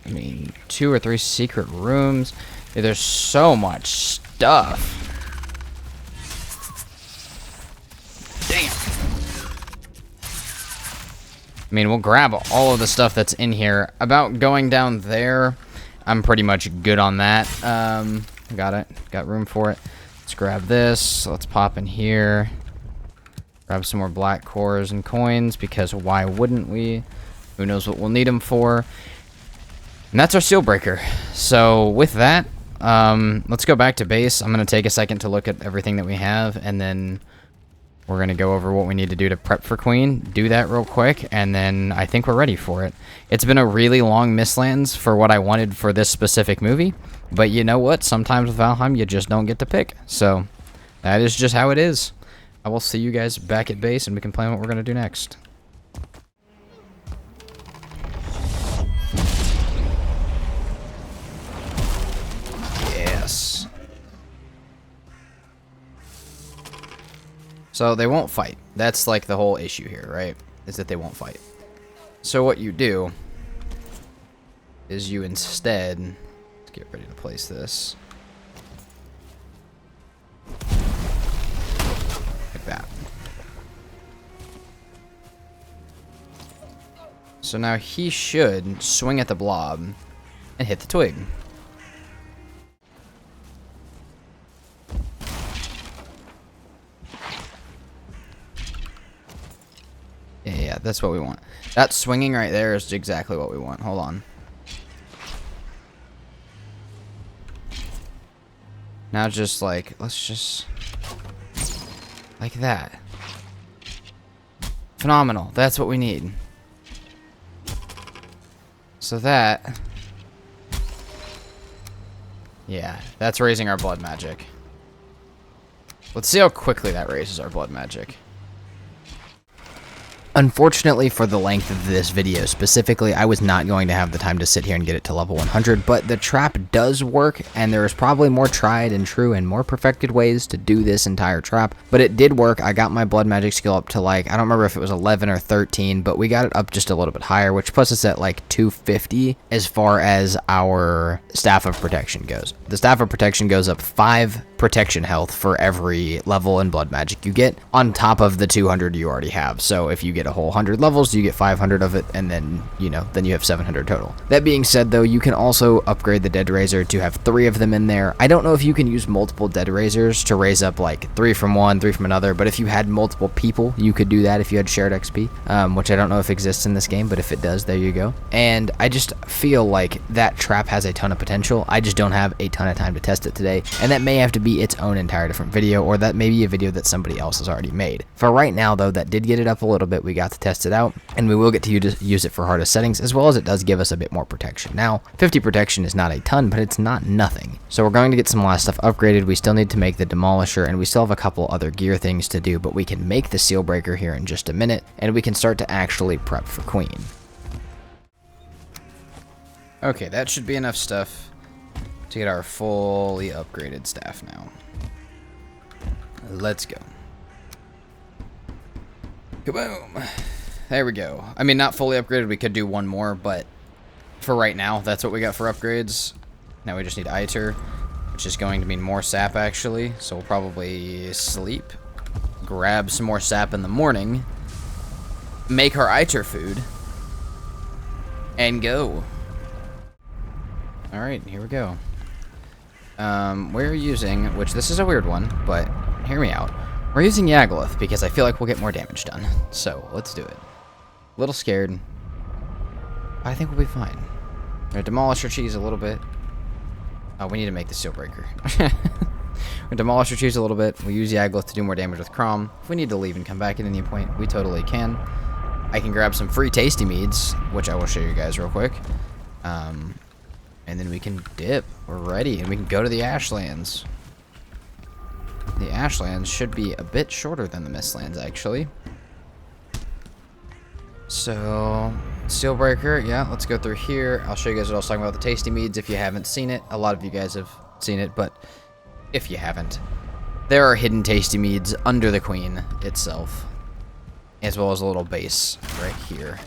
I mean, 2 or 3 secret rooms. Dude, there's so much stuff. Damn. I mean, we'll grab all of the stuff that's in here. About going down there, I'm pretty much good on that. Got it. Got room for it. Let's grab this. Let's pop in here. Grab some more black cores and coins, because why wouldn't we? Who knows what we'll need them for. And that's our Steelbreaker. So with that, let's go back to base. I'm going to take a second to look at everything that we have, and then we're going to go over what we need to do to prep for Queen. Do that real quick, and then I think we're ready for it. It's been a really long Mistlands for what I wanted for this specific movie, but you know what? Sometimes with Valheim, you just don't get to pick. So that is just how it is. I will see you guys back at base, and we can plan what we're going to do next. Yes. So they won't fight. That's like the whole issue here, right? Is that they won't fight. So what you do is you instead... Let's get ready to place this. Like that. So now he should swing at the blob and hit the twig. Yeah, that's what we want. That swinging right there is exactly what we want. Hold on. Now just like, let's just... like that. Phenomenal. That's what we need. So that... yeah, that's raising our blood magic. Let's see how quickly that raises our blood magic. Unfortunately for the length of this video specifically, I was not going to have the time to sit here and get it to level 100, but the trap does work, and there is probably more tried and true and more perfected ways to do this entire trap, but it did work. I got my blood magic skill up to like, I don't remember if it was 11 or 13, but we got it up just a little bit higher, which puts us at like 250 as far as our Staff of Protection goes. The Staff of Protection goes up 5 protection health for every level in blood magic you get, on top of the 200 you already have. So if you get a whole 100 levels, you get 500 of it, and then, you know, then you have 700 total. That being said, though, you can also upgrade the Dead Razor to have 3 of them in there. I don't know if you can use multiple Dead Razors to raise up like 3 from one, 3 from another, but if you had multiple people, you could do that if you had shared XP, which I don't know if exists in this game, but if it does, there you go. And I just feel like that trap has a ton of potential. I just don't have a ton of time to test it today, and that may have to be its own entire different video, or that may be a video that somebody else has already made. For right now, though, that did get it up a little bit. We got to test it out, and we will get to use it for hardest settings, as well as it does give us a bit more protection. Now, 50 protection is not a ton, but it's not nothing. So we're going to get some last stuff upgraded. We still need to make the Demolisher, and we still have a couple other gear things to do, but we can make the Seal Breaker here in just a minute, and we can start to actually prep for Queen. Okay, that should be enough stuff to get our fully upgraded staff now. Let's go. Kaboom! There we go. I mean, not fully upgraded. We could do one more, but for right now, that's what we got for upgrades. Now we just need Iter, which is going to mean more sap, actually. So we'll probably sleep, grab some more sap in the morning, make our Iter food, and go. Alright, here we go. We're using, which this is a weird one, but hear me out. We're using Yagluth because I feel like we'll get more damage done. So, let's do it. A little scared. But I think we'll be fine. We're gonna demolish our cheese a little bit. Oh, we need to make the Seal Breaker. We're gonna demolish our cheese a little bit. We'll use Yagluth to do more damage with Crom. If we need to leave and come back at any point, we totally can. I can grab some free Tasty Meads, which I will show you guys real quick. And then we can dip. We're ready, and we can go to the Ashlands. The Ashlands should be a bit shorter than the Mistlands, actually. So, Seal Breaker, yeah, let's go through here. I'll show you guys what I was talking about, the Tasty Meads, if you haven't seen it. A lot of you guys have seen it, but if you haven't, there are hidden Tasty Meads under the Queen itself, as well as a little base right here.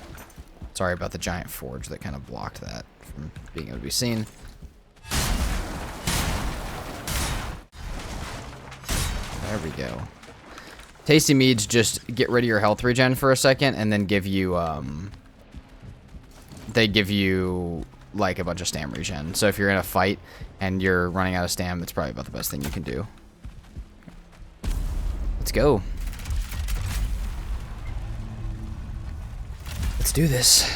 Sorry about the giant forge that kind of blocked that from being able to be seen. There we go. Tasty Meads just get rid of your health regen for a second, and then give you, they give you, like, a bunch of stam regen. So if you're in a fight and you're running out of stam, that's probably about the best thing you can do. Let's go. Let's do this.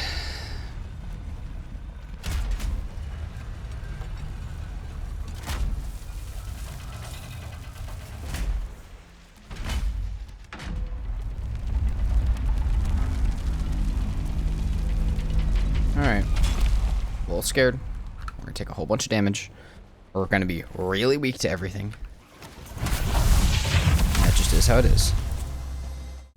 Alright. A little scared. We're going to take a whole bunch of damage. We're going to be really weak to everything. That just is how it is.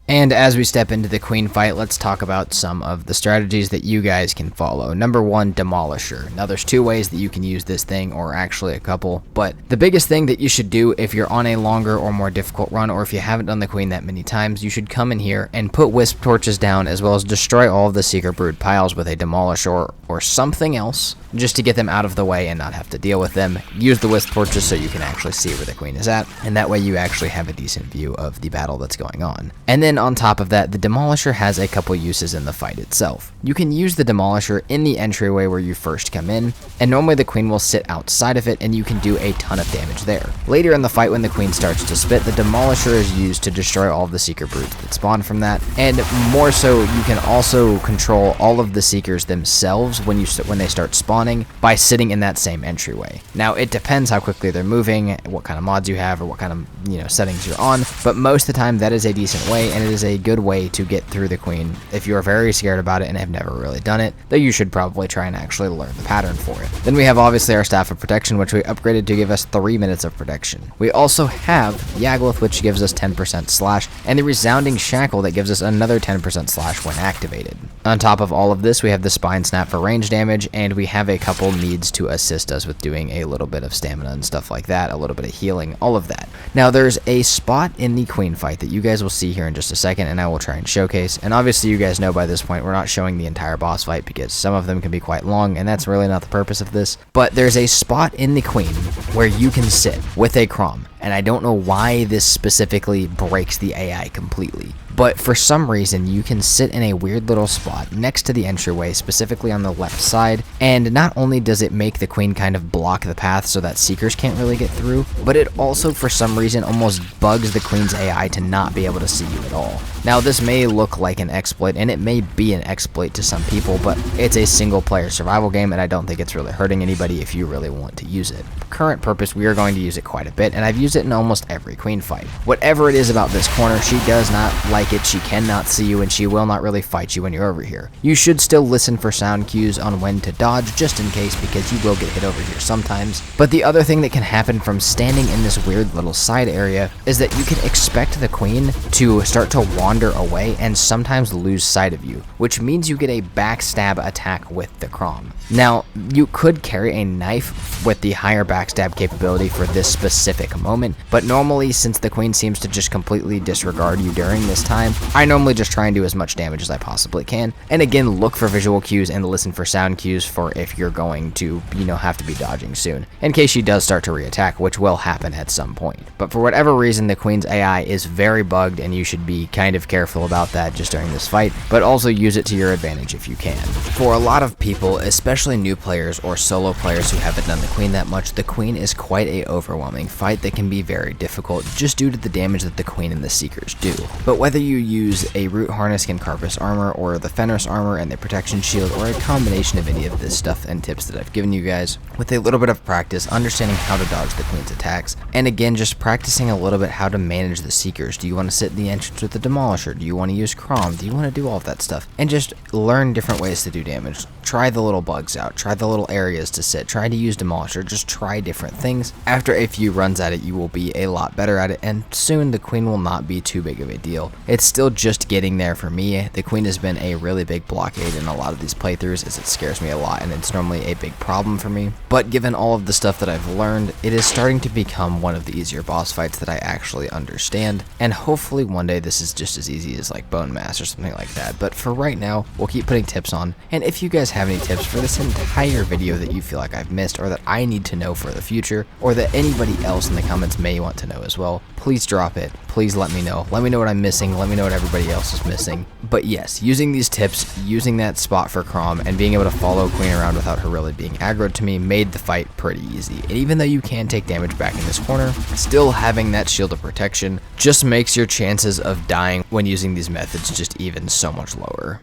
And as we step into the queen fight, let's talk about some of the strategies that you guys can follow. Number 1, Demolisher. Now there's 2 ways that you can use this thing, or actually a couple, but the biggest thing that you should do if you're on a longer or more difficult run, or if you haven't done the queen that many times, you should come in here and put wisp torches down, as well as destroy all of the secret brood piles with a Demolisher or something else, just to get them out of the way and not have to deal with them. Use the wisp torches so you can actually see where the queen is at, and that way you actually have a decent view of the battle that's going on. And then on top of that, the Demolisher has a couple uses in the fight itself. You can use the Demolisher in the entryway where you first come in, and normally the queen will sit outside of it and you can do a ton of damage there. Later in the fight, when the queen starts to spit, the Demolisher is used to destroy all of the secret broods that spawn from that, and more so, you can also control all of the seekers themselves when they start spawning by sitting in that same entryway. Now it depends how quickly they're moving, what kind of mods you have, or what kind of settings you're on, but most of the time that is a decent way, and it is a good way to get through the queen if you're very scared about it and have never really done it, though you should probably try and actually learn the pattern for it. Then we have obviously our Staff of Protection, which we upgraded to give us 3 minutes of protection. We also have Yagluth, which gives us 10% slash, and the Resounding Shackle that gives us another 10% slash when activated. On top of all of this, we have the Spine Snap for range damage, and we have a couple needs to assist us with doing a little bit of stamina and stuff like that, a little bit of healing, all of that. Now there's a spot in the queen fight that you guys will see here in just a second, and I will try and showcase. And obviously you guys know by this point we're not showing the entire boss fight because some of them can be quite long, and that's really not the purpose of this. But there's a spot in the queen where you can sit with a Crom, and I don't know why this specifically breaks the AI completely. But for some reason, you can sit in a weird little spot next to the entryway, specifically on the left side, and not only does it make the queen kind of block the path so that seekers can't really get through, but it also for some reason almost bugs the queen's AI to not be able to see you at all. Now this may look like an exploit, and it may be an exploit to some people, but it's a single player survival game, and I don't think it's really hurting anybody if you really want to use it. For current purpose, we are going to use it quite a bit, and I've used it in almost every queen fight. Whatever it is about this corner, she does not like it, she cannot see you, and she will not really fight you when you're over here. You should still listen for sound cues on when to dodge, just in case, because you will get hit over here sometimes. But the other thing that can happen from standing in this weird little side area is that you can expect the queen to start to wander away and sometimes lose sight of you, which means you get a backstab attack with the Crom. Now, you could carry a knife with the higher backstab capability for this specific moment, but normally, since the queen seems to just completely disregard you during this time, I normally just try and do as much damage as I possibly can. And again, look for visual cues and listen for sound cues for if you're going to, have to be dodging soon, in case she does start to reattack, which will happen at some point. But for whatever reason, the queen's AI is very bugged, and you should be kind of careful about that just during this fight, but also use it to your advantage if you can. For a lot of people, especially new players or solo players who haven't done the queen that much, the queen is quite a overwhelming fight that can be very difficult just due to the damage that the queen and the seekers do. But whether you use a root harness and Carpus armor, or the Fenris armor and the protection shield, or a combination of any of this stuff and tips that I've given you guys, with a little bit of practice, understanding how to dodge the queen's attacks, and again just practicing a little bit how to manage the seekers. Do you want to sit in the entrance with the Demolisher? Do you want to use Crom? Do you want to do all of that stuff? And just learn different ways to do damage. Try the little bugs out, try the little areas to sit, try to use Demolisher, just try different things. After a few runs at it, you will be a lot better at it, and soon the queen will not be too big of a deal. It's still just getting there for me. The queen has been a really big blockade in a lot of these playthroughs, as it scares me a lot, and it's normally a big problem for me. But given all of the stuff that I've learned, it is starting to become one of the easier boss fights that I actually understand, and hopefully one day this is just as easy as like Bone Mass or something like that. But for right now, we'll keep putting tips on, and if you guys have any tips for this entire video that you feel like I've missed, or that I need to know for the future, or that anybody else in the comments may want to know as well, please drop it. Please let me know. Let me know what I'm missing. Let me know what everybody else is missing. But yes, using these tips, using that spot for Crom, and being able to follow Queen around without her really being aggroed to me made the fight pretty easy. And even though you can take damage back in this corner, still having that shield of protection just makes your chances of dying when using these methods just even so much lower.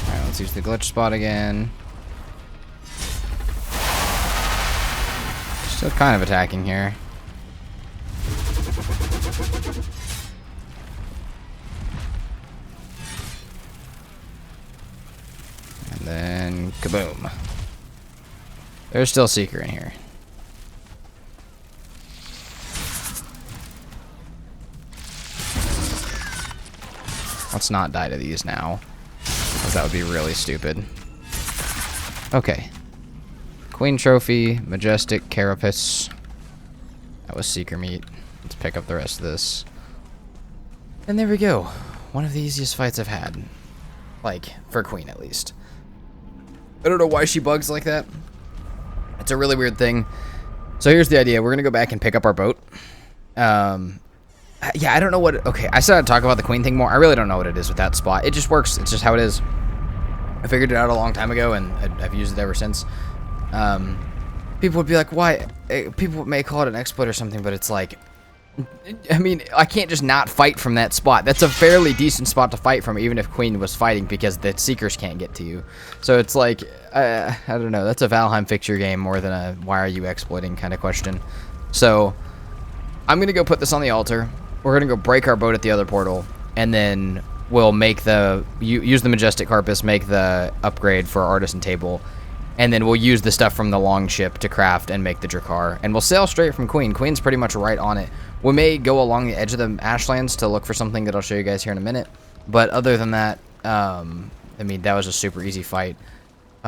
Alright, let's use the glitch spot again. Still kind of attacking here. And then kaboom. There's still Seeker in here. Let's not die to these now, because that would be really stupid. Okay. Queen Trophy, Majestic, Carapace. That was Seeker Meat. Let's pick up the rest of this. And there we go. One of the easiest fights I've had. Like, for Queen at least. I don't know why she bugs like that. It's a really weird thing. So here's the idea. We're going to go back and pick up our boat. Yeah, I don't know what... Okay, I said I'd talk about the Queen thing more. I really don't know what it is with that spot. It just works. It's just how it is. I figured it out a long time ago, and I've used it ever since. People would be like, why? People may call it an exploit or something, but it's like... I mean, I can't just not fight from that spot. That's a fairly decent spot to fight from, even if Queen was fighting, because the Seekers can't get to you. So it's like, I don't know. That's a Valheim fixture game more than a why are you exploiting kind of question. So I'm going to go put this on the altar. We're going to go break our boat at the other portal, and then we'll make use the Majestic Carpus, make the upgrade for our Artisan Table, and then we'll use the stuff from the long ship to craft and make the Drakkar. And we'll sail straight from Queen. Queen's pretty much right on it. We may go along the edge of the Ashlands to look for something that I'll show you guys here in a minute. But other than that, I mean, that was a super easy fight.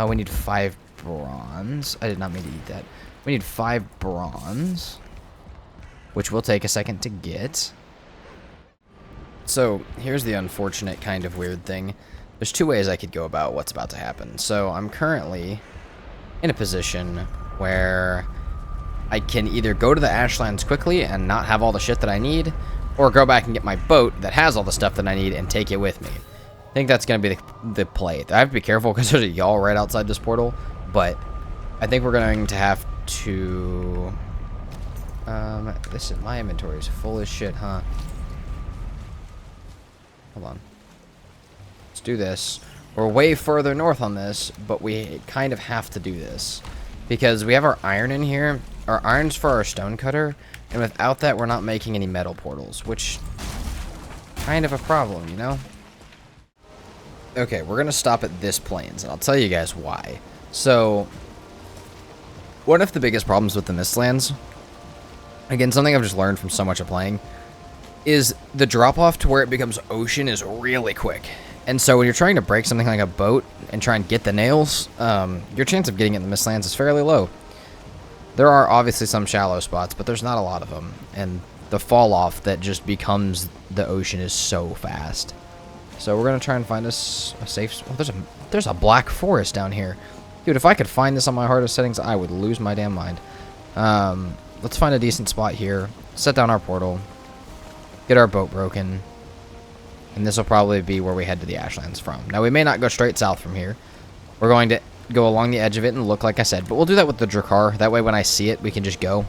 We need 5 bronze. I did not mean to eat that. We need 5 bronze, which will take a second to get. So here's the unfortunate kind of weird thing. There's 2 ways I could go about what's about to happen. So I'm currently in a position where I can either go to the Ashlands quickly and not have all the shit that I need, or go back and get my boat that has all the stuff that I need and take it with me. I think that's going to be the play. I have to be careful because there's a y'all right outside this portal, but I think we're going to have to... Listen, my inventory is full as shit, huh? Hold on. Let's do this. We're way further north on this, but we kind of have to do this. Because we have our iron in here. Our iron's for our stone cutter, and without that, we're not making any metal portals, which... kind of a problem, you know? Okay, we're gonna stop at this plains, and I'll tell you guys why. So, one of the biggest problems with the Mistlands, again, something I've just learned from so much of playing, is the drop-off to where it becomes ocean is really quick. And so when you're trying to break something like a boat and try and get the nails, your chance of getting it in the Mistlands is fairly low. There are obviously some shallow spots, but there's not a lot of them. And the fall-off that just becomes the ocean is so fast. So we're going to try and find us a safe... Oh, there's a black forest down here. Dude, if I could find this on my hardest settings, I would lose my damn mind. Let's find a decent spot here. Set down our portal. Get our boat broken. And this will probably be where we head to the Ashlands from. Now, we may not go straight south from here. We're going to go along the edge of it and look like I said. But we'll do that with the Drakkar. That way, when I see it, we can just go.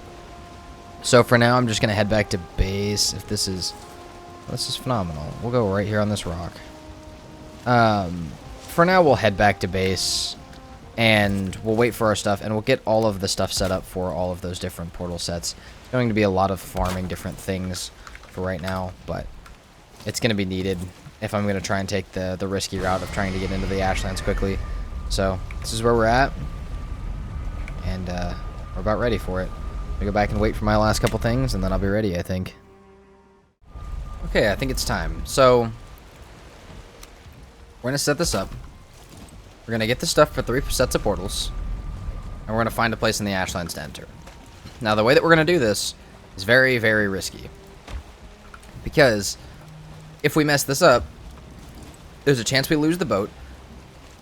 So, for now, I'm just going to head back to base. If this is... This is phenomenal. We'll go right here on this rock. For now, we'll head back to base. And we'll wait for our stuff. And we'll get all of the stuff set up for all of those different portal sets. It's going to be a lot of farming different things for right now. But... it's going to be needed if I'm going to try and take the risky route of trying to get into the Ashlands quickly. So, this is where we're at. And, we're about ready for it. I'll go back and wait for my last couple things, and then I'll be ready, I think. Okay, I think it's time. So, we're going to set this up. We're going to get the stuff for 3 sets of portals. And we're going to find a place in the Ashlands to enter. Now, the way that we're going to do this is very, very risky. Because... if we mess this up, there's a chance we lose the boat.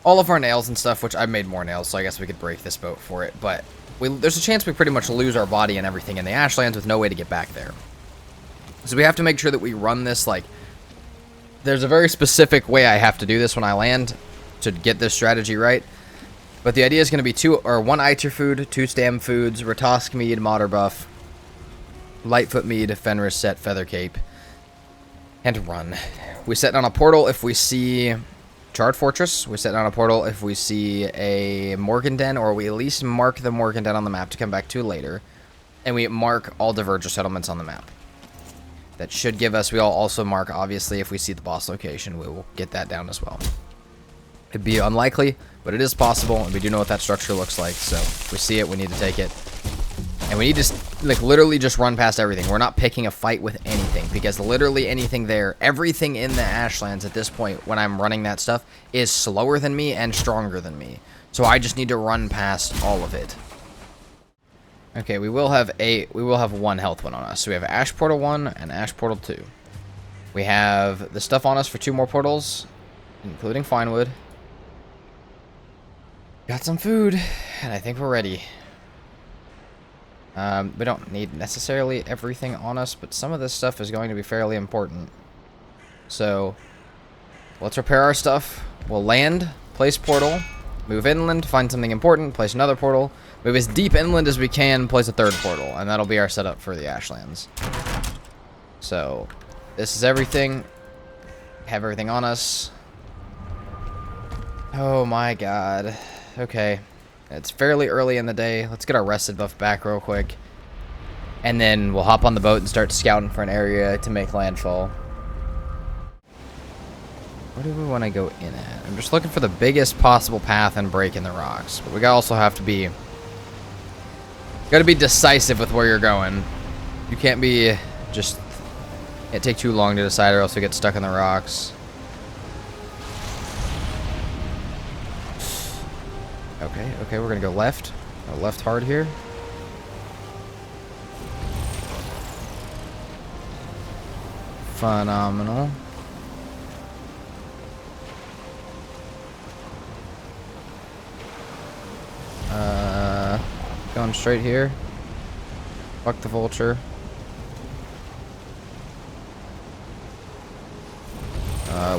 All of our nails and stuff, which I've made more nails, so I guess we could break this boat for it. But there's a chance we pretty much lose our body and everything in the Ashlands with no way to get back there. So we have to make sure that we run this, like... there's a very specific way I have to do this when I land to get this strategy right. But the idea is going to be 1 Eitr food, 2 Stam foods, Ratosk mead, Modder buff, Lightfoot mead, Fenris set, Feather cape. And run. We set down a portal if we see Charred Fortress. We set down a portal if we see a Morgan Den, or we at least mark the Morgan Den on the map to come back to later. And we mark all Diverger settlements on the map. That should give us... we'll also mark, obviously, if we see the boss location, we will get that down as well. It'd be unlikely, but it is possible, and we do know what that structure looks like. So if we see it, we need to take it. And we need to... like literally just run past everything. We're not picking a fight with anything because literally anything there, everything in the Ashlands at this point when I'm running that stuff is slower than me and stronger than me. So I just need to run past all of it. Okay, we will have one health one on us. So we have Ash Portal 1 and Ash Portal 2. We have the stuff on us for 2 more portals, including Finewood. Got some food, and I think we're ready. We don't need necessarily everything on us, but some of this stuff is going to be fairly important. So, let's repair our stuff. We'll land, place portal, move inland, find something important, place another portal, move as deep inland as we can, place a 3rd portal, and that'll be our setup for the Ashlands. So, this is everything. Have everything on us. Oh my god. Okay. It's fairly early in the day. Let's get our rested buff back real quick. And then we'll hop on the boat and start scouting for an area to make landfall. Where do we want to go in at? I'm just looking for the biggest possible path and break in the rocks. But we also have to be... Gotta be decisive with where you're going. You can't be just... It take too long to decide or else we get stuck in the rocks. Okay, we're gonna go left. Go left hard here. Phenomenal. Going straight here. Fuck the vulture.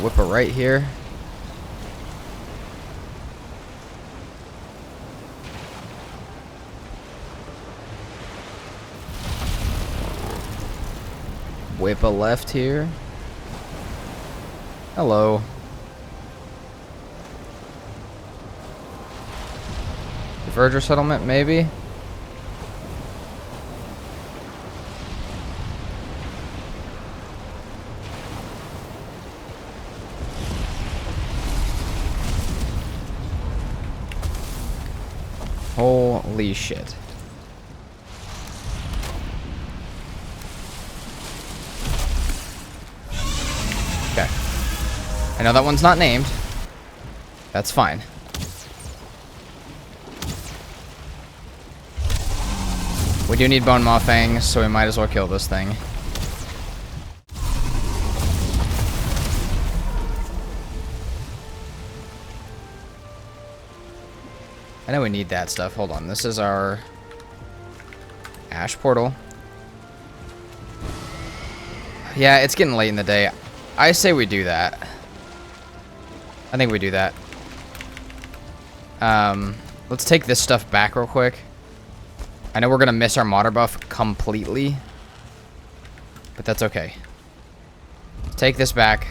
Whip a right here. Whip a left here. Hello. Diverger settlement, maybe? Holy shit. Okay. I know that one's not named. That's fine. We do need bone maw fangs, so we might as well kill this thing. I know we need that stuff. Hold on. This is our Ash Portal. Yeah, it's getting late in the day. I say we do that. I think we do that. Let's take this stuff back real quick. I know we're going to miss our modder buff completely, but that's okay. Take this back.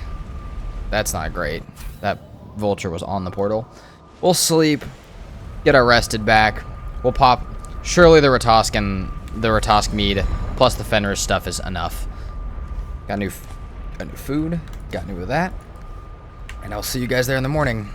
That's not great. That vulture was on the portal. We'll sleep. Get our rested back. We'll pop. Surely the Ratosk mead plus the Fenris stuff is enough. Got new food. Got new of that. And I'll see you guys there in the morning.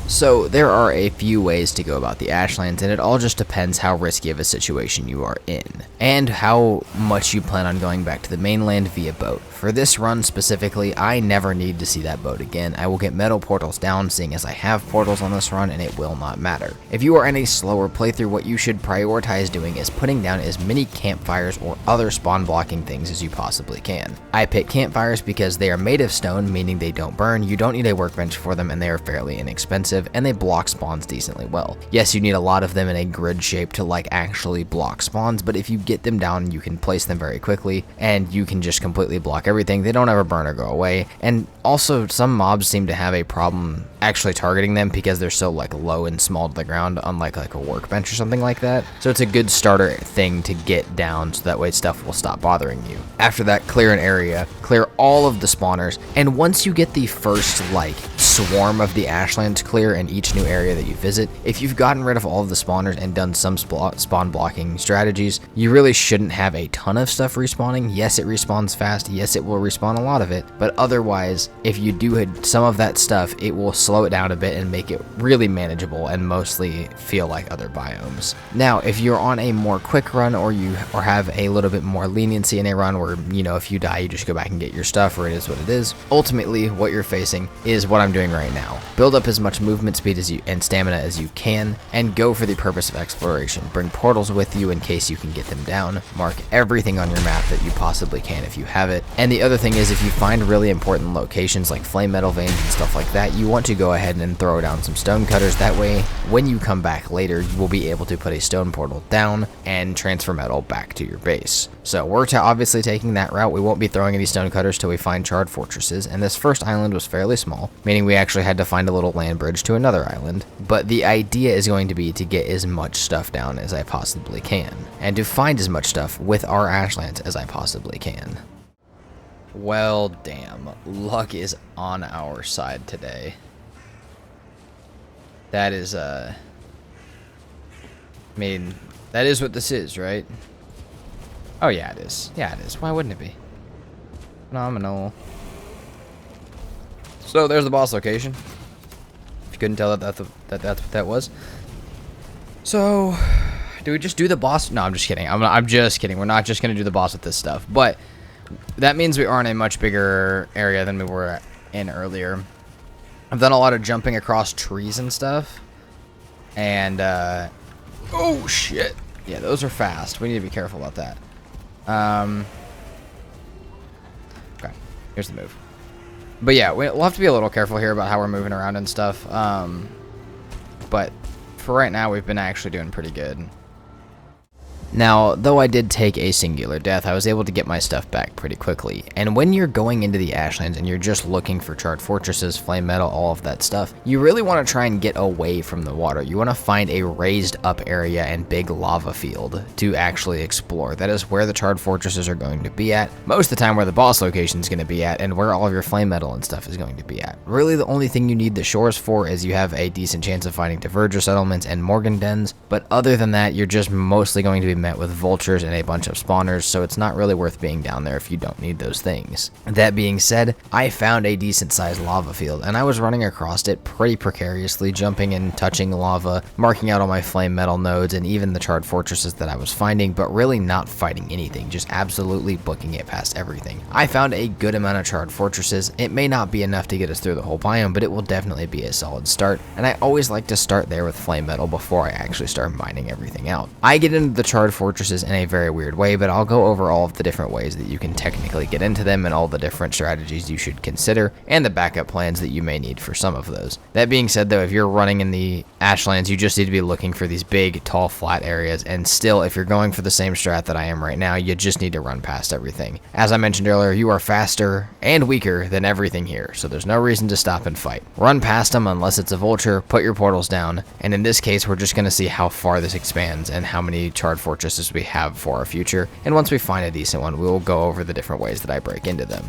So, there are a few ways to go about the Ashlands, and it all just depends how risky of a situation you are in, and how much you plan on going back to the mainland via boat. For this run specifically, I never need to see that boat again. I will get metal portals down, seeing as I have portals on this run, and it will not matter. If you are in a slower playthrough, what you should prioritize doing is putting down as many campfires or other spawn blocking things as you possibly can. I pick campfires because they are made of stone, meaning they don't burn, you don't need a workbench for them, and they are fairly inexpensive, and they block spawns decently well. Yes, you need a lot of them in a grid shape to like actually block spawns, but if you get them down, you can place them very quickly, and you can just completely block everything. They don't ever burn or go away, and also some mobs seem to have a problem actually targeting them because they're so like low and small to the ground, unlike like a workbench or something like that. So it's a good starter thing to get down, so that way stuff will stop bothering you. After that, clear an area, clear all of the spawners, and once you get the first like swarm of the ashlands clear in each new area that you visit. If you've gotten rid of all of the spawners and done some spawn blocking strategies, you really shouldn't have a ton of stuff respawning. Yes, it respawns fast. Yes, it will respawn a lot of it. But otherwise, if you do hit some of that stuff, it will slow it down a bit and make it really manageable and mostly feel like other biomes. Now, if you're on a more quick run or have a little bit more leniency in a run where, you know, if you die, you just go back and get your stuff, or it is what it is. Ultimately, what you're facing is what I'm doing right now. Build up as much movement speed and stamina as you can, and go for the purpose of exploration. Bring portals with you in case you can get them down. Mark everything on your map that you possibly can if you have it. And the other thing is, if you find really important locations like flame metal veins and stuff like that, you want to go ahead and throw down some stone cutters. That way, when you come back later, you will be able to put a stone portal down and transfer metal back to your base. So we're obviously taking that route. We won't be throwing any stone cutters till we find charred fortresses, and this first island was fairly small, meaning we actually had to find a little land bridge to another island. But the idea is going to be to get as much stuff down as I possibly can, and to find as much stuff with our ashlands as I possibly can. Well, damn. Luck is on our side today. That is, I mean, that is what this is, right? Oh, yeah, it is. Yeah, it is. Why wouldn't it be? Phenomenal. So, there's the boss location. If you couldn't tell that's what that was. So, do we just do the boss? No, I'm just kidding. I'm just kidding. We're not just going to do the boss with this stuff. But that means we are in a much bigger area than we were in earlier. I've done a lot of jumping across trees and stuff. And, oh, shit. Yeah, those are fast. We need to be careful about that. Okay, here's the move. But yeah, we'll have to be a little careful here about how we're moving around and stuff. But for right now, we've been actually doing pretty good. Now, though I did take a singular death, I was able to get my stuff back pretty quickly. And when you're going into the ashlands and you're just looking for charred fortresses, flame metal, all of that stuff, you really want to try and get away from the water. You want to find a raised up area and big lava field to actually explore. That is where the charred fortresses are going to be at. Most of the time where the boss location is going to be at, and where all of your flame metal and stuff is going to be at. Really, the only thing you need the shores for is you have a decent chance of finding diverger settlements and Morgan dens. But other than that, you're just mostly going to be met with vultures and a bunch of spawners, so it's not really worth being down there if you don't need those things. That being said, I found a decent sized lava field, and I was running across it pretty precariously, jumping and touching lava, marking out all my flame metal nodes and even the charred fortresses that I was finding, but really not fighting anything, just absolutely booking it past everything. I found a good amount of charred fortresses. It may not be enough to get us through the whole biome, but it will definitely be a solid start, and I always like to start there with flame metal before I actually start mining everything out. I get into the charred fortresses in a very weird way, but I'll go over all of the different ways that you can technically get into them and all the different strategies you should consider and the backup plans that you may need for some of those. That being said though, if you're running in the ashlands, you just need to be looking for these big, tall, flat areas, and still, if you're going for the same strat that I am right now, you just need to run past everything. As I mentioned earlier, you are faster and weaker than everything here, so there's no reason to stop and fight. Run past them unless it's a vulture, put your portals down, and in this case, we're just going to see how far this expands and how many charred fortresses we have for our future, and once we find a decent one, we will go over the different ways that I break into them.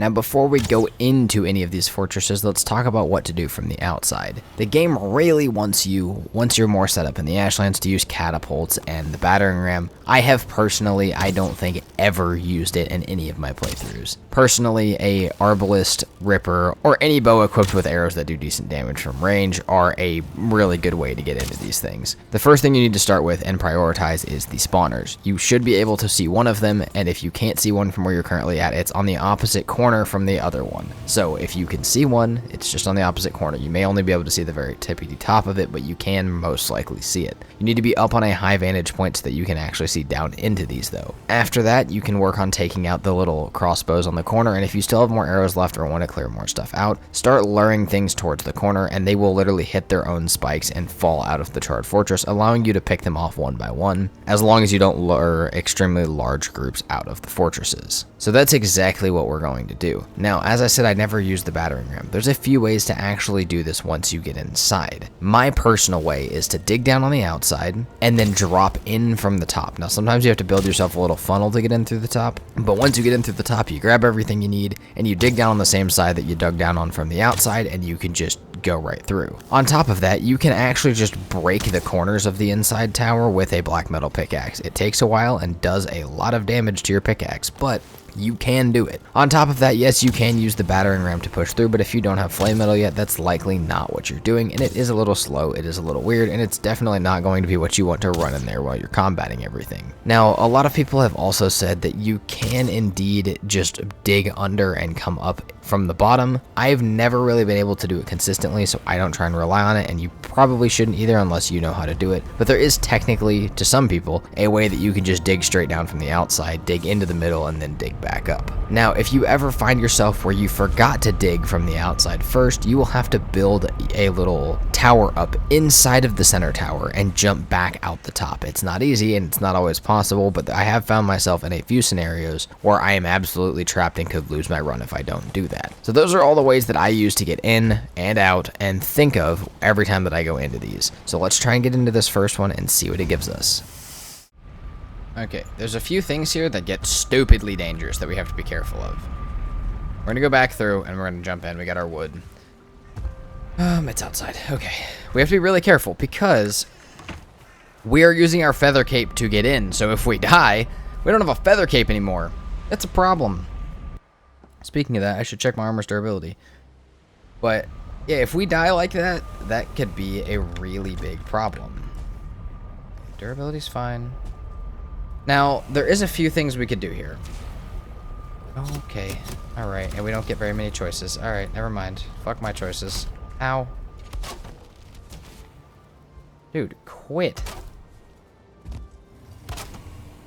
Now, before we go into any of these fortresses, let's talk about what to do from the outside. The game really wants you, once you're more set up in the ashlands, to use catapults and the battering ram. I have personally, I don't think, ever used it in any of my playthroughs. Personally, a arbalist, ripper, or any bow equipped with arrows that do decent damage from range are a really good way to get into these things. The first thing you need to start with and prioritize is the spawners. You should be able to see one of them, and if you can't see one from where you're currently at, it's on the opposite corner from the other one. So if you can see one, it's just on the opposite corner. You may only be able to see the very tippity top of it, but you can most likely see it. You need to be up on a high vantage point so that you can actually see down into these though. After that, you can work on taking out the little crossbows on the corner, and if you still have more arrows left or want to clear more stuff out, start luring things towards the corner, and they will literally hit their own spikes and fall out of the charred fortress, allowing you to pick them off one by one, as long as you don't lure extremely large groups out of the fortresses. So that's exactly what we're going to do. Now, as I said, I never used the battering ram. There's a few ways to actually do this once you get inside. My personal way is to dig down on the outside and then drop in from the top. Now, sometimes you have to build yourself a little funnel to get in through the top, but once you get in through the top, you grab everything you need and you dig down on the same side that you dug down on from the outside, and you can just go right through. On top of that, you can actually just break the corners of the inside tower with a black metal pickaxe. It takes a while and does a lot of damage to your pickaxe, but you can do it. On top of that, yes, you can use the battering ram to push through, but if you don't have flame metal yet, that's likely not what you're doing, and it is a little slow, it is a little weird, and it's definitely not going to be what you want to run in there while you're combating everything. Now, a lot of people have also said that you can indeed just dig under and come up from the bottom. I've never really been able to do it consistently, so I don't try and rely on it, and you probably shouldn't either unless you know how to do it. But there is technically, to some people, a way that you can just dig straight down from the outside, dig into the middle, and then dig back up. Now, if you ever find yourself where you forgot to dig from the outside first, you will have to build a little tower up inside of the center tower and jump back out the top. It's not easy and it's not always possible, but I have found myself in a few scenarios where I am absolutely trapped and could lose my run if I don't do that. So those are all the ways that I use to get in and out and think of every time that I go into these. So let's try and get into this first one and see what it gives us. Okay, there's a few things here that get stupidly dangerous that we have to be careful of. We're gonna go back through and we're gonna jump in. We got our wood. It's outside. Okay. We have to be really careful because we are using our feather cape to get in. So if we die, we don't have a feather cape anymore. That's a problem. Speaking of that, I should check my armor's durability. But yeah, if we die like that, that could be a really big problem. Durability's fine. Now, there is a few things we could do here. Okay. Alright, and we don't get very many choices. Alright, never mind. Fuck my choices. Ow. Dude, quit.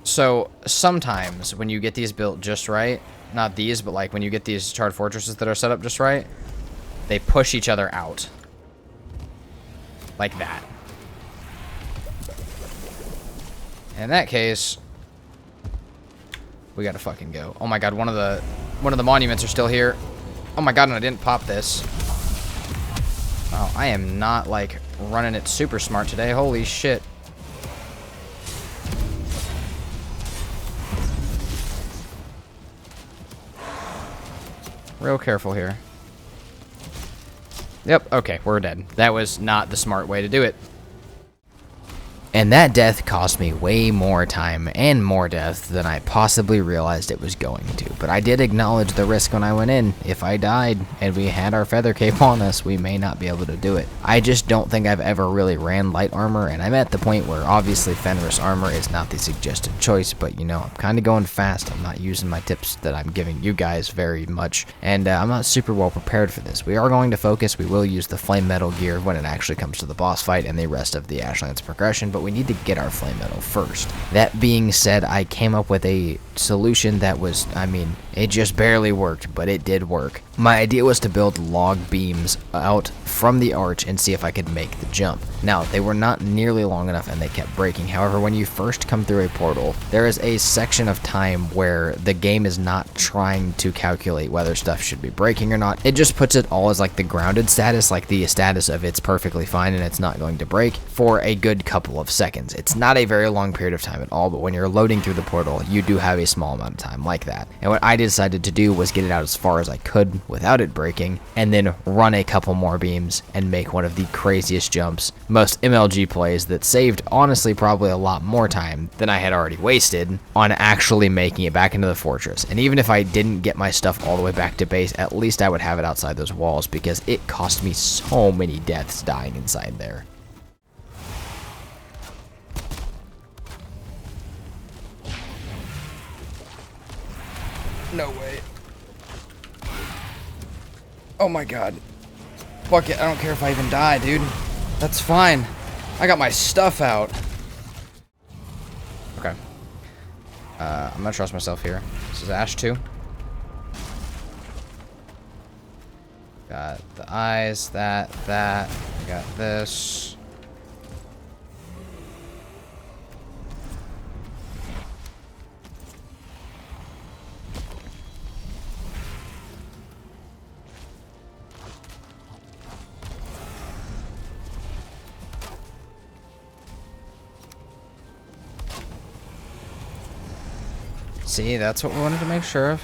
So, sometimes when you get these built just right, not these, but like when you get these charred fortresses that are set up just right, they push each other out. Like that. In that case, we gotta fucking go. Oh my god, one of the monuments are still here. Oh my god, and I didn't pop this. Oh, I am not like running it super smart today. Holy shit. Real careful here. Yep, okay, we're dead. That was not the smart way to do it. And that death cost me way more time and more death than I possibly realized it was going to. But I did acknowledge the risk when I went in. If I died and we had our feather cape on us, we may not be able to do it. I just don't think I've ever really ran light armor, and I'm at the point where obviously Fenris armor is not the suggested choice, but you know, I'm kind of going fast. I'm not using my tips that I'm giving you guys very much, and I'm not super well prepared for this. We are going to focus. We will use the flame metal gear when it actually comes to the boss fight and the rest of the Ashlands progression, but we need to get our flame metal first. That being said, I came up with a solution that was, I mean, it just barely worked, but it did work. My idea was to build log beams out from the arch and see if I could make the jump. Now, they were not nearly long enough and they kept breaking. However, when you first come through a portal, there is a section of time where the game is not trying to calculate whether stuff should be breaking or not. It just puts it all as like the grounded status, like the status of it's perfectly fine and it's not going to break for a good couple of seconds. It's not a very long period of time at all, but when you're loading through the portal, you do have a small amount of time like that. And what I decided to do was get it out as far as I could without it breaking, and then run a couple more beams and make one of the craziest jumps, most MLG plays that saved honestly probably a lot more time than I had already wasted on actually making it back into the fortress. And even if I didn't get my stuff all the way back to base, at least I would have it outside those walls because it cost me so many deaths dying inside there. No way. Oh my god. Fuck it, I don't care if I even die, dude. That's fine. I got my stuff out. Okay. I'm gonna trust myself here. This is Ash 2. Got the eyes, that. I got this. See, that's what we wanted to make sure of.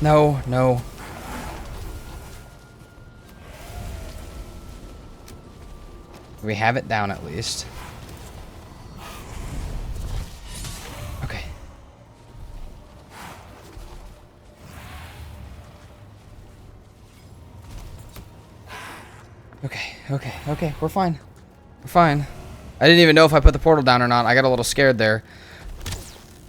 No, no. We have it down at least. Okay. Okay, we're fine. We're fine. I didn't even know if I put the portal down or not. I got a little scared there.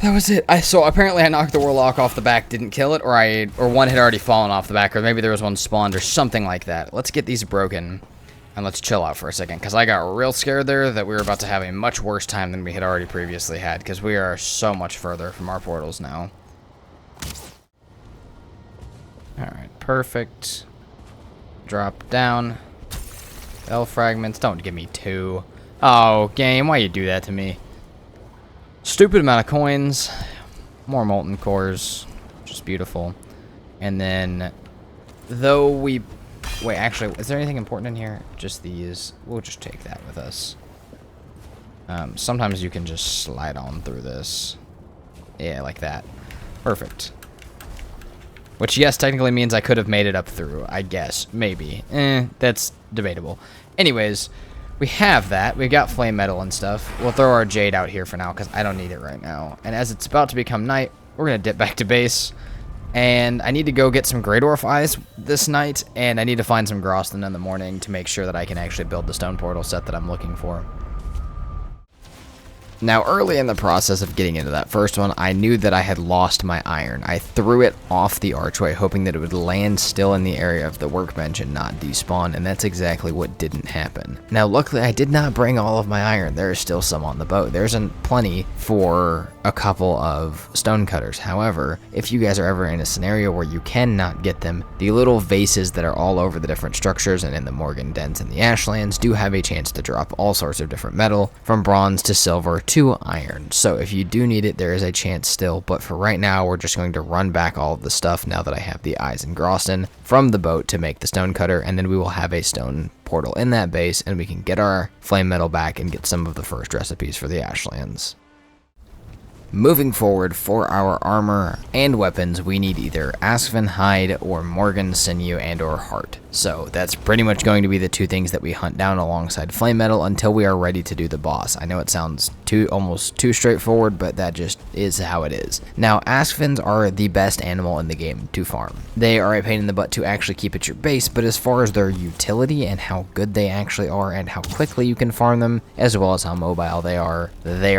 That was it. So apparently I knocked the warlock off the back, didn't kill it, or one had already fallen off the back, or maybe there was one spawned or something like that. Let's get these broken and let's chill out for a second, because I got real scared there that we were about to have a much worse time than we had already previously had, because we are so much further from our portals now. Alright, perfect. Drop down. L fragments. Don't give me 2. Oh, game, why you do that to me? Stupid amount of coins. More molten cores. Just beautiful. And then, though we... Wait, actually, is there anything important in here? Just these. We'll just take that with us. Sometimes you can just slide on through this. Yeah, like that. Perfect. Which, yes, technically means I could have made it up through, I guess. Maybe. That's debatable. Anyways, we have that. We've got flame metal and stuff. We'll throw our jade out here for now, because I don't need it right now. And as it's about to become night, we're going to dip back to base. And I need to go get some Greydwarf eyes this night, and I need to find some Groston in the morning to make sure that I can actually build the stone portal set that I'm looking for. Now, early in the process of getting into that first one, I knew that I had lost my iron. I threw it off the archway, hoping that it would land still in the area of the workbench and not despawn, and that's exactly what didn't happen. Now, luckily, I did not bring all of my iron. There is still some on the boat. There's plenty for a couple of stonecutters. However, if you guys are ever in a scenario where you cannot get them, the little vases that are all over the different structures and in the Morgan dens and the Ashlands do have a chance to drop all sorts of different metal, from bronze to silver to iron. So if you do need it, there is a chance still, but for right now, we're just going to run back all of the stuff now that I have the eyes in Groston from the boat to make the stonecutter, and then we will have a stone portal in that base, and we can get our flame metal back and get some of the first recipes for the Ashlands. Moving forward, for our armor and weapons, we need either Askven hide or Morgan sinew and or heart. So that's pretty much going to be the two things that we hunt down alongside flame metal until we are ready to do the boss. I know it sounds almost too straightforward, but that just is how it is. Now, Askvens are the best animal in the game to farm. They are a pain in the butt to actually keep at your base, but as far as their utility and how good they actually are and how quickly you can farm them, as well as how mobile they are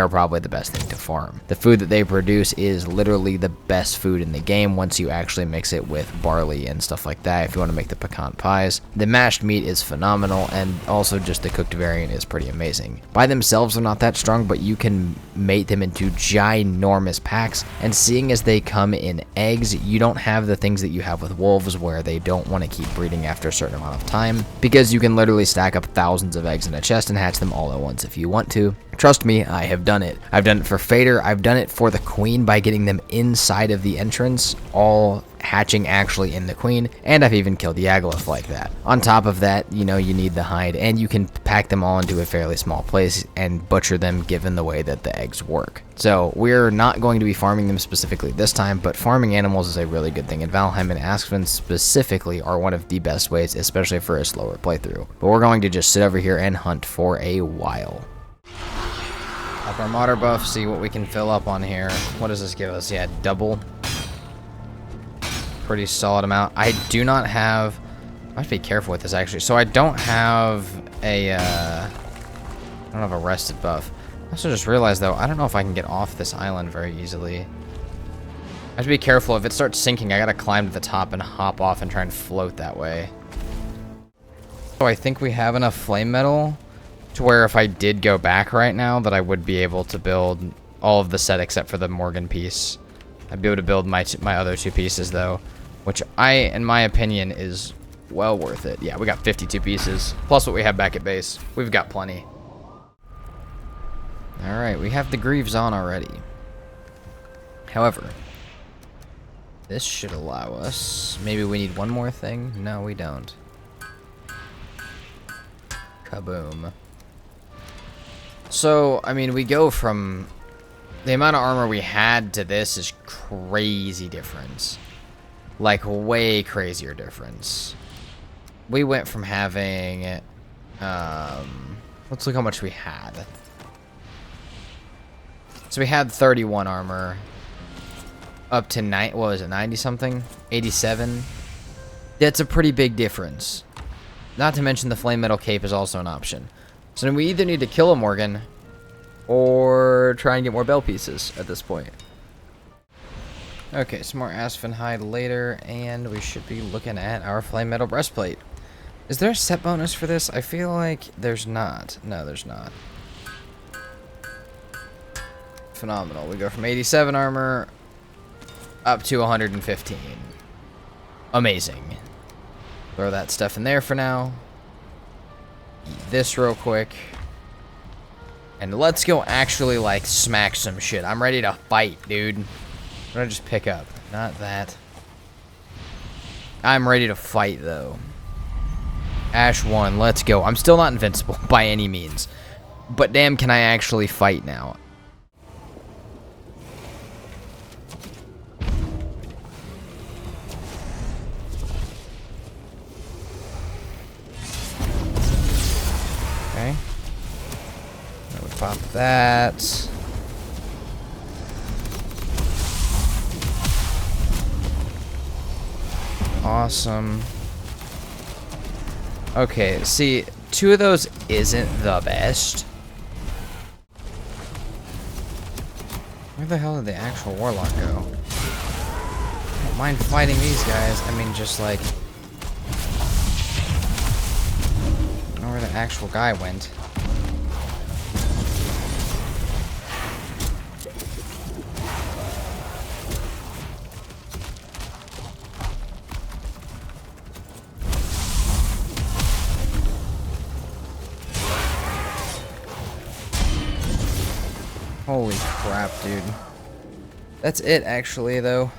probably the best thing to farm. The food that they produce is literally the best food in the game once you actually mix it with barley and stuff like that if you want to make the pecan pies. The mashed meat is phenomenal, and also just the cooked variant is pretty amazing. By themselves they're not that strong, but you can mate them into ginormous packs, and seeing as they come in eggs, you don't have the things that you have with wolves where they don't want to keep breeding after a certain amount of time, because you can literally stack up thousands of eggs in a chest and hatch them all at once if you want to. Trust me, I have done it. I've done it for Fader, I've done it for the Queen by getting them inside of the entrance, all hatching actually in the Queen, and I've even killed Yagluth like that. On top of that, you know, you need the hide, and you can pack them all into a fairly small place and butcher them given the way that the eggs work. So we're not going to be farming them specifically this time, but farming animals is a really good thing in Valheim, and Askven specifically are one of the best ways, especially for a slower playthrough. But we're going to just sit over here and hunt for a while. Up our martyr buff, see what we can fill up on here. What does this give us? Yeah, double. Pretty solid amount. I do not have... I have to be careful with this, actually. So I don't have a... I don't have a rested buff. I also just realized, though, I don't know if I can get off this island very easily. I have to be careful. If it starts sinking, I gotta climb to the top and hop off and try and float that way. So I think we have enough flame metal to where if I did go back right now, that I would be able to build all of the set except for the Morgan piece. I'd be able to build my other two pieces, though, which in my opinion, is well worth it. Yeah, we got 52 pieces, plus what we have back at base. We've got plenty. Alright, we have the Greaves on already. However, this should allow us... Maybe we need one more thing? No, we don't. Kaboom. So, I mean, we go from... The amount of armor we had to this is crazy difference. Like, way crazier difference. We went from having... let's look how much we had. So we had 31 armor. Up to, what was it, 90-something? 87? That's a pretty big difference. Not to mention the flame metal cape is also an option. So we either need to kill a Morgan or try and get more bell pieces at this point. Okay, some more aspen hide later, and we should be looking at our flame metal breastplate. Is there a set bonus for this? I feel like there's not. No, there's not. Phenomenal. We go from 87 armor up to 115. Amazing. Throw that stuff in there for now. Eat this real quick. And let's go actually, like, smack some shit. I'm ready to fight, dude. What did I just pick up? Not that. I'm ready to fight, though. Ash 1, let's go. I'm still not invincible by any means. But damn, can I actually fight now? Okay. Then we pop that. Awesome. Okay, see, 2 of those isn't the best. Where the hell did the actual warlock go? I don't mind fighting these guys. I mean, just like... I don't know where the actual guy went. Holy crap, dude. That's it, actually, though.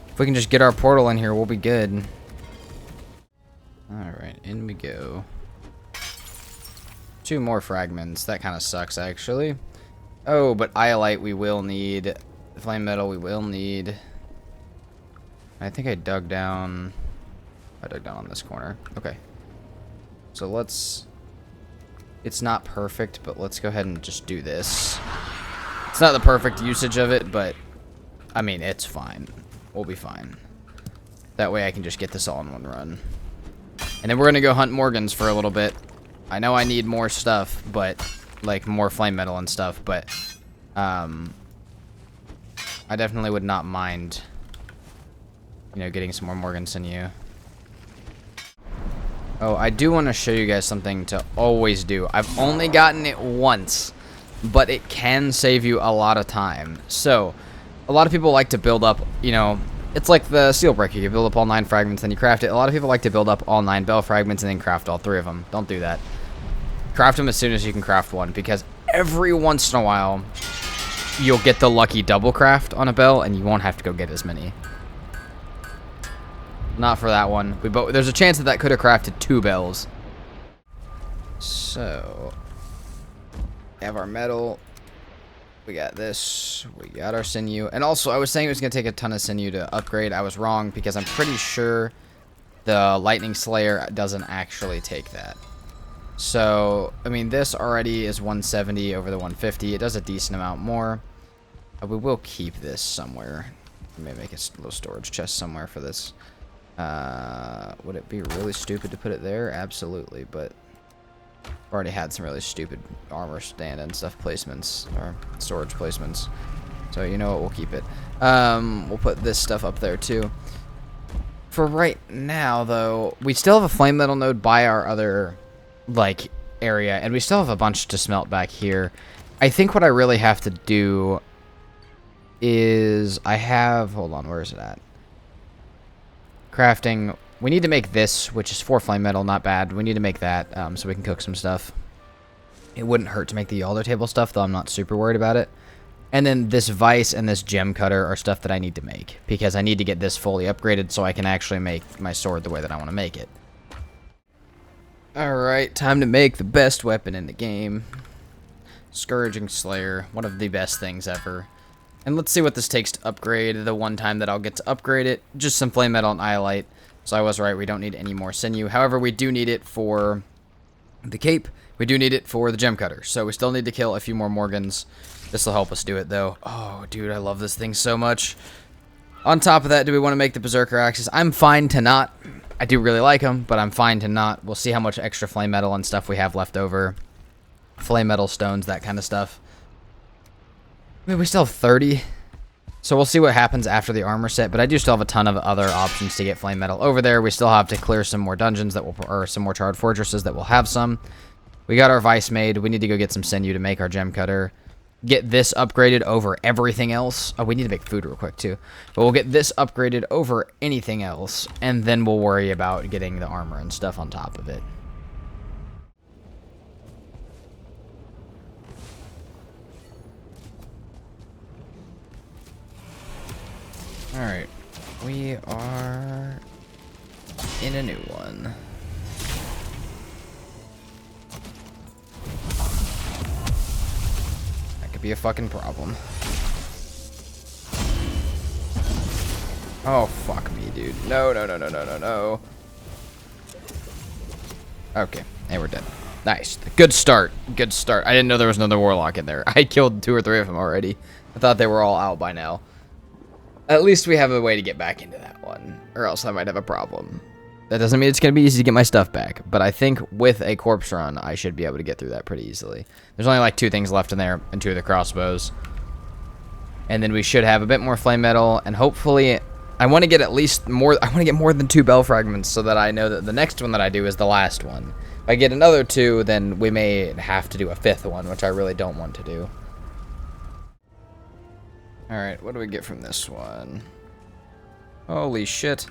If we can just get our portal in here, we'll be good. Alright, in we go. 2 more fragments. That kind of sucks, actually. Oh, but iolite we will need. Flame metal we will need. I think I dug down... I dug down on this corner. Okay. So let's... It's not perfect, but let's go ahead and just do this. It's not the perfect usage of it, but... I mean, it's fine. We'll be fine. That way I can just get this all in one run. And then we're gonna go hunt Morgans for a little bit. I know I need more stuff, but... Like, more flame metal and stuff, but... I definitely would not mind... You know, getting some more Morgans in you. Oh, I do want to show you guys something to always do. I've only gotten it once, but it can save you a lot of time. So, a lot of people like to build up, you know, it's like the steel breaker. You build up all 9 fragments, then you craft it. A lot of people like to build up all 9 bell fragments and then craft all 3 of them. Don't do that. Craft them as soon as you can craft one, because every once in a while, you'll get the lucky double craft on a bell, and you won't have to go get as many. Not for that one. There's a chance that that could have crafted 2 bells. So, we have our metal. We got this. We got our sinew. And also, I was saying it was going to take a ton of sinew to upgrade. I was wrong, because I'm pretty sure the Lightning Slayer doesn't actually take that. So, I mean, this already is 170 over the 150. It does a decent amount more. We will keep this somewhere. Maybe make a little storage chest somewhere for this. Would it be really stupid to put it there? Absolutely, but I've already had some really stupid armor stand and stuff placements, or storage placements. So, you know what, we'll keep it. We'll put this stuff up there, too. For right now, though, we still have a flame metal node by our other, like, area, and we still have a bunch to smelt back here. I think what I really have to do is hold on, where is it at? Crafting. We need to make this, which is 4 flame metal, not bad. We need to make that so we can cook some stuff. It wouldn't hurt to make the altar table stuff, though I'm not super worried about it. And then this vice and this gem cutter are stuff that I need to make, because I need to get this fully upgraded so I can actually make my sword the way that I want to make it. Alright, time to make the best weapon in the game. Scourging Slayer, one of the best things ever. And let's see what this takes to upgrade the one time that I'll get to upgrade it. Just some flame metal and iolite. So I was right, we don't need any more sinew. However, we do need it for the cape. We do need it for the gem cutter. So we still need to kill a few more Morgans. This will help us do it, though. Oh, dude, I love this thing so much. On top of that, do we want to make the Berserker Axes? I'm fine to not. I do really like them, but I'm fine to not. We'll see how much extra flame metal and stuff we have left over. Flame metal stones, that kind of stuff. I mean, we still have 30. So we'll see what happens after the armor set, but I do still have a ton of other options to get flame metal over there. We still have to clear some more dungeons that will, or some more charred fortresses that will have some. We got our vice made. We need to go get some sinew to make our gem cutter. Get this upgraded over everything else. Oh, we need to make food real quick too. But we'll get this upgraded over anything else, and then we'll worry about getting the armor and stuff on top of it. Alright, we are in a new one. That could be a fucking problem. Oh, fuck me, dude. No, no, no, no, no, no, no. Okay, and we're dead. Nice. Good start. Good start. I didn't know there was another warlock in there. I killed 2 or 3 of them already. I thought they were all out by now. At least we have a way to get back into that one, or else I might have a problem. That doesn't mean it's going to be easy to get my stuff back, but I think with a corpse run, I should be able to get through that pretty easily. There's only like 2 things left in there, and 2 of the crossbows. And then we should have a bit more flame metal, and hopefully, I want to get at least more, I want to get more than 2 bell fragments so that I know that the next one that I do is the last one. If I get another 2, then we may have to do a 5th one, which I really don't want to do. Alright, what do we get from this one? Holy shit.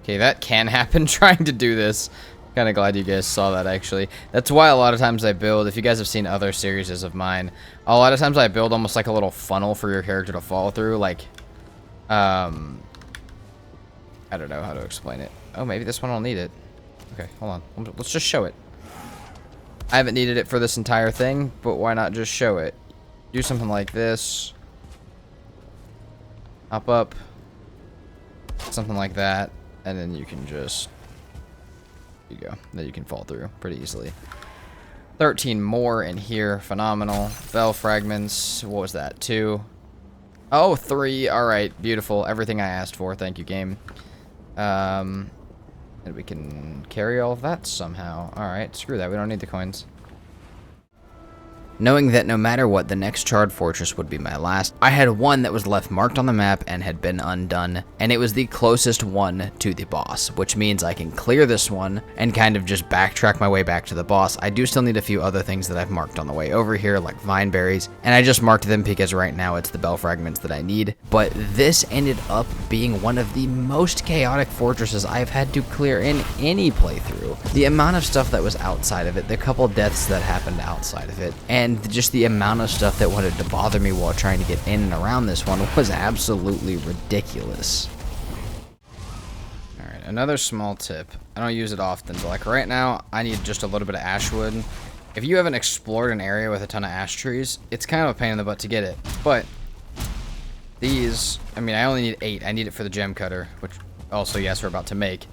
Okay, that can happen trying to do this. Kinda glad you guys saw that, actually. That's why a lot of times I build, if you guys have seen other series of mine, a lot of times I build almost like a little funnel for your character to fall through, like, I don't know how to explain it. Oh, maybe this one will need it. Okay, hold on. Let's just show it. I haven't needed it for this entire thing, but why not just show it? Do something like this. Up, something like that, and then you can just, there you go, then you can fall through pretty easily. 13 more in here, phenomenal. Bell fragments, what was that, 2? Oh, 3, alright, beautiful, everything I asked for, thank you, game. And we can carry all of that somehow. Alright, screw that, we don't need the coins. Knowing that no matter what, the next charred fortress would be my last, I had one that was left marked on the map and had been undone, and it was the closest one to the boss, which means I can clear this one and kind of just backtrack my way back to the boss. I do still need a few other things that I've marked on the way over here, like vine berries, and I just marked them because right now it's the bell fragments that I need, but this ended up being one of the most chaotic fortresses I've had to clear in any playthrough. The amount of stuff that was outside of it, the couple deaths that happened outside of it, and just the amount of stuff that wanted to bother me while trying to get in and around this one was absolutely ridiculous. Alright, another small tip. I don't use it often, but like right now, I need just a little bit of ash wood. If you haven't explored an area with a ton of ash trees, it's kind of a pain in the butt to get it. But these, I mean, I only need 8. I need it for the gem cutter, which also, yes, we're about to make.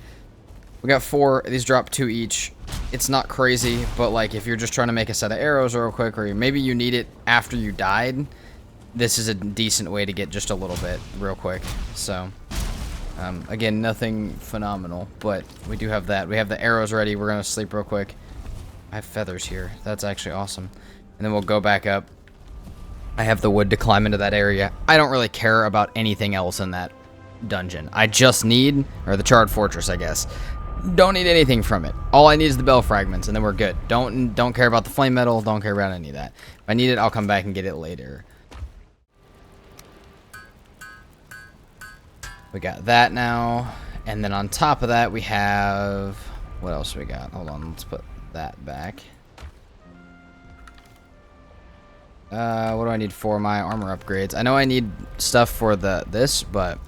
We got 4. These drop 2 each. It's not crazy, but like if you're just trying to make a set of arrows real quick, or maybe you need it after you died, this is a decent way to get just a little bit real quick. So, again, nothing phenomenal, but we do have that. We have the arrows ready. We're going to sleep real quick. I have feathers here. That's actually awesome. And then we'll go back up. I have the wood to climb into that area. I don't really care about anything else in that dungeon. I just need, or the charred fortress, I guess. Don't need anything from it. All I need is the bell fragments, and then we're good. Don't care about the flame metal. Don't care about any of that. If I need it, I'll come back and get it later. We got that now, and then on top of that, we have what else we got? Hold on, let's put that back. What do I need for my armor upgrades? I know I need stuff for this, but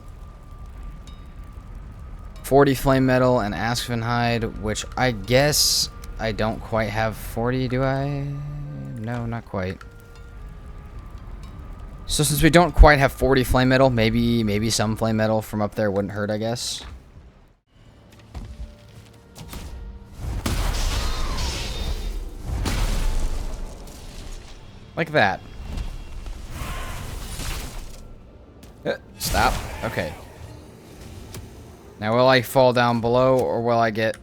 40 flame metal and aspen hide, which I guess I don't quite have 40, do I? No, not quite. So since we don't quite have 40 flame metal, maybe some flame metal from up there wouldn't hurt, I guess. Like that. Stop. Okay. Now will I fall down below or will I get...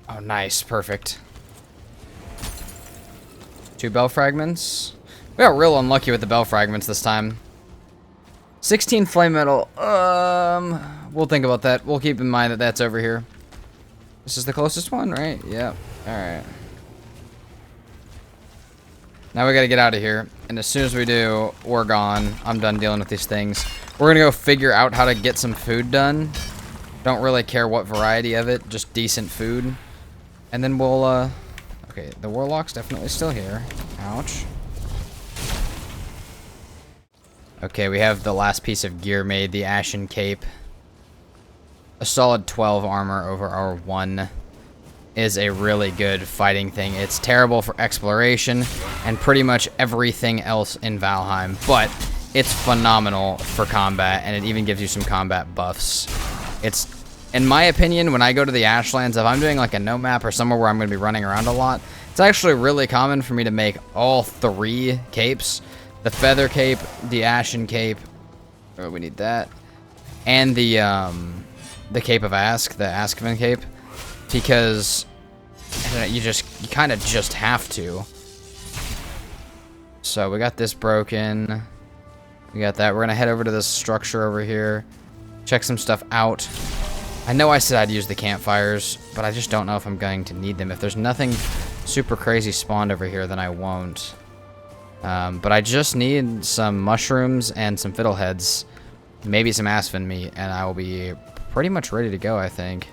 Oh, nice. Perfect. 2 bell fragments. We got real unlucky with the bell fragments this time. 16 flame metal. We'll think about that. We'll keep in mind that that's over here. This is the closest one, right? Yep. Alright. Now we gotta get out of here. And as soon as we do, we're gone. I'm done dealing with these things. We're gonna go figure out how to get some food done. Don't really care what variety of it. Just decent food. And then we'll, Okay, the warlock's definitely still here. Ouch. Okay, we have the last piece of gear made, the Ashen Cape. A solid 12 armor over our 1 is a really good fighting thing. It's terrible for exploration and pretty much everything else in Valheim, but it's phenomenal for combat, and it even gives you some combat buffs. It's, in my opinion, when I go to the Ashlands, if I'm doing like a no map or somewhere where I'm going to be running around a lot, it's actually really common for me to make all 3 capes. The Feather Cape, the Ashen Cape, oh, we need that, and the Cape of Ask, the Askven Cape, because you kind of just have to. So we got this broken. We got that. We're gonna head over to this structure over here, check some stuff out. I know I said I'd use the campfires, but I just don't know if I'm going to need them. If there's nothing super crazy spawned over here, then I won't. But I just need some mushrooms and some fiddleheads, maybe some Aspen meat, and I will be pretty much ready to go, I think.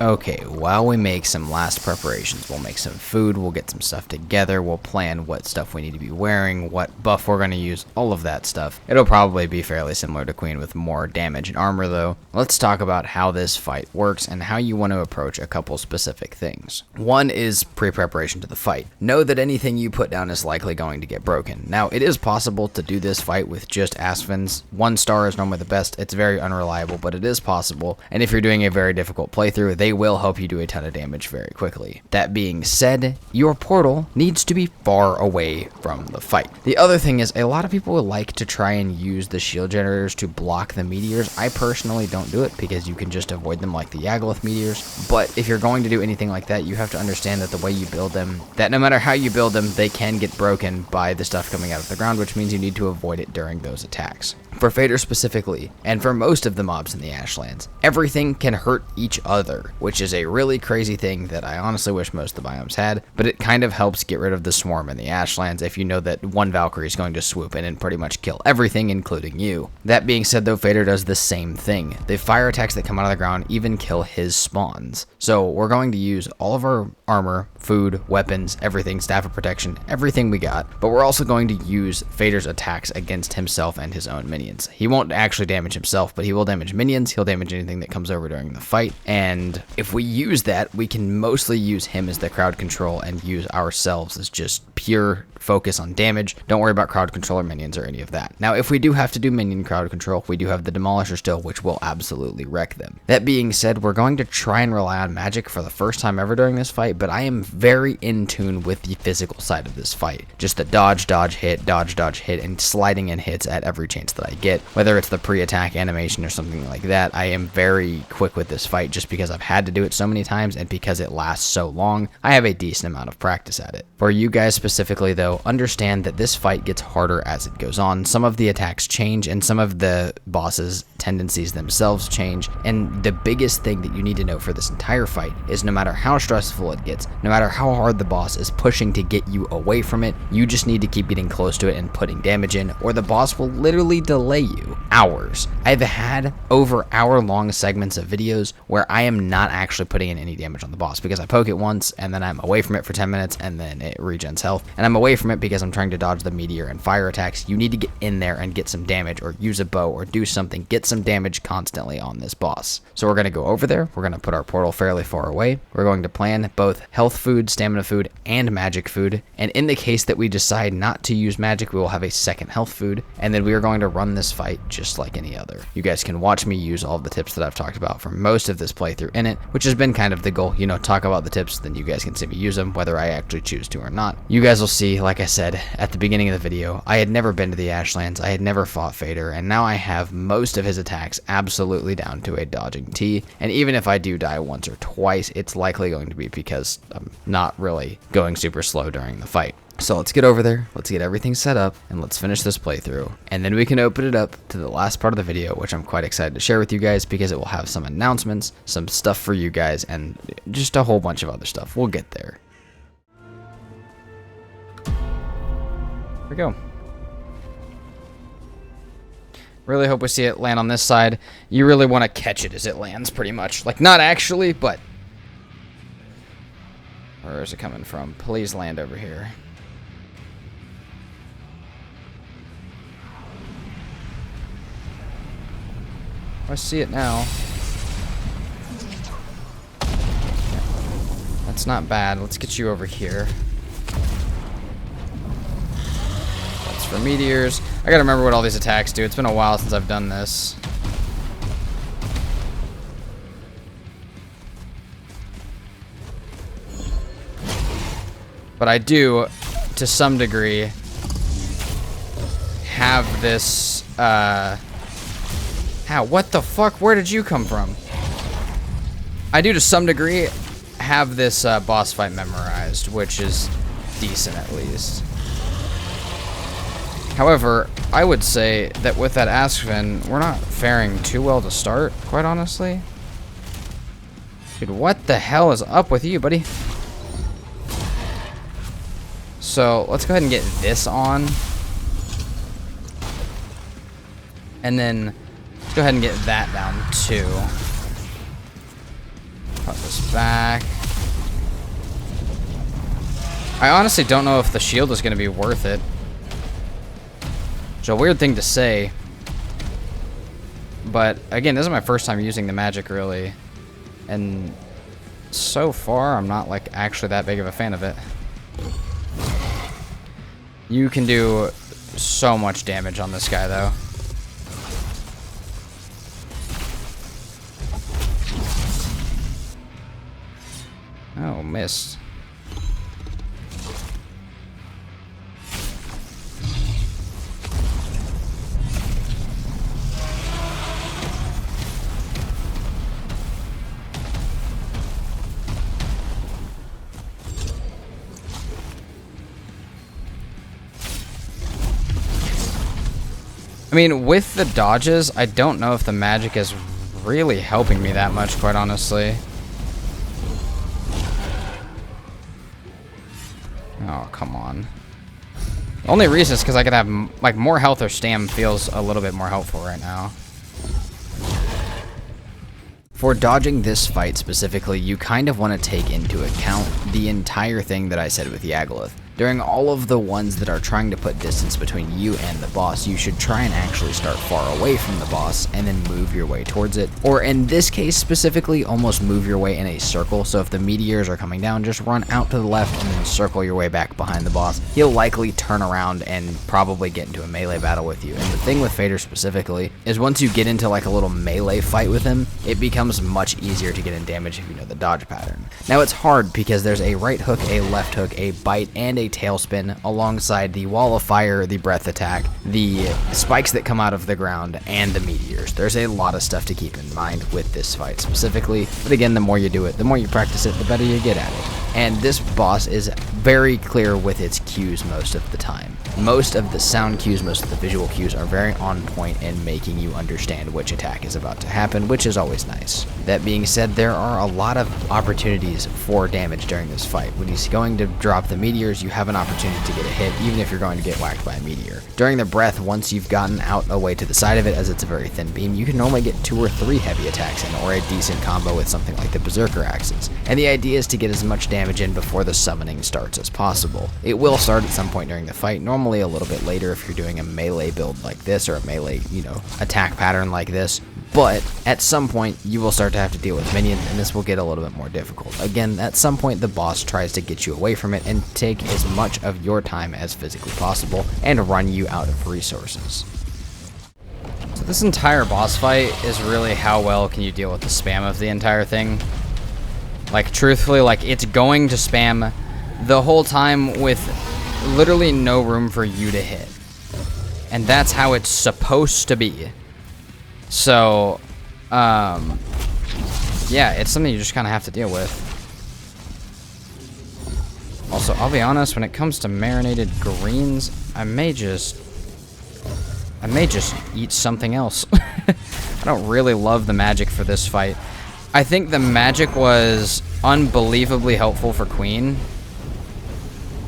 Okay, while we make some last preparations, we'll make some food, we'll get some stuff together, we'll plan what stuff we need to be wearing, what buff we're going to use, all of that stuff. It'll probably be fairly similar to Queen with more damage and armor though. Let's talk about how this fight works and how you want to approach a couple specific things. One is pre-preparation to the fight. Know that anything you put down is likely going to get broken. Now, it is possible to do this fight with just Aspens. 1 star is normally the best. It's very unreliable, but it is possible. And if you're doing a very difficult playthrough, they will help you do a ton of damage very quickly. That being said, your portal needs to be far away from the fight. The other thing is, a lot of people would like to try and use the shield generators to block the meteors. I personally don't do it because you can just avoid them like the Yagluth meteors. But if you're going to do anything like that, you have to understand that the way you build them, that no matter how you build them, they can get broken by the stuff coming out of the ground, which means you need to avoid it during those attacks. For Fader specifically, and for most of the mobs in the Ashlands, everything can hurt each other, which is a really crazy thing that I honestly wish most of the biomes had, but it kind of helps get rid of the swarm in the Ashlands if you know that one Valkyrie is going to swoop in and pretty much kill everything, including you. That being said though, Fader does the same thing. The fire attacks that come out of the ground even kill his spawns. So we're going to use all of our armor, food, weapons, everything, staff of protection, everything we got, but we're also going to use Fader's attacks against himself and his own minions. He won't actually damage himself, but he will damage minions, he'll damage anything that comes over during the fight, and if we use that, we can mostly use him as the crowd control and use ourselves as just pure focus on damage. Don't worry about crowd control or minions or any of that. Now, if we do have to do minion crowd control, we do have the Demolisher still, which will absolutely wreck them. That being said, we're going to try and rely on magic for the first time ever during this fight, but I am very in tune with the physical side of this fight. Just the dodge, hit, and sliding in hits at every chance that I get. Whether it's the pre-attack animation or something like that, I am very quick with this fight just because I've had to do it so many times and because it lasts so long, I have a decent amount of practice at it. For you guys specifically though, understand that this fight gets harder as it goes on. Some of the attacks change and some of the bosses' tendencies themselves change, and the biggest thing that you need to know for this entire fight is no matter how stressful it gets, no matter how hard the boss is pushing to get you away from it, you just need to keep getting close to it and putting damage in, or the boss will literally delay you hours. I've had over hour-long segments of videos where I am not not actually putting in any damage on the boss, because I poke it once and then I'm away from it for 10 minutes and then it regens health, and I'm away from it because I'm trying to dodge the meteor and fire attacks. You need to get in there and get some damage, or use a bow, or do something, get some damage constantly on this boss. So we're going to go over there, we're going to put our portal fairly far away, we're going to plan both health food, stamina food, and magic food, and in the case that we decide not to use magic, we will have a second health food, and then we are going to run this fight just like any other. You guys can watch me use all of the tips that I've talked about for most of this playthrough in it, which has been kind of the goal, you know, talk about the tips, then you guys can see me use them, whether I actually choose to or not. You guys will see, like I said at the beginning of the video, I had never been to the Ashlands, I had never fought Fader, and now I have most of his attacks absolutely down to a dodging T, and even if I do die once or twice, it's likely going to be because I'm not really going super slow during the fight. So let's get over there, let's get everything set up, and let's finish this playthrough. And then we can open it up to the last part of the video, which I'm quite excited to share with you guys because it will have some announcements, some stuff for you guys, and just a whole bunch of other stuff. We'll get there. Here we go. Really hope we see it land on this side. You really want to catch it as it lands, pretty much. Like, not actually, but... Where is it coming from? Please land over here. I see it now. That's not bad. Let's get you over here. That's for meteors. I gotta remember what all these attacks do. It's been a while since I've done this. But I do, to some degree, have this, what the fuck? Where did you come from? I do, to some degree, have this boss fight memorized, which is decent at least. However, I would say that with that Askvin, we're not faring too well to start, quite honestly. Dude, what the hell is up with you, buddy? So, let's go ahead and get this on. And then, let's go ahead and get that down, too. Put this back. I honestly don't know if the shield is going to be worth it. It's a weird thing to say. But, again, this is my first time using the magic, really. And so far, I'm not, like, actually that big of a fan of it. You can do so much damage on this guy, though. Oh, missed. I mean, with the dodges, I don't know if the magic is really helping me that much, quite honestly. Oh, come on. The only reason is because I could have, like, more health or stam feels a little bit more helpful right now. For dodging this fight specifically, you kind of want to take into account the entire thing that I said with Yagluth. During all of the ones that are trying to put distance between you and the boss, you should try and actually start far away from the boss and then move your way towards it. Or in this case specifically, almost move your way in a circle. So if the meteors are coming down, just run out to the left and then circle your way back behind the boss. He'll likely turn around and probably get into a melee battle with you. And the thing with Fader specifically is once you get into like a little melee fight with him, it becomes much easier to get in damage if you know the dodge pattern. Now it's hard because there's a right hook, a left hook, a bite, and a tailspin alongside the wall of fire, the breath attack, the spikes that come out of the ground, and the meteors. There's a lot of stuff to keep in mind with this fight specifically, but again, the more you do it, the more you practice it, the better you get at it. And this boss is very clear with its cues most of the time. Most of the sound cues, most of the visual cues are very on point in making you understand which attack is about to happen, which is always nice. That being said, there are a lot of opportunities for damage during this fight. When he's going to drop the meteors, you have an opportunity to get a hit, even if you're going to get whacked by a meteor. During the breath, once you've gotten out away to the side of it, as it's a very thin beam, you can normally get 2 or 3 heavy attacks in, or a decent combo with something like the Berserker axes. And the idea is to get as much damage in before the summoning starts as possible. It will start at some point during the fight, normally a little bit later if you're doing a melee build like this, or a melee, attack pattern like this. But at some point, you will start to have to deal with minions, and this will get a little bit more difficult. Again, at some point, the boss tries to get you away from it and take as much of your time as physically possible and run you out of resources. So this entire boss fight is really how well can you deal with the spam of the entire thing. Like, truthfully, like, it's going to spam the whole time with literally no room for you to hit. And that's how it's supposed to be. So, yeah, it's something you just kind of have to deal with. Also, I'll be honest, when it comes to marinated greens, I may just eat something else. I don't really love the magic for this fight. I think the magic was unbelievably helpful for Queen,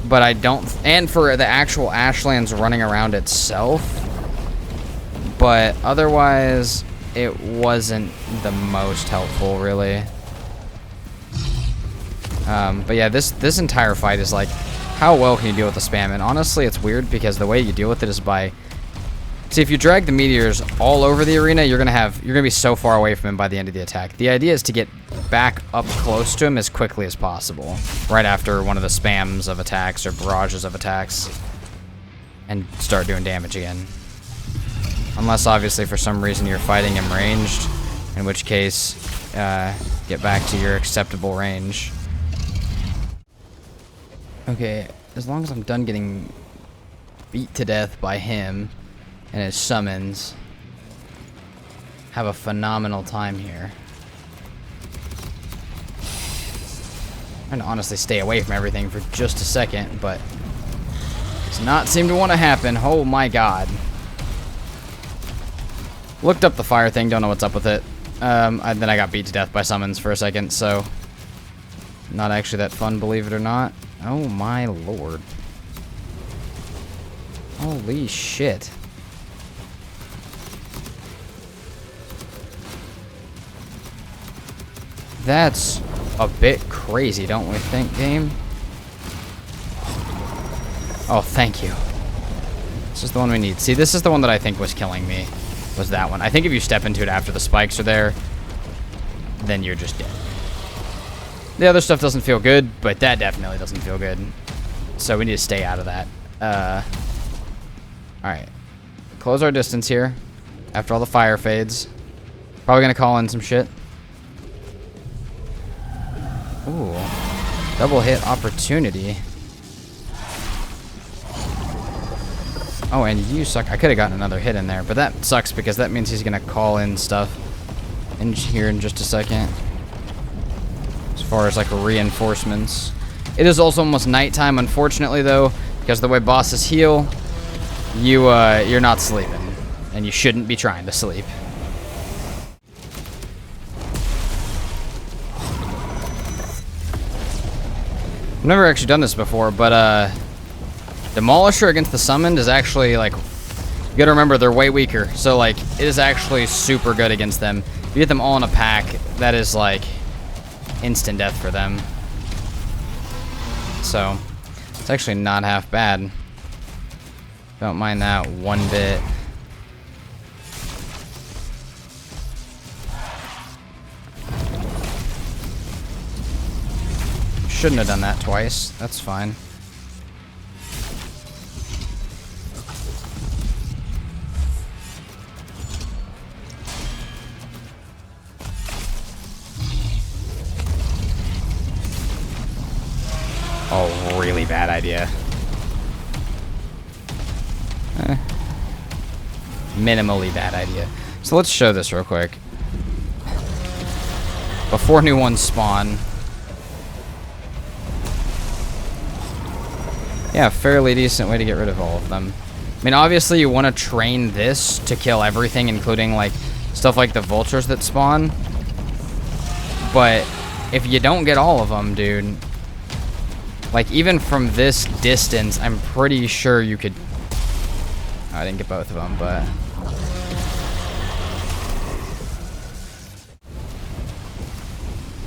but I don't, and for the actual Ashlands running around itself. But otherwise, it wasn't the most helpful, really. But yeah, this entire fight is like, how well can you deal with the spam? And honestly, it's weird because the way you deal with it is by, see, if you drag the meteors all over the arena, you're gonna be so far away from him by the end of the attack. The idea is to get back up close to him as quickly as possible, right after one of the spams of attacks or barrages of attacks, and start doing damage again. Unless, obviously, for some reason you're fighting him ranged, in which case, get back to your acceptable range. Okay, as long as I'm done getting beat to death by him and his summons, have a phenomenal time here. I'm trying to honestly stay away from everything for just a second, but does not seem to want to happen. Oh my god. Looked up the fire thing, don't know what's up with it. Then I got beat to death by summons for a second, so not actually that fun, believe it or not. Oh my lord. Holy shit. That's a bit crazy, don't we think, game? Oh, thank you. This is the one we need. See, this is the one that I think was killing me. Was that one. I think if you step into it after the spikes are there, then you're just dead. The other stuff doesn't feel good, but that definitely doesn't feel good. So we need to stay out of that. Alright. Close our distance here. After all the fire fades. Probably gonna call in some shit. Ooh. Double hit opportunity. Oh, and you suck. I could have gotten another hit in there, but that sucks because that means he's going to call in stuff in here in just a second. As far as, like, reinforcements. It is also almost nighttime, unfortunately, though, because the way bosses heal, you're not sleeping, and you shouldn't be trying to sleep. I've never actually done this before, but, Demolisher against the Summoned is actually, like, you gotta remember, they're way weaker. So, like, it is actually super good against them. If you get them all in a pack, that is, like, instant death for them. So, it's actually not half bad. Don't mind that one bit. Shouldn't have done that twice. That's fine. Oh, really bad idea. Minimally bad idea. So let's show this real quick. Before new ones spawn, Yeah, fairly decent way to get rid of all of them. I mean, obviously you want to train this to kill everything, including like stuff like the vultures that spawn. But if you don't get all of them, dude, like even from this distance, I'm pretty sure you could... Oh, I didn't get both of them, but...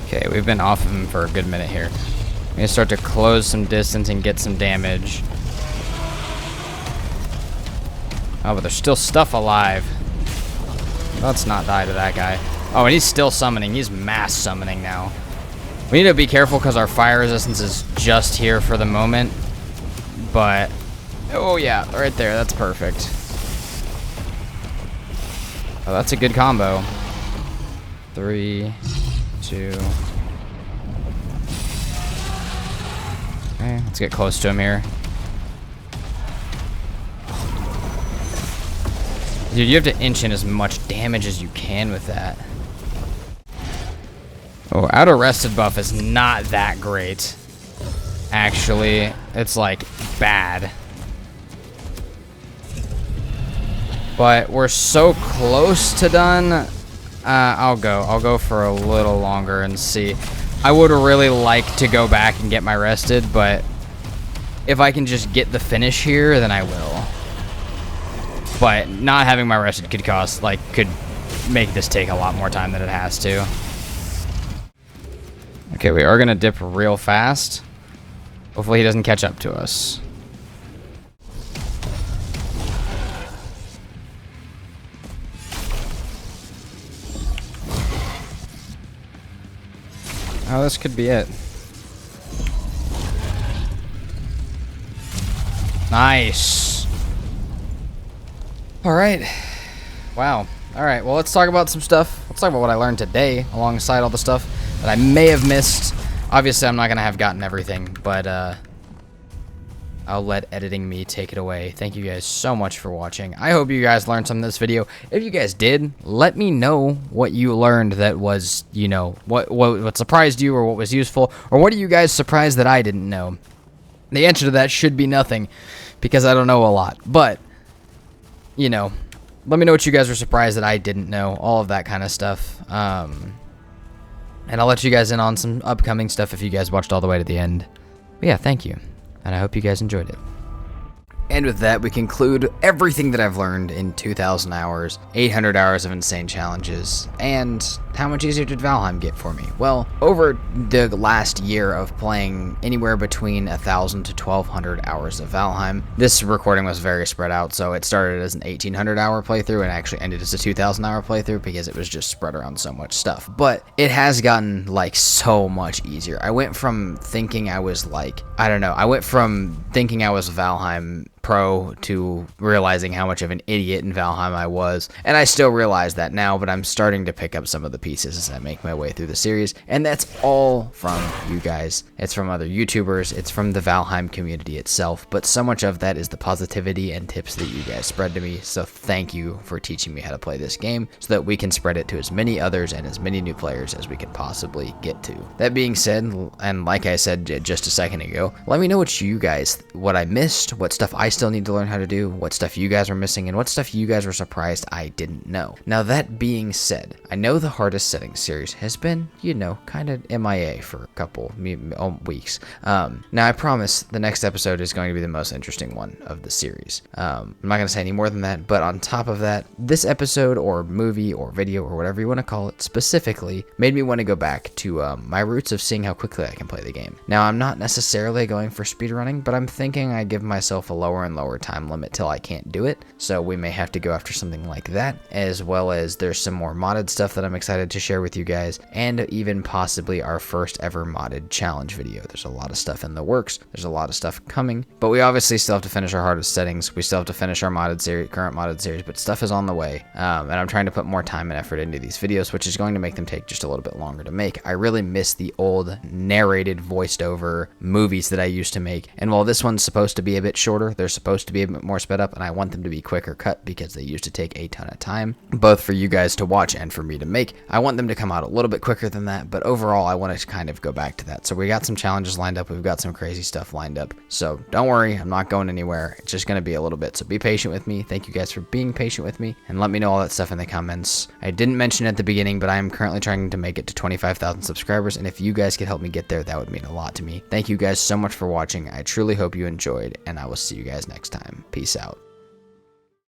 Okay, we've been off of him for a good minute here. We're gonna start to close some distance and get some damage. Oh, but there's still stuff alive. Let's not die to that guy. Oh, and he's still summoning. He's mass summoning now. We need to be careful because our fire resistance is just here for the moment. But, oh yeah, right there. That's perfect. Oh, that's a good combo. 3, 2. Okay, let's get close to him here. Dude, you have to inch in as much damage as you can with that. Oh, out arrested buff is not that great. Actually, it's like bad. But we're so close to done. I'll go for a little longer and see. I would really like to go back and get my rested, but if I can just get the finish here, then I will. But not having my rested could make this take a lot more time than it has to. Okay, we are gonna dip real fast. Hopefully he doesn't catch up to us. Oh, this could be it. Nice. All right. Wow. All right. Well, let's talk about some stuff. Let's talk about what I learned today alongside all the stuff that I may have missed. Obviously, I'm not going to have gotten everything, but I'll let editing me take it away. Thank you guys so much for watching. I hope you guys learned something in this video. If you guys did, let me know what you learned that was, you know, what surprised you or what was useful, or what are you guys surprised that I didn't know? The answer to that should be nothing, because I don't know a lot. But, you know, let me know what you guys were surprised that I didn't know, all of that kind of stuff. And I'll let you guys in on some upcoming stuff if you guys watched all the way to the end. But yeah, thank you. And I hope you guys enjoyed it. And with that, we conclude everything that I've learned in 2,000 hours, 800 hours of insane challenges, and how much easier did Valheim get for me? Well, over the last year of playing anywhere between 1,000 to 1,200 hours of Valheim, this recording was very spread out, so it started as an 1,800 hour playthrough and actually ended as a 2,000 hour playthrough because it was just spread around so much stuff. But it has gotten, like, so much easier. I went from thinking I was, like, I don't know, I went from thinking I was Valheim pro to realizing how much of an idiot in Valheim I was, and I still realize that now, but I'm starting to pick up some of the pieces as I make my way through the series, and that's all from you guys. It's from other YouTubers, it's from the Valheim community itself, but so much of that is the positivity and tips that you guys spread to me, so thank you for teaching me how to play this game so that we can spread it to as many others and as many new players as we can possibly get to. That being said, and like I said just a second ago, let me know what I missed, what stuff I still need to learn how to do, what stuff you guys are missing, and what stuff you guys were surprised I didn't know. Now that being said, I know the hardest setting series has been, you know, kind of MIA for a couple weeks. Now I promise the next episode is going to be the most interesting one of the series. I'm not going to say any more than that, but on top of that, this episode or movie or video or whatever you want to call it specifically made me want to go back to my roots of seeing how quickly I can play the game. Now I'm not necessarily going for speedrunning, but I'm thinking I give myself a lower and lower time limit till I can't do it, so we may have to go after something like that, as well as there's some more modded stuff that I'm excited to share with you guys, and even possibly our first ever modded challenge video. There's a lot of stuff in the works, there's a lot of stuff coming, but we obviously still have to finish our hardest settings, we still have to finish our modded series, current modded series, but stuff is on the way, and I'm trying to put more time and effort into these videos, which is going to make them take just a little bit longer to make. I really miss the old narrated voiced over movies that I used to make, and while this one's supposed to be a bit shorter, there's are supposed to be a bit more sped up, and I want them to be quicker cut because they used to take a ton of time, both for you guys to watch and for me to make. I want them to come out a little bit quicker than that, but overall I want to kind of go back to that. So we got some challenges lined up, we've got some crazy stuff lined up, so don't worry, I'm not going anywhere. It's just going to be a little bit, so be patient with me. Thank you guys for being patient with me, and let me know all that stuff in the comments. I didn't mention it at the beginning, but I am currently trying to make it to 25,000 subscribers, and if you guys could help me get there, that would mean a lot to me. Thank you guys so much for watching. I truly hope you enjoyed, and I will see you guys next time. Peace out.